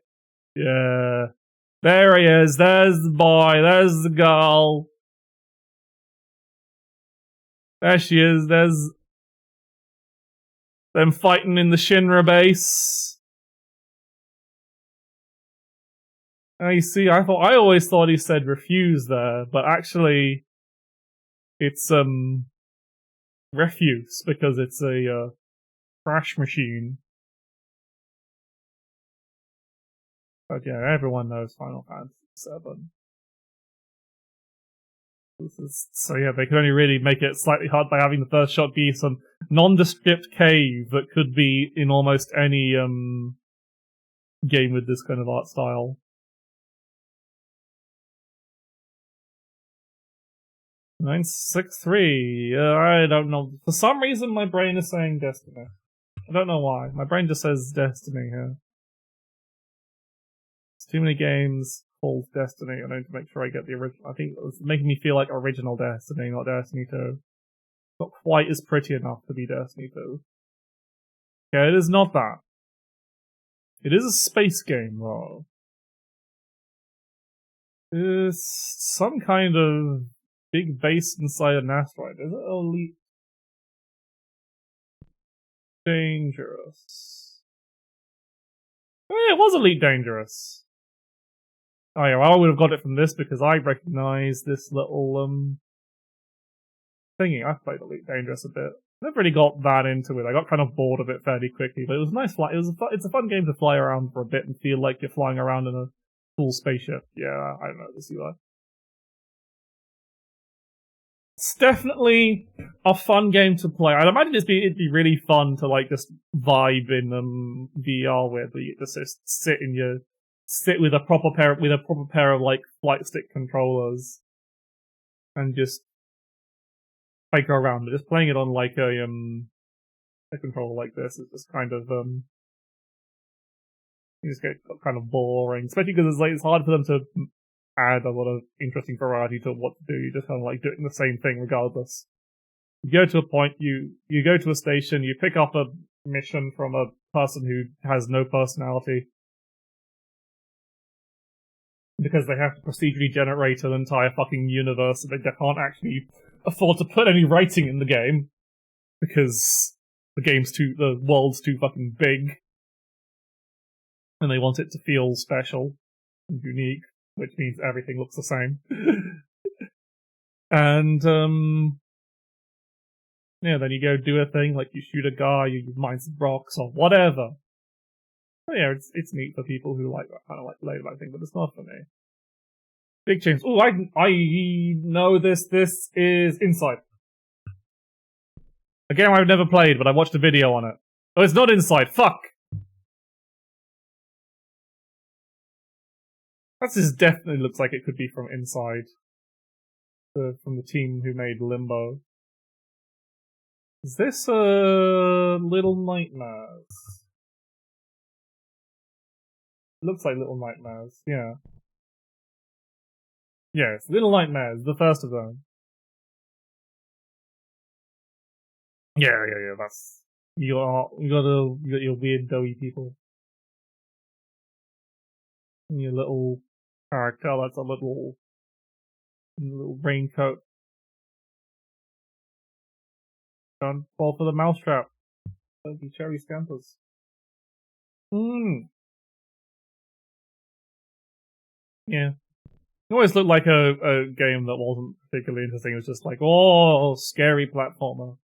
8. Yeah. There he is, there's the boy, there's the girl. There she is, there's them fighting in the Shinra base. You see, I always thought he said refuse there, but actually, it's, refuse, because it's a, crash machine. But yeah, everyone knows Final Fantasy VII. So yeah, they can only really make it slightly hard by having the first shot be some nondescript cave that could be in almost any, game with this kind of art style. 963. I don't know. For some reason, my brain is saying Destiny. I don't know why. My brain just says Destiny here. It's too many games called Destiny. I need to make sure I get the original. I think it's making me feel like original Destiny, not Destiny 2. Not quite as pretty enough to be Destiny 2. Okay, it is not that. It is a space game, though. It's some kind of big base inside an asteroid. Is it Elite Dangerous? Oh yeah, it was Elite Dangerous. Oh yeah, well I would have got it from this because I recognise this little thingy. I've played Elite Dangerous a bit. Never really got that into it. I got kind of bored of it fairly quickly, but it was a nice fly. It's a fun game to fly around for a bit and feel like you're flying around in a cool spaceship. Yeah, I don't know this you are. It's definitely a fun game to play. I'd imagine it'd be really fun to like just vibe in VR with, where you just sit with a proper pair of like flight stick controllers and just like go around. But just playing it on like a a controller like this is just kind of you just get kind of boring, especially because it's hard for them to add a lot of interesting variety to what to do. You're just kind of like doing the same thing regardless. You go to a point, you go to a station, you pick up a mission from a person who has no personality because they have to procedurally generate an entire fucking universe and they can't actually afford to put any writing in the game because the world's too fucking big and they want it to feel special and unique, which means everything looks the same. And yeah, then you go do a thing like you shoot a guy, you mine some rocks or whatever. But yeah, it's neat for people who like that kind of like laid-back thing, but it's not for me. Big change. Oh, I know this. This is Inside. A game I've never played, but I watched a video on it. Oh, it's not Inside. Fuck. That just definitely looks like it could be from Inside. From the team who made Limbo. Is this Little Nightmares? It looks like Little Nightmares, yeah. Yes, Little Nightmares, the first of them. Yeah, that's... You got your weird doughy people. And your little character that's a little raincoat. Don't fall for the mousetrap. Don't be cherry scampers. Yeah. It always looked like a game that wasn't particularly interesting. It was just like, oh, scary platformer.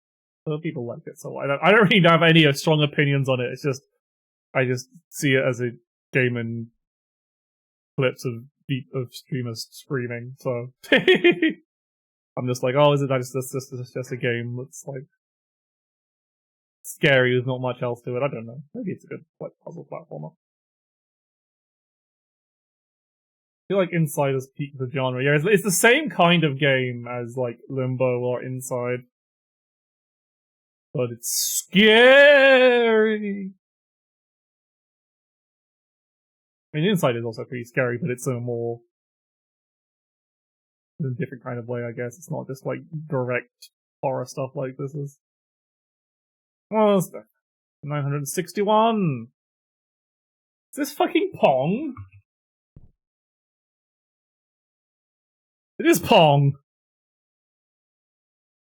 Other people liked it, so I don't really have any strong opinions on it. It's just, I just see it as a game in clips of streamers screaming, so. I'm just like, oh, is it just a game that's like scary with not much else to it? I don't know. Maybe it's a good like puzzle platformer. I feel like Inside has peaked the genre. Yeah, it's the same kind of game as like Limbo or Inside. But it's scary! I mean, Inside is also pretty scary, but it's in a different kind of way, I guess. It's not just like direct horror stuff like this is. Oh, it's 961! Is this fucking Pong? It is Pong!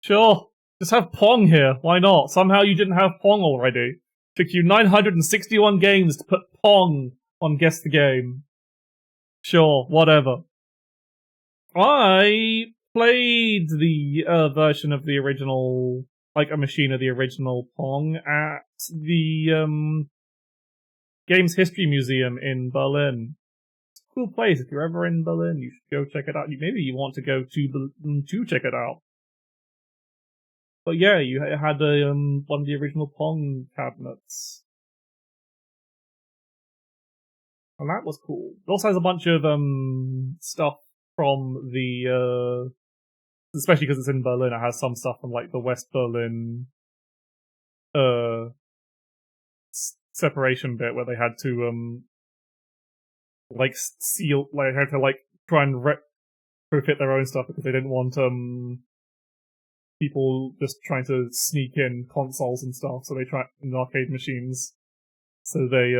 Sure. Just have Pong here. Why not? Somehow you didn't have Pong already. Took you 961 games to put Pong on Guess the Game. Sure, whatever. I played the version of the original, like a machine of the original Pong at the Games History Museum in Berlin. It's a cool place. If you're ever in Berlin, you should go check it out. Maybe you want to go to check it out. But yeah, you had one of the original Pong cabinets. And that was cool. It also has a bunch of stuff from the especially because it's in Berlin, it has some stuff from like the West Berlin separation bit where they had to like seal, like had to like try and retrofit their own stuff because they didn't want people just trying to sneak in consoles and stuff, so they tried in arcade machines. So they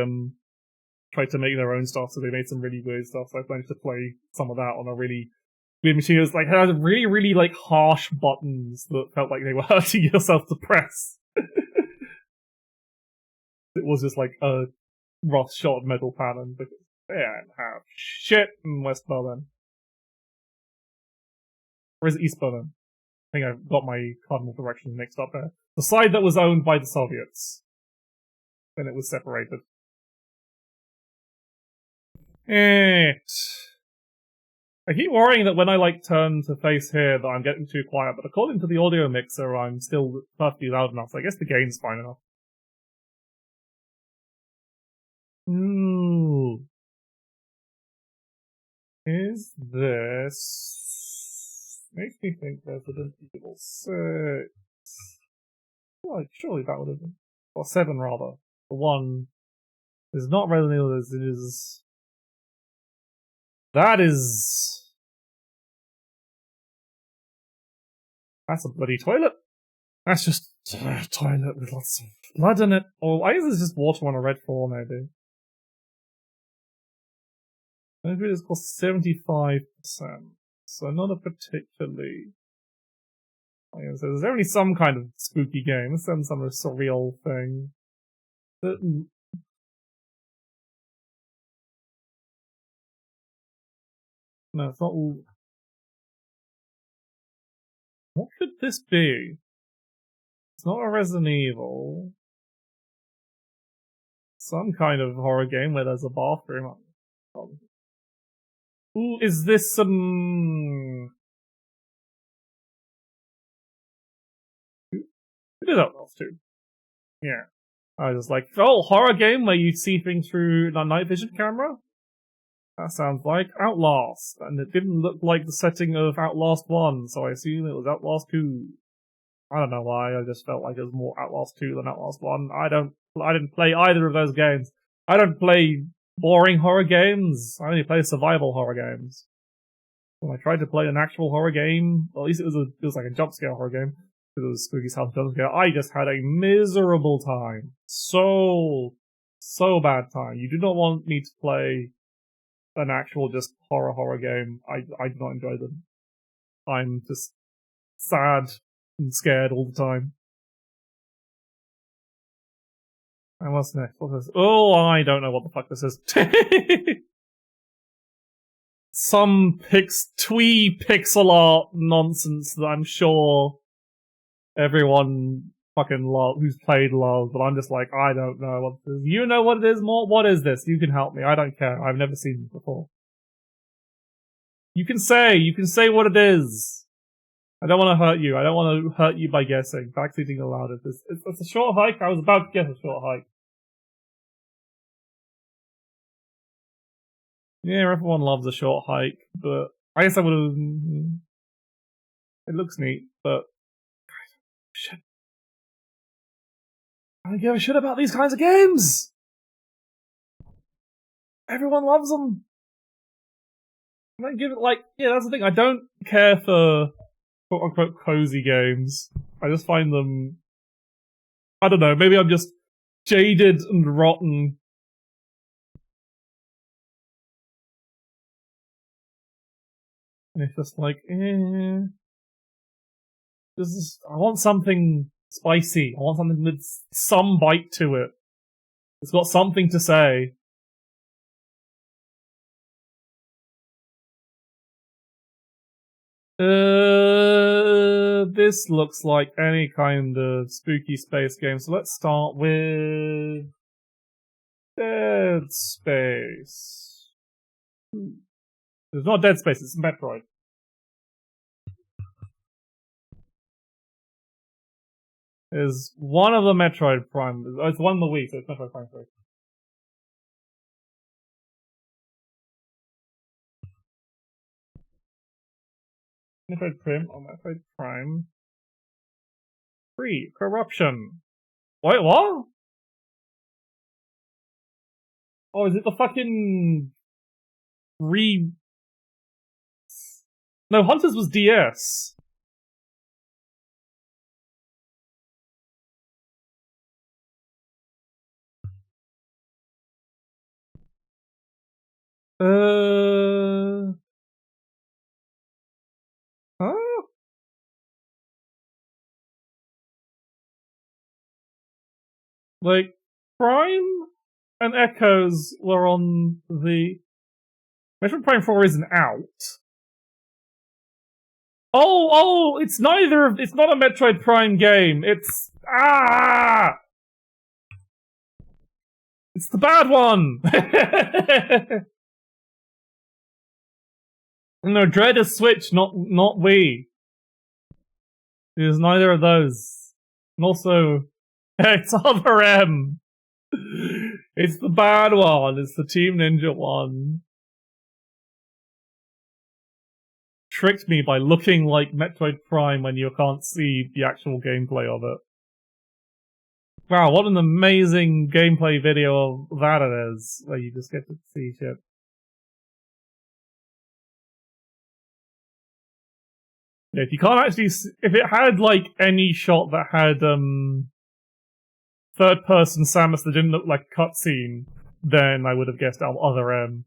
tried to make their own stuff, so they made some really weird stuff. So I managed to play some of that on a really weird machine. It was like had really, really like harsh buttons that felt like they were hurting yourself to press. It was just like a rough shot metal pattern because they didn't have shit in West Berlin. Or is it East Berlin? I think I've got my cardinal directions mixed up there. The side that was owned by the Soviets. Then it was separated. I keep worrying that when I like turn to face here that I'm getting too quiet, but according to the audio mixer I'm still perfectly loud enough, so I guess the gain's fine enough. Ooh. Is this... Makes me think Resident Evil 6. Like, surely that would have been... or 7 rather. The 1 is not Resident Evil, it is... That is... That's a bloody toilet. That's just a toilet with lots of blood in it. Or I guess it's just water on a red floor, maybe. Maybe it's cost 75%. So not a particularly... So there's only some kind of spooky game. This is some surreal thing. No, it's not... What could this be? It's not a Resident Evil. Some kind of horror game where there's a bathroom. Ooh, is this some... It is Outlast 2. Yeah. I was like, oh, horror game where you see things through a night vision camera? That sounds like Outlast. And it didn't look like the setting of Outlast 1, so I assume it was Outlast 2. I don't know why, I just felt like it was more Outlast 2 than Outlast 1. I didn't play either of those games. I don't play boring horror games. I only play survival horror games. When I tried to play an actual horror game, well, at least it was like a jump scare horror game, because it was spooky South jump scare, I just had a miserable time. So bad time. You do not want me to play an actual just horror game. I do not enjoy them. I'm just sad and scared all the time. And what's next? What's this? Oh, I don't know what the fuck this is. Some twee pixel art nonsense that I'm sure everyone fucking who's played loves, but I'm just like, I don't know what this is. You know what it is, Mort? What is this? You can help me. I don't care. I've never seen it before. You can say what it is. I don't want to hurt you. I don't want to hurt you by guessing. Backseating allowed. It's a short hike. I was about to guess a short hike. Yeah, everyone loves a short hike, but I guess I would have... It looks neat, but... Shit. I don't give a shit about these kinds of games! Everyone loves them! I don't give it, yeah, that's the thing, I don't care for quote-unquote cozy games. I just find them... I don't know, maybe I'm just jaded and rotten. And it's just like, I want something spicy. I want something with some bite to it. It's got something to say. This looks like any kind of spooky space game, so let's start with... Dead Space. It's not Dead Space, it's Metroid. Is one of the Metroid Prime. It's one of the Wii, so it's Metroid Prime 3. Metroid Prime or Metroid Prime 3. Corruption. Wait, what? Oh, is it the fucking... No, Hunters was DS. Huh? Like, Prime and Echoes were on the... Metroid Prime 4 isn't out. Oh, it's neither of... It's not a Metroid Prime game. It's... It's the bad one! No, Dread is Switch, not Wii. It is neither of those. And also, it's Other M. It's the bad one. It's the Team Ninja one. Tricked me by looking like Metroid Prime when you can't see the actual gameplay of it. Wow, what an amazing gameplay video of that it is, where you just get to see shit. Yeah, if you can't actually, if it had like any shot that had third person Samus that didn't look like a cutscene, then I would have guessed other M.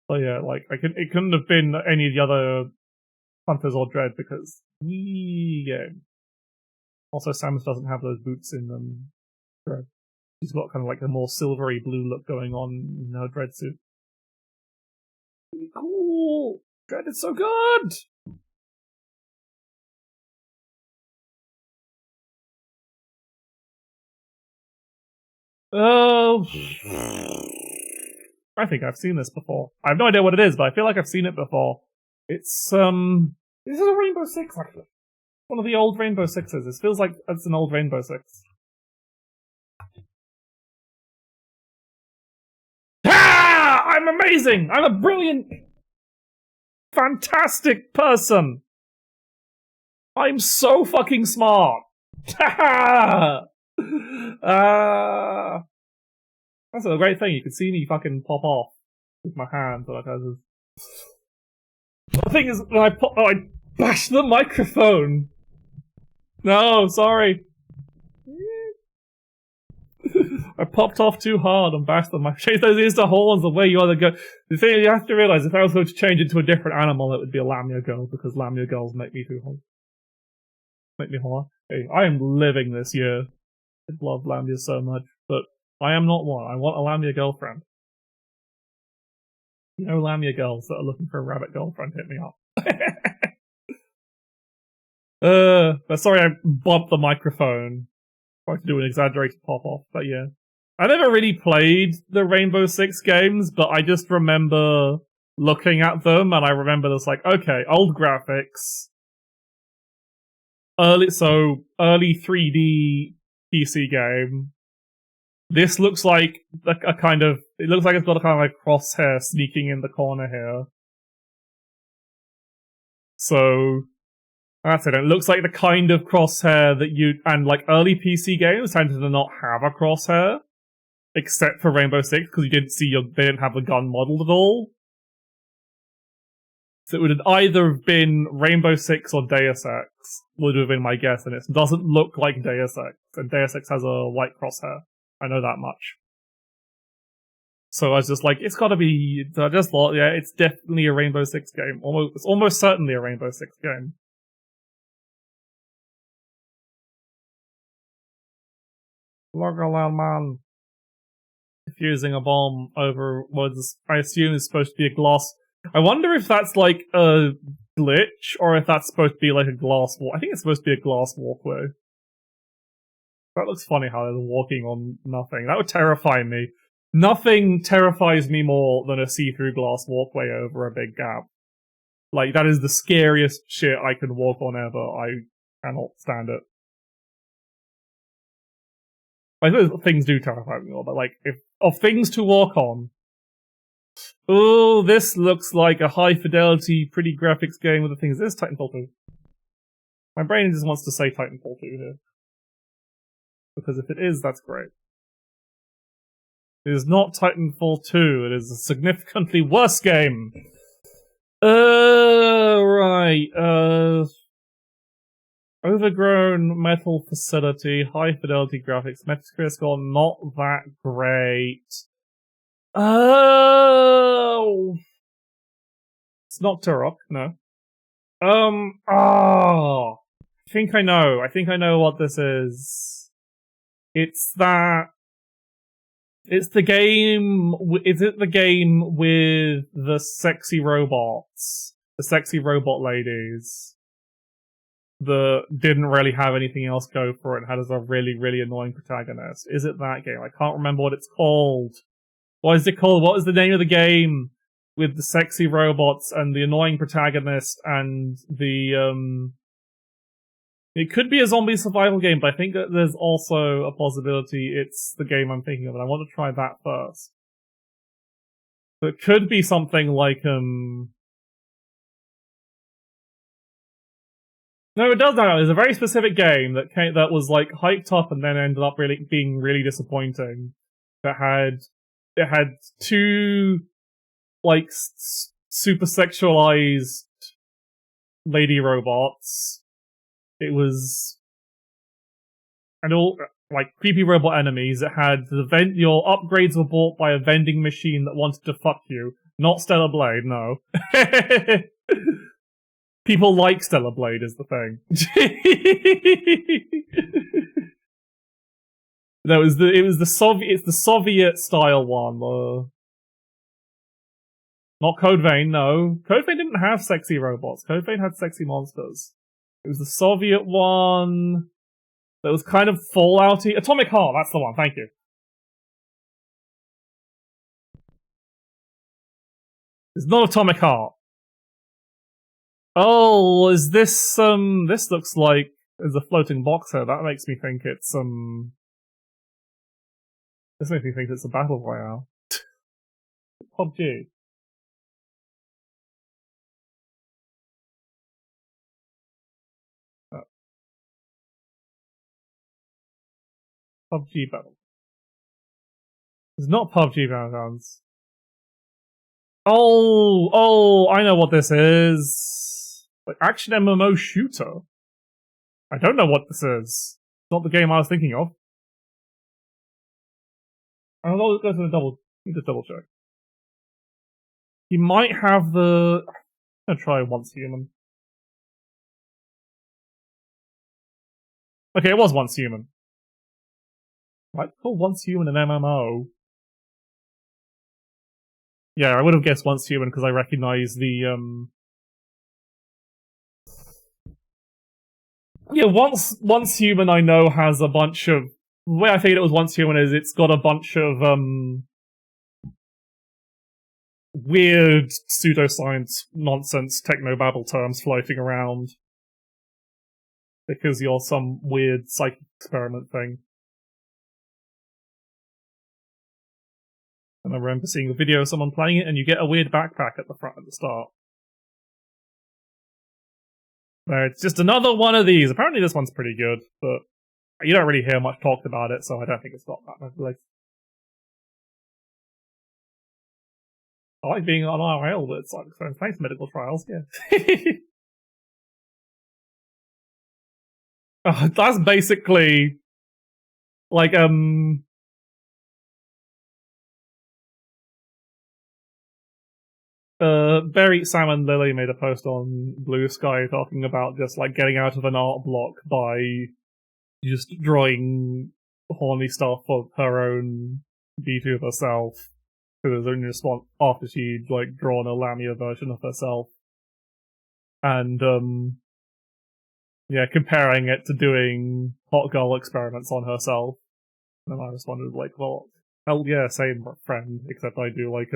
But yeah, like it couldn't have been any of the other Hunters or Dread because yeah. Also, Samus doesn't have those boots in Dread. She's got kind of like a more silvery blue look going on in her Dread suit. Cool! Dread is so good! Oh. I think I've seen this before. I have no idea what it is, but I feel like I've seen it before. It's, this is a Rainbow Six, actually. One of the old Rainbow Sixes. It feels like it's an old Rainbow Six. Ah! I'm amazing! I'm a brilliant, fantastic person! I'm so fucking smart! That's a great thing. You can see me fucking pop off with my hand. Like the thing is, when I bashed the microphone. No, sorry. I popped off too hard and bashed them. I changed those ears to horns the way you ought to go. The thing you have to realize, if I was going to change into a different animal, it would be a Lamia girl, because Lamia girls make me too hard. Make me hard. Hey, I am living this year. I love Lamia so much, but I am not one. I want a Lamia girlfriend. You know, Lamia girls that are looking for a rabbit girlfriend, hit me up. But sorry I bumped the microphone. Tried to do an exaggerated pop-off, but yeah. I never really played the Rainbow Six games, but I just remember looking at them, and I remember this like, okay, old graphics. Early 3D PC game. This looks like a kind of, it looks like it's got a kind of like crosshair sneaking in the corner here. So, that's it. It looks like the kind of crosshair that and like early PC games tended to not have a crosshair. Except for Rainbow Six, because you didn't see they didn't have the gun modeled at all. So it would have either have been Rainbow Six or Deus Ex, would have been my guess, and it doesn't look like Deus Ex, and Deus Ex has a white crosshair. I know that much. So I was just like, it's gotta be, I just thought, yeah, it's definitely a Rainbow Six game. It's almost certainly a Rainbow Six game. Look around, man. Defusing a bomb over what I assume is supposed to be a glass. I wonder if that's like a glitch, or if that's supposed to be like a glass walk. I think it's supposed to be a glass walkway. That looks funny how they're walking on nothing. That would terrify me. Nothing terrifies me more than a see-through glass walkway over a big gap. Like, that is the scariest shit I can walk on ever. I cannot stand it. Like, those things do terrify me more, but like, if of things to walk on. Oh, this looks like a high-fidelity, pretty graphics game with the things. This Titanfall 2. My brain just wants to say Titanfall 2 here. Because if it is, that's great. It is not Titanfall 2, it is a significantly worse game. Right. Overgrown metal facility, high fidelity graphics, Metacritic score not that great. Oh, it's not Turok, no. I think I know. I think I know what this is. It's that. It's the game. Is it the game with the sexy robots? The sexy robot ladies? That didn't really have anything else go for it and had as a really, really annoying protagonist. Is it that game? I can't remember what it's called. What is it called? What is the name of the game with the sexy robots and the annoying protagonist and the, it could be a zombie survival game, but I think that there's also a possibility it's the game I'm thinking of, and I want to try that first. So it could be something like, No, it does not. It was a very specific game that was like hyped up and then ended up really being really disappointing. That had it had two like super sexualized lady robots. It was and all like creepy robot enemies. It had your upgrades were bought by a vending machine that wanted to fuck you. Not Stellar Blade, no. People like Stellar Blade is the thing. No, it was the Soviet style one. Not Code Vein, no. Code Vein didn't have sexy robots. Code Vein had sexy monsters. It was the Soviet one that was kind of Fallouty. Atomic Heart, that's the one, thank you. It's not Atomic Heart. Oh, is this, this looks like there's a floating box here. That makes me think it's, this makes me think it's a battle royale. PUBG. PUBG battle. It's not PUBG Battlegrounds. Oh, I know what this is. Like action MMO shooter. I don't know what this is. It's not the game I was thinking of. I'll go to the need to double check. He might have the. I'm gonna try Once Human. Okay, it was Once Human. Why call Once Human an MMO? Yeah, I would have guessed Once Human because I recognize the Yeah, Once Human I know has a bunch of. The way I figured it was Once Human is it's got a bunch of weird pseudoscience nonsense technobabble terms floating around because you're some weird psychic experiment thing. And I remember seeing a video of someone playing it, and you get a weird backpack at the front at the start. It's just another one of these. Apparently this one's pretty good, but you don't really hear much talked about it, so I don't think it's got that much legs. I like being on RL, but it's like so nice medical trials, yeah. That's basically like Barry, Sam, and Lily made a post on Blue Sky talking about just like getting out of an art block by just drawing horny stuff of her own VTuber herself. Because only response after she'd like drawn a Lamia version of herself, and yeah, comparing it to doing hot girl experiments on herself. And I responded like, well, hell yeah, same friend, except I do like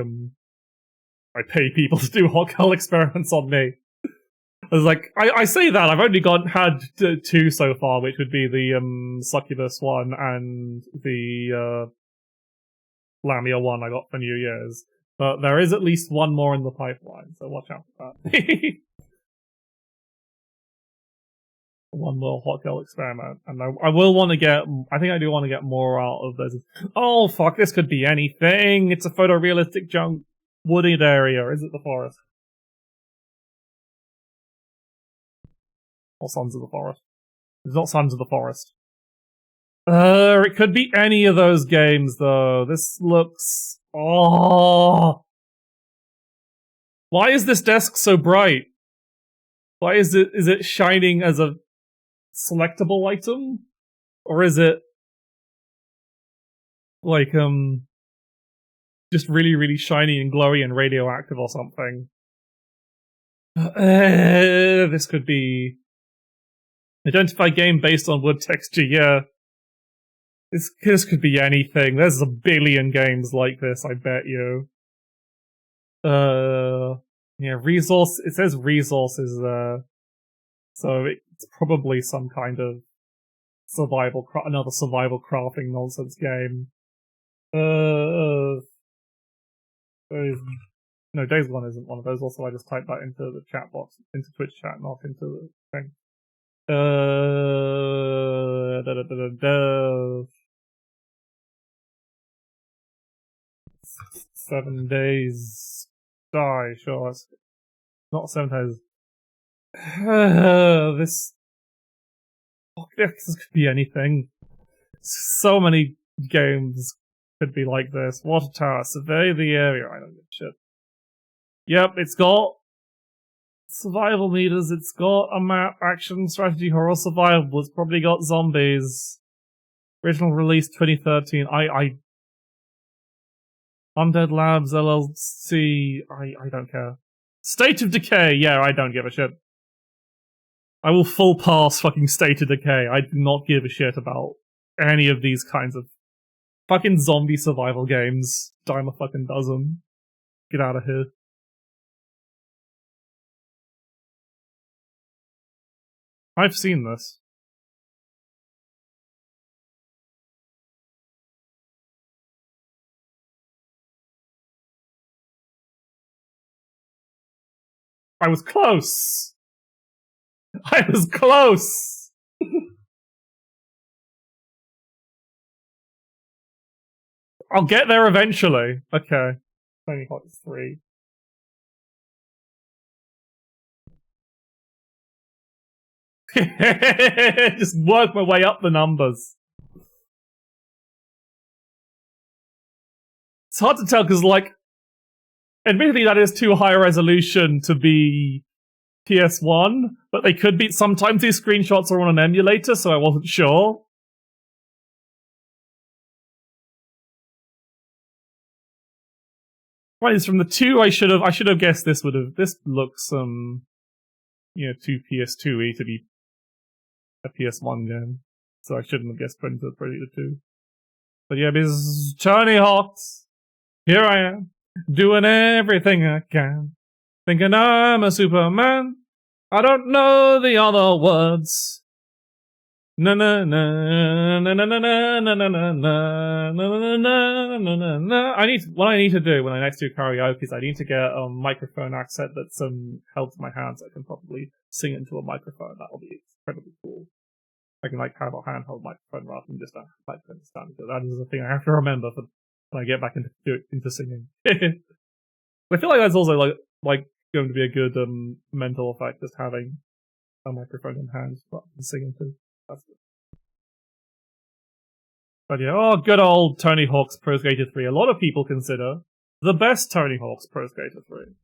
I pay people to do hot girl experiments on me. I was like, I say that, I've only had two so far, which would be the succubus one and the Lamia one I got for New Year's. But there is at least one more in the pipeline, so watch out for that. One more hot girl experiment, and I will want to get. I think I do want to get more out of this. Oh fuck! This could be anything. It's a photorealistic junk wooded area. Is it the forest? Or Sons of the Forest? It's not Sons of the Forest. It could be any of those games though. This looks. Oh. Why is this desk so bright? Why is it shining as a selectable item? Or is it like just really, really shiny and glowy and radioactive or something? This could be identify game based on wood texture, yeah. This could be anything. There's a billion games like this, I bet you. Yeah, resource. It says resources there, so it's probably some kind of another survival crafting nonsense game. No, Days Gone isn't one of those. Also, I just typed that into the chat box, into Twitch chat, not into the thing. Da, da, da, da, da. 7 days. Die, sure. It's not 7 days. This could be anything. So many games could be like this. Water tower, survey the area. I don't give a shit. Yep, it's got survival meters, it's got a map, action, strategy, horror, survival, it's probably got zombies. Original release 2013. Undead Labs LLC. I don't care. State of Decay. Yeah, I don't give a shit. I will full pass fucking State of Decay. I do not give a shit about any of these kinds of fucking zombie survival games. Dime a fucking dozen. Get out of here. I've seen this. I was close! I was close! I'll get there eventually. Okay. Tony Hawk's 3. Just work my way up the numbers. It's hard to tell because, like, admittedly that is too high a resolution to be PS1, but they could be. Sometimes these screenshots are on an emulator, so I wasn't sure. Right, it's from the 2. I should have guessed this would have. This looks too PS2y to be a PS1 game, so I shouldn't have guessed Predator 2. But yeah, this Tony Hawk's. Here I am, doing everything I can, thinking I'm a Superman. I don't know the other words. Na na na na na na na na na na na na na na. What I need to do when I next do karaoke is I need to get a microphone accent that's held to my hands. I can probably sing into a microphone. That'll be incredibly cool. I can have a handheld microphone rather than just a microphone stand. That is a thing I have to remember for when I get back into singing. I feel like that's also like going to be a good mental effect, just having a microphone in hand rather than singing too. That's good. But yeah, good old Tony Hawk's Pro Skater 3. A lot of people consider the best Tony Hawk's Pro Skater 3.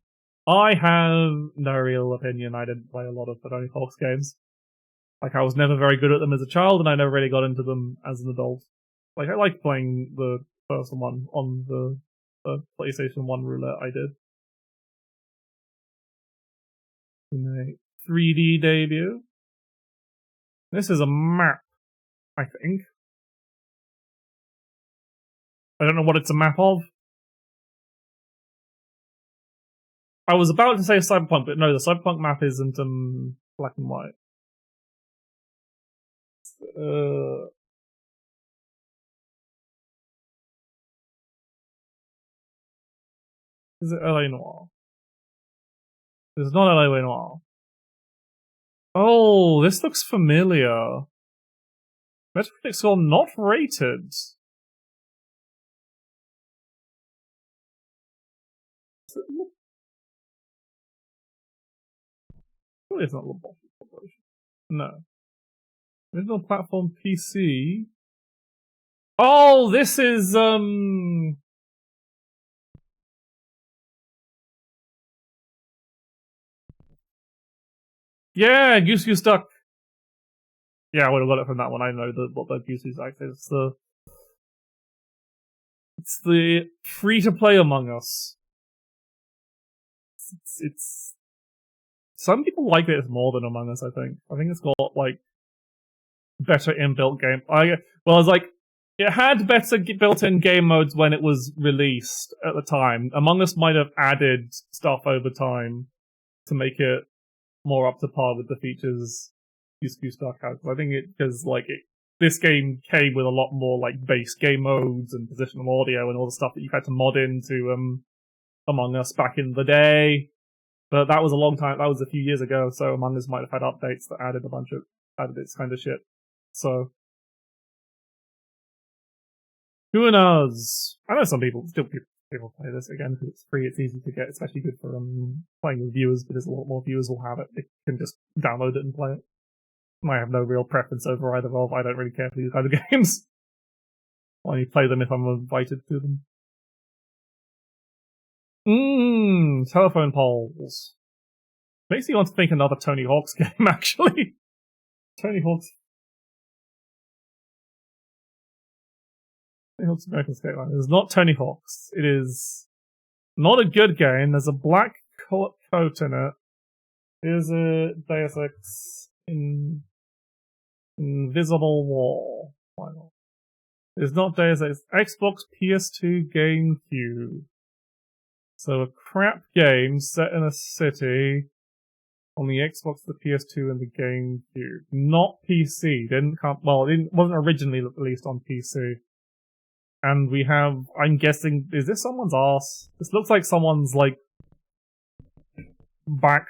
I have no real opinion. I didn't play a lot of the Tony Hawk's games. Like, I was never very good at them as a child, and I never really got into them as an adult. Like, I liked playing the first one on the PlayStation 1 roulette I did. In a 3D debut. This is a map, I think. I don't know what it's a map of. I was about to say Cyberpunk, but no, the Cyberpunk map isn't black and white. Is it LA Noire? It's not LA Noire. Oh, this looks familiar. Metacritic score not rated. Surely it's not Lobotomy Corporation. No. Original platform PC. Oh, this is yeah, Goose Goose Duck. Yeah, I would have got it from that one. I know what the Goose Goose Duck is. It's the free-to-play Among Us. It's some people like it more than Among Us. I think it's got better inbuilt game. It had better built-in game modes when it was released at the time. Among Us might have added stuff over time to make it more up to par with the features Goose Goose Duck has. I think this game came with a lot more base game modes and positional audio and all the stuff that you had to mod into Among Us back in the day. But that was a long time. That was a few years ago. So Among Us might have had updates that added a bunch of added its kind of shit. So who knows? I know some people people play this again because it's free. It's easy to get, especially good for playing with viewers. Because a lot more viewers will have it. They can just download it and play it. I have no real preference over either of. I don't really care for these kind of games. I only play them if I'm invited to them. Telephone polls. Makes me want to think another Tony Hawk's game, actually. Tony Hawk's American Skateline. It is not Tony Hawk's. It is not a good game. There's a black coat in it. Is it Deus Ex Invisible War? Why not? It's not Deus Ex. Xbox, PS2, GameCube. So a crap game set in a city on the Xbox, the PS2, and the GameCube. Not PC. Didn't come. Well, it wasn't originally released on PC. And we have, I'm guessing, is this someone's ass? This looks like someone's, like, back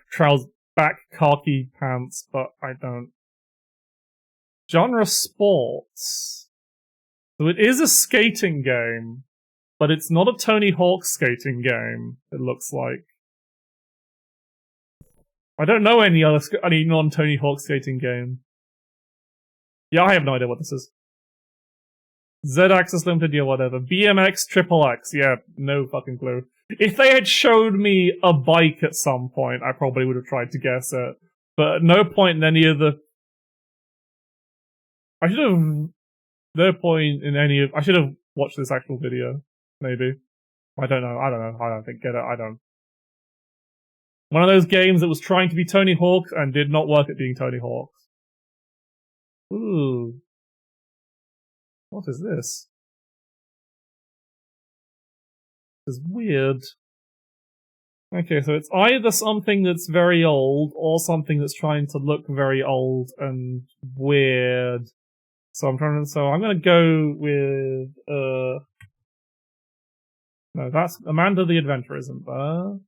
khaki pants, but I don't. Genre sports. So it is a skating game, but it's not a Tony Hawk skating game, it looks like. I don't know any non-Tony Hawk skating game. Yeah, I have no idea what this is. Z-Axis Limited or whatever. BMX Triple X. Yeah, no fucking clue. If they had showed me a bike at some point, I probably would have tried to guess it. But at no point in any of the... I should have watched this actual video. Maybe. I don't know. I don't think get it. I don't. One of those games that was trying to be Tony Hawk and did not work at being Tony Hawk. Ooh. What is this? This is weird. Okay, so it's either something that's very old or something that's trying to look very old and weird. So I'm gonna go with no, that's Amanda the Adventure, isn't there?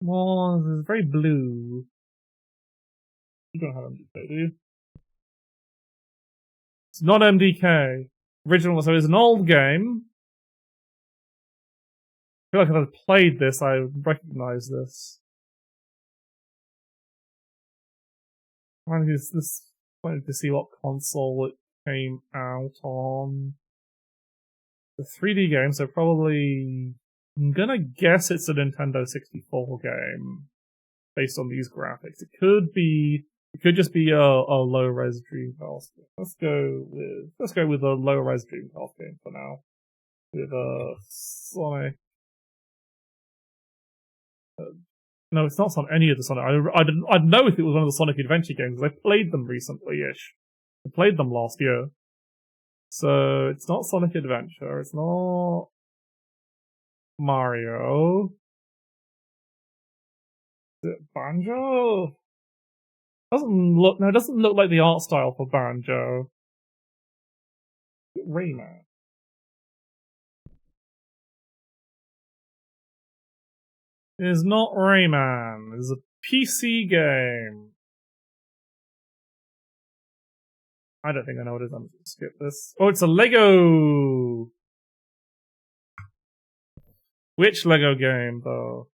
Well, this is very blue. You don't have MDK, do you? It's not MDK. Original, so it's an old game. I feel like if I'd played this, I would recognize this. I wanted to see what console it came out on. The 3D game, so probably... I'm gonna guess it's a Nintendo 64 game. Based on these graphics. It could just be a low-res Dreamcast game. Let's go with a low-res Dreamcast game for now. With Sonic... no, it's not on any of the Sonic. I'd know if it was one of the Sonic Adventure games, because I played them recently-ish. I played them last year. So, it's not Sonic Adventure, it's not Mario. Is it Banjo? It doesn't look like the art style for Banjo. Rayman. It is not Rayman. It is a PC game. I don't think I know what it is. I'm just gonna skip this. Oh, it's a Lego! Which Lego game, though?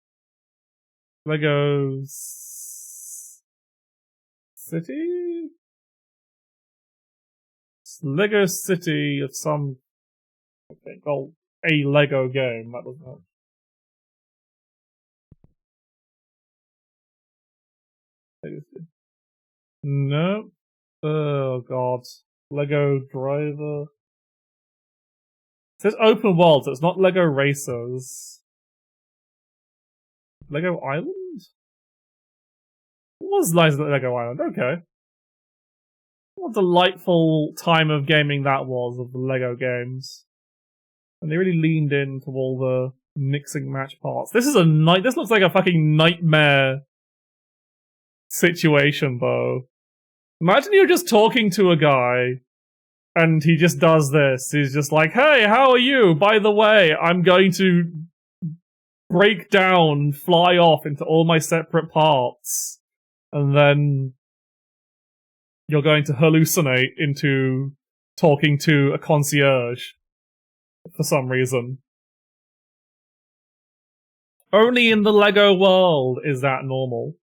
Lego City? It's Lego City of some... Okay, well, a Lego game, that doesn't help. No. Oh god. Lego Driver. It says open world, so it's not Lego Racers. Lego Island? It was nice at Lego Island, okay. What a delightful time of gaming that was, of the Lego games. And they really leaned into all the mixing match parts. This looks like a fucking nightmare situation, though. Imagine you're just talking to a guy, And he just does this. He's just like, hey, how are you? By the way, I'm going to break down, fly off into all my separate parts. And then you're going to hallucinate into talking to a concierge for some reason. Only in the Lego world is that normal.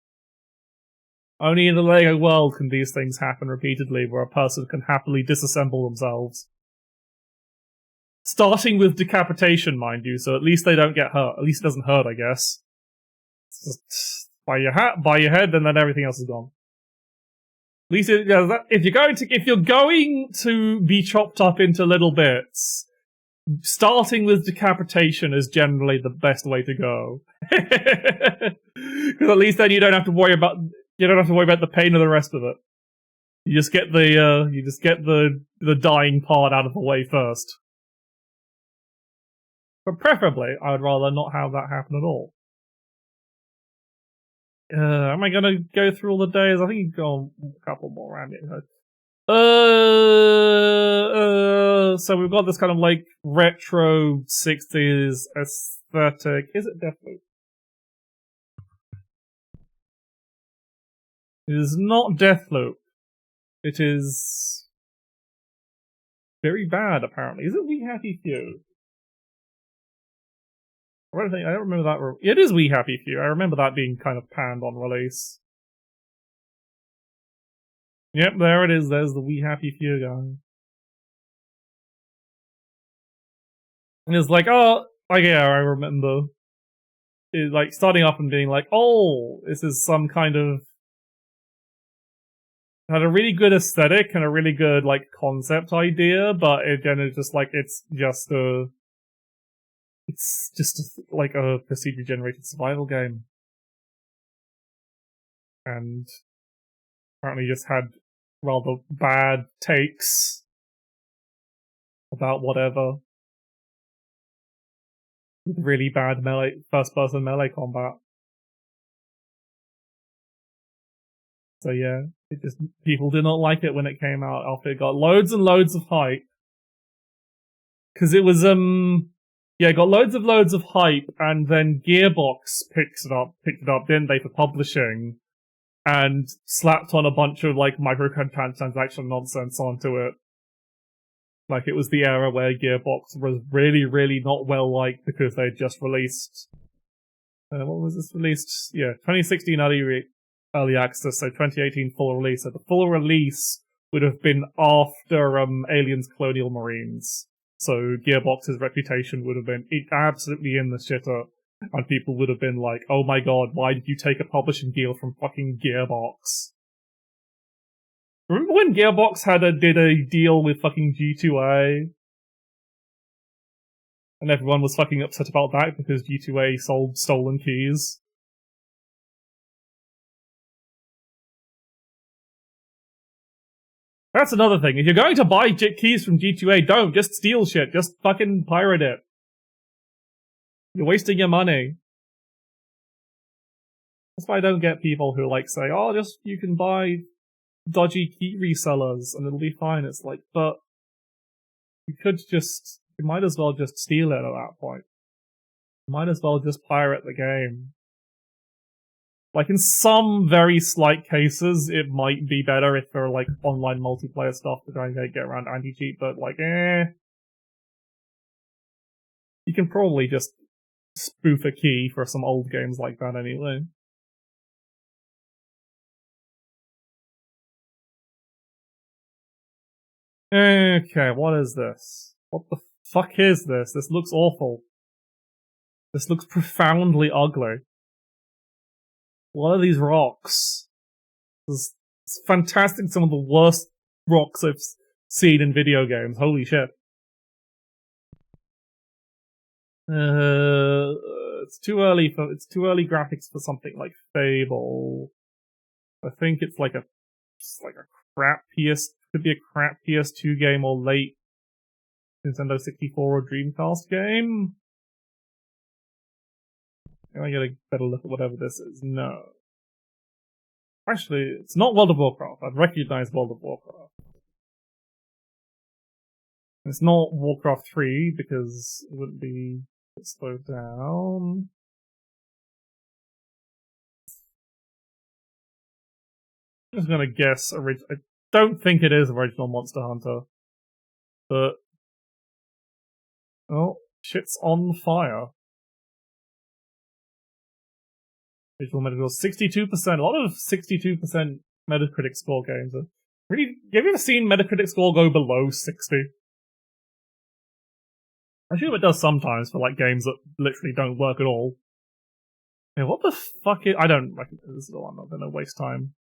Only in the Lego world can these things happen repeatedly, where a person can happily disassemble themselves. Starting with decapitation, mind you, so at least they don't get hurt. At least it doesn't hurt, I guess. It's just by your head, and then everything else is gone. At least if you're going to be chopped up into little bits, starting with decapitation is generally the best way to go. Because at least then you don't have to worry about the pain of the rest of it. You just get the dying part out of the way first. But preferably, I would rather not have that happen at all. Am I gonna go through all the days? I think you can go on a couple more around it. So we've got this kind of like retro 60s aesthetic. Is it Deathloop? It is not Deathloop. It is very bad, apparently. Is it We Happy Few? I don't remember that. It is We Happy Few. I remember that being kind of panned on release. Yep, there it is. There's the We Happy Few guy. And it's like, oh, yeah, I remember. It, like, starting off and being like, oh, this is some kind of... had a really good aesthetic and a really good, like, concept idea, but again, it's just like, it's just like a procedure generated survival game. And apparently just had rather bad takes about whatever. With really bad first person melee combat. So yeah, people did not like it when it came out after it got loads and loads of hype. Cause it was, it got loads of hype, and then Gearbox picked it up, didn't they, for publishing, and slapped on a bunch of, like, microtransaction nonsense onto it. Like, it was the era where Gearbox was really, really not well liked because they'd just released... what was this released? Yeah, 2016 early access, so 2018 full release. So the full release would have been after Aliens Colonial Marines. So Gearbox's reputation would have been absolutely in the shitter, and people would have been like, oh my god, why did you take a publishing deal from fucking Gearbox? Remember when Gearbox did a deal with fucking G2A? And everyone was fucking upset about that because G2A sold stolen keys? That's another thing. If you're going to buy keys from G2A, don't. Just steal shit. Just fucking pirate it. You're wasting your money. That's why I don't get people who like say, oh, you can buy dodgy key resellers and it'll be fine. It's like, but you might as well just steal it at that point. You might as well just pirate the game. Like, in some very slight cases, it might be better if there are, like, online multiplayer stuff to try and get around anti-cheat, but, like, you can probably just spoof a key for some old games like that anyway. Okay, what is this? What the fuck is this? This looks awful. This looks profoundly ugly. What are these rocks? It's fantastic, some of the worst rocks I've seen in video games. Holy shit. It's too early graphics for something like Fable. I think it's like a crap could be a crap PS2 game or late Nintendo 64 or Dreamcast game. Can I get a better look at whatever this is? No. Actually, it's not World of Warcraft. I'd recognize World of Warcraft. It's not Warcraft 3 because it wouldn't be slowed down. I'm just gonna guess I don't think it is original Monster Hunter. But oh, shit's on fire. Visual Metacritic 62%. A lot of 62% Metacritic score games. Really, have you ever seen Metacritic score go below 60? I assume it does sometimes for like games that literally don't work at all. Yeah, what the fuck is... I don't recognize this at all. I'm not gonna waste time.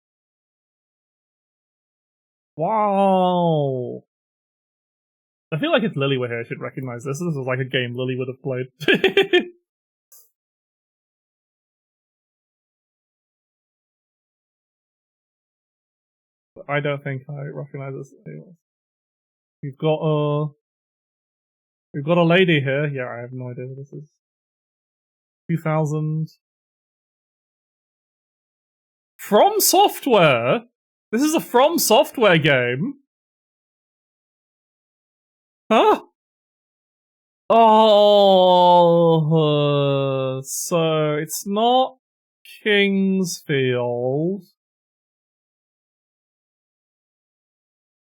Wow! I feel like if Lily were here, she'd recognize this. This is like a game Lily would have played. I don't think I recognize this anymore. We've got a lady here. Yeah, I have no idea what this is. 2000. From Software? This is a From Software game? Huh? Oh, so it's not Kingsfield.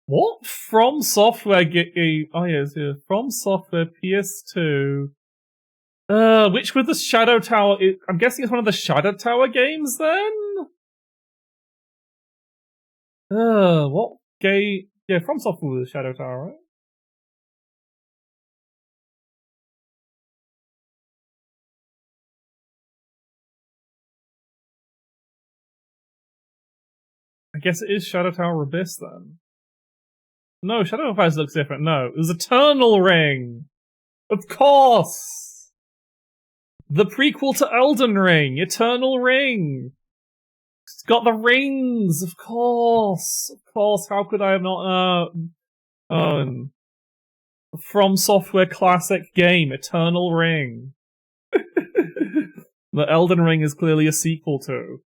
What? From Software game? Oh yeah, it's here. From Software PS2. Which with the Shadow Tower? I'm guessing it's one of the Shadow Tower games then? What game? Yeah, From Software was Shadow Tower, right? I guess it is Shadow Tower Abyss then. No, Shadow of Abyss looks different. No, it was Eternal Ring! Of course! The prequel to Elden Ring, Eternal Ring! It's got the rings, of course! Of course, how could I have not known? From Software classic game, Eternal Ring. The Elden Ring is clearly a sequel to.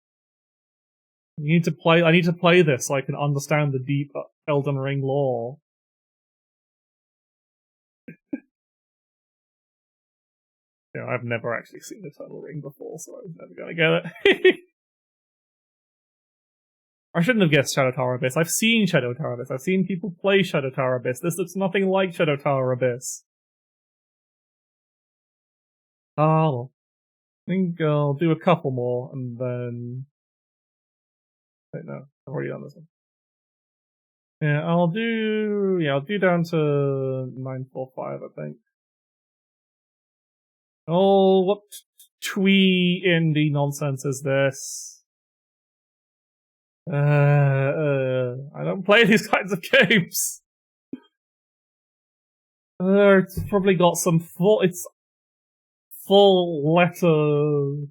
I need to play this so I can understand the deep Elden Ring lore. Yeah, I've never actually seen Eternal Ring before, so I was never gonna get it. I shouldn't have guessed Shadow Tower Abyss. I've seen Shadow Tower Abyss. I've seen people play Shadow Tower Abyss. This looks nothing like Shadow Tower Abyss. Oh, I think I'll do a couple more, and then... Wait, no. I've already done this one. Yeah, I'll do down to 945, I think. Oh, what twee indie nonsense is this? I don't play these kinds of games. It's probably got some it's full letter.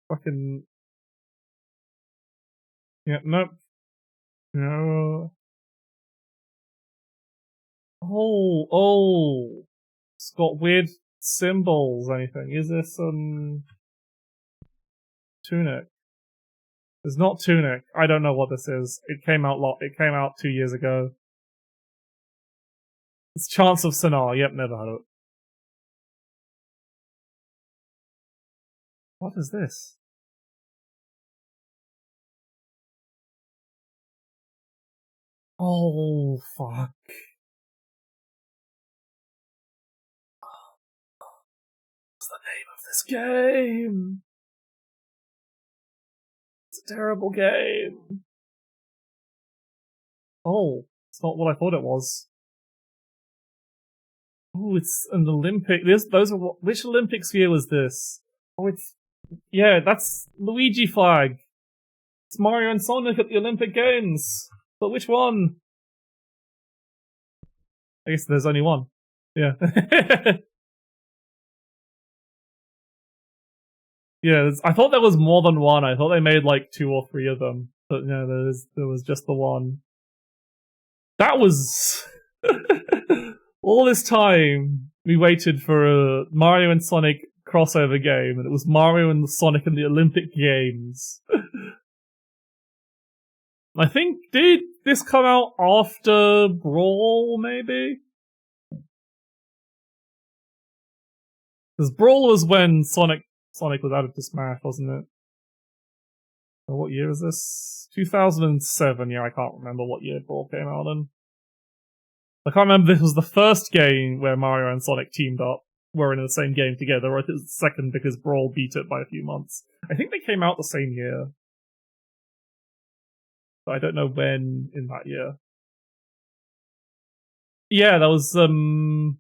Fucking. Yeah, nope. No. Oh. It's got weird symbols, anything. Is this, Tunic? It's not Tunic. I don't know what this is. It came out 2 years ago. It's Chance of Sinar. Yep, never heard of it. What is this? Oh, fuck. What's the name of this game? It's a terrible game. Oh, it's not what I thought it was. Oh, it's an Olympic. Which Olympics year was this? Oh, yeah, that's Luigi flag. It's Mario and Sonic at the Olympic Games. But which one? I guess there's only one. Yeah. Yeah, I thought there was more than one. I thought they made like 2 or 3 of them. But no, there was just the one. That was... All this time, we waited for a Mario and Sonic crossover game, and it was Mario and Sonic in the Olympic Games. I think, did this come out after Brawl, maybe? Because Brawl was when Sonic was added to Smash, wasn't it? What year is this? 2007, yeah, I can't remember what year Brawl came out in. I can't remember if this was the first game where Mario and Sonic teamed up, were in the same game together, or if it was the second because Brawl beat it by a few months. I think they came out the same year. But I don't know when in that year. Yeah, that was, the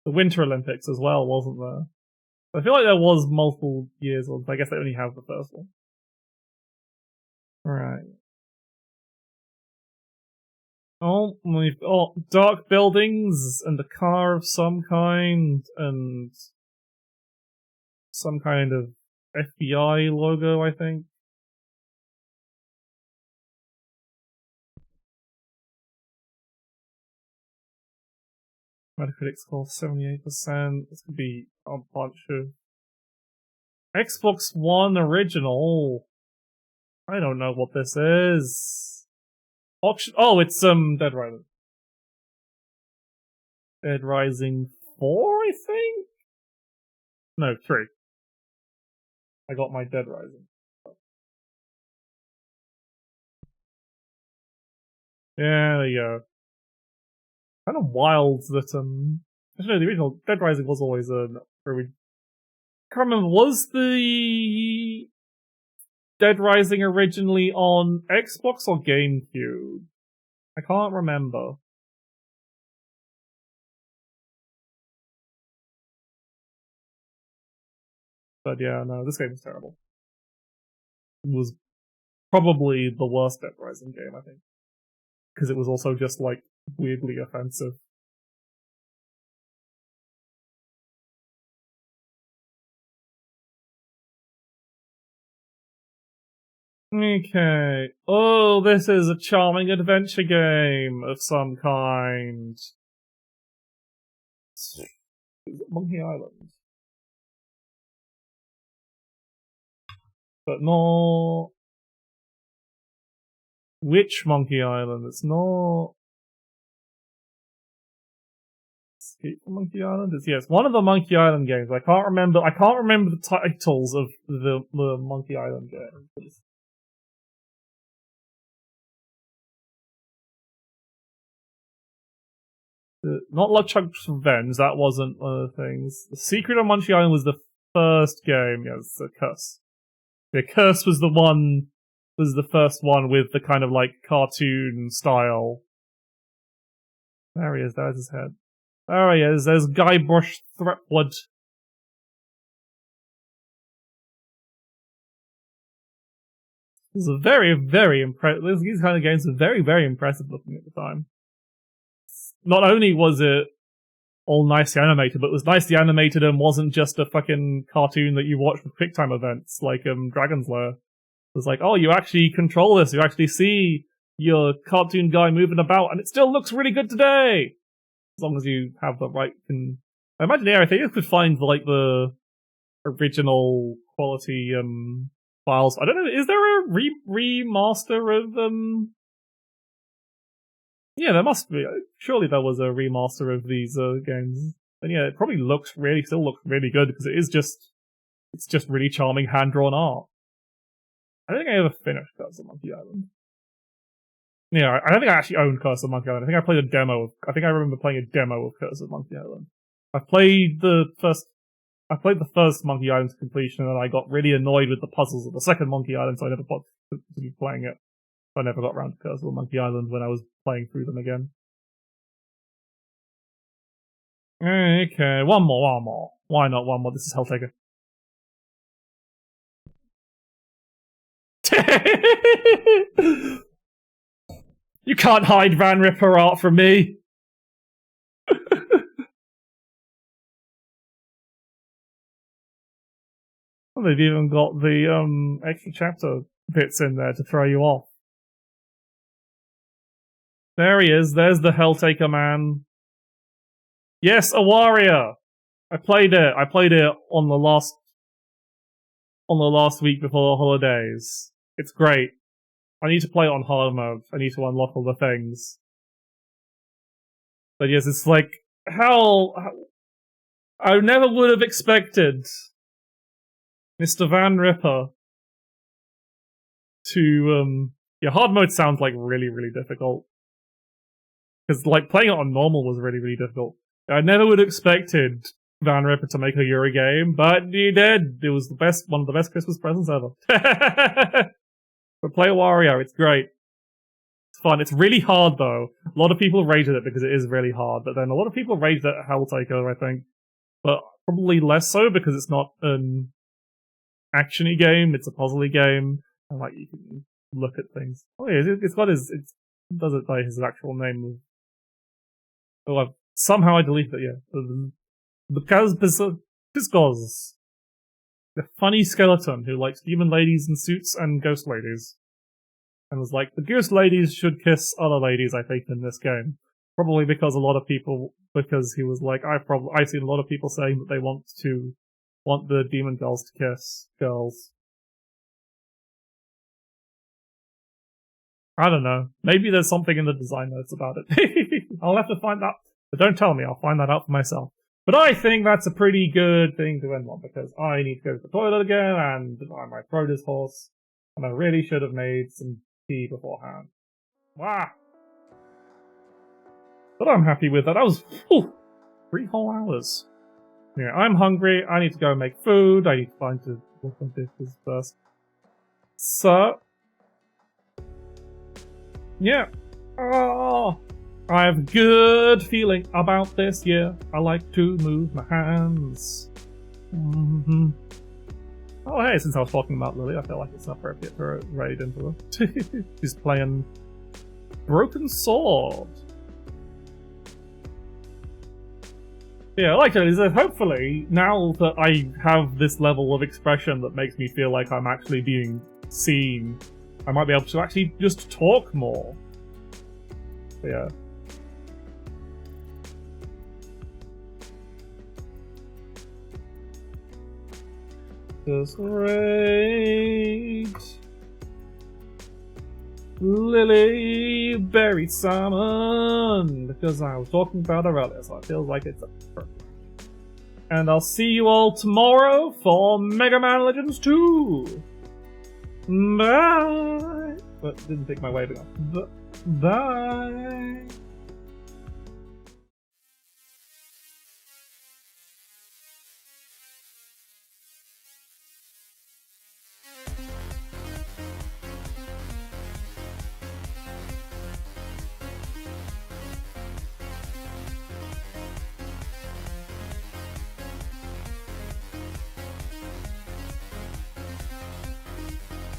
Winter Olympics as well, wasn't there? I feel like there was multiple years, but I guess they only have the first one. Right. Oh, we've got dark buildings and a car of some kind, and some kind of FBI logo, I think. Metacritic score 78%. This could be a bunch of Xbox One original. I don't know what this is. Auction. Oh, it's Dead Rising. Dead Rising 4, I think? No, 3. I got my Dead Rising. Yeah, there you go. Kind of wild that actually no, the original Dead Rising was always I can't remember, was the Dead Rising originally on Xbox or GameCube? I can't remember. But yeah, no, this game is terrible. It was probably the worst Dead Rising game, I think. Because it was also just, like, weirdly offensive. Okay. Oh, this is a charming adventure game of some kind. Is it Monkey Island? But not... Which Monkey Island? It's not... Escape from Monkey Island? It's one of the Monkey Island games. I can't remember the titles of the Monkey Island games. Not LeChuck's Revenge, that wasn't one of the things. The Secret of Monkey Island was the first game. Yeah, it's the Curse. The Curse was the first one with the kind of like cartoon style. There he is, there's his head. There he is, there's Guybrush Threepwood. This is a very, very impressive. These kind of games are very, very impressive looking at the time. Not only was it all nicely animated, but it was nicely animated and wasn't just a fucking cartoon that you watch with QuickTime events like Dragon's Lair. It was like, oh, you actually control this, you actually see your cartoon guy moving about, and it still looks really good today! As long as you have the right... I imagine, yeah, I think you could find, like, the original quality files. I don't know, is there a remaster of Yeah, there must be. Surely there was a remaster of these games. And yeah, it probably still looks really good because it's just really charming hand-drawn art. I don't think I ever finished Curse of Monkey Island. Yeah, I don't think I actually owned Curse of Monkey Island. I think I played a demo. I think I remember playing a demo of Curse of Monkey Island. I played the first Monkey Island to completion, and then I got really annoyed with the puzzles of the second Monkey Island, so I never continued playing it. I never got around to Curse of Monkey Island when I was playing through them again. Okay, one more. Why not one more? This is Helltaker. You can't hide Van Ripper art from me! Well, they've even got the extra chapter bits in there to throw you off. There he is, there's the Helltaker man. Yes, a warrior! I played it. I played it on the last week before the holidays. It's great. I need to play it on hard mode. I need to unlock all the things. But yes, it's like how I never would have expected Mr. Van Ripper to yeah, hard mode sounds like really, really difficult. Because like playing it on normal was really, really difficult. I never would have expected Van Ripper to make a Yuri game, but he did. It was one of the best Christmas presents ever. But play Wario, it's great. It's fun. It's really hard though. A lot of people rage at it because it is really hard, but then a lot of people rage at Helltaker, I think. But probably less so because it's not an action-y game, it's a puzzle-y game. And like you can look at things. Oh yeah, it does it by his actual name. Oh, somehow I deleted it, yeah. Because Piscoz. The funny skeleton who likes demon ladies in suits and ghost ladies. And was like, the ghost ladies should kiss other ladies, I think, in this game. Probably because because he was like, I've seen a lot of people saying that they want the demon girls to kiss girls. I don't know. Maybe there's something in the design notes about it. I'll have to find that. But don't tell me, I'll find that out for myself. But I think that's a pretty good thing to end on, because I need to go to the toilet again, and my throat is hoarse, and I really should have made some tea beforehand. Wow. But I'm happy with that. That was 3 whole hours. Yeah, I'm hungry, I need to go make food, I need to find to work on dishes first. So, yeah. Oh, I have a good feeling about this, yeah. I like to move my hands. Mm-hmm. Oh hey, since I was talking about Lily, I feel like it's appropriate to raid into her. She's playing Broken Sword. Yeah, I like it. Is that hopefully, now that I have this level of expression that makes me feel like I'm actually being seen, I might be able to actually just talk more. But yeah. Just raid Lily Berry Salmon, because I was talking about her earlier, so it feels like it's perfect. And I'll see you all tomorrow for Mega Man Legends 2. Bye. But didn't take my waving off. Bye.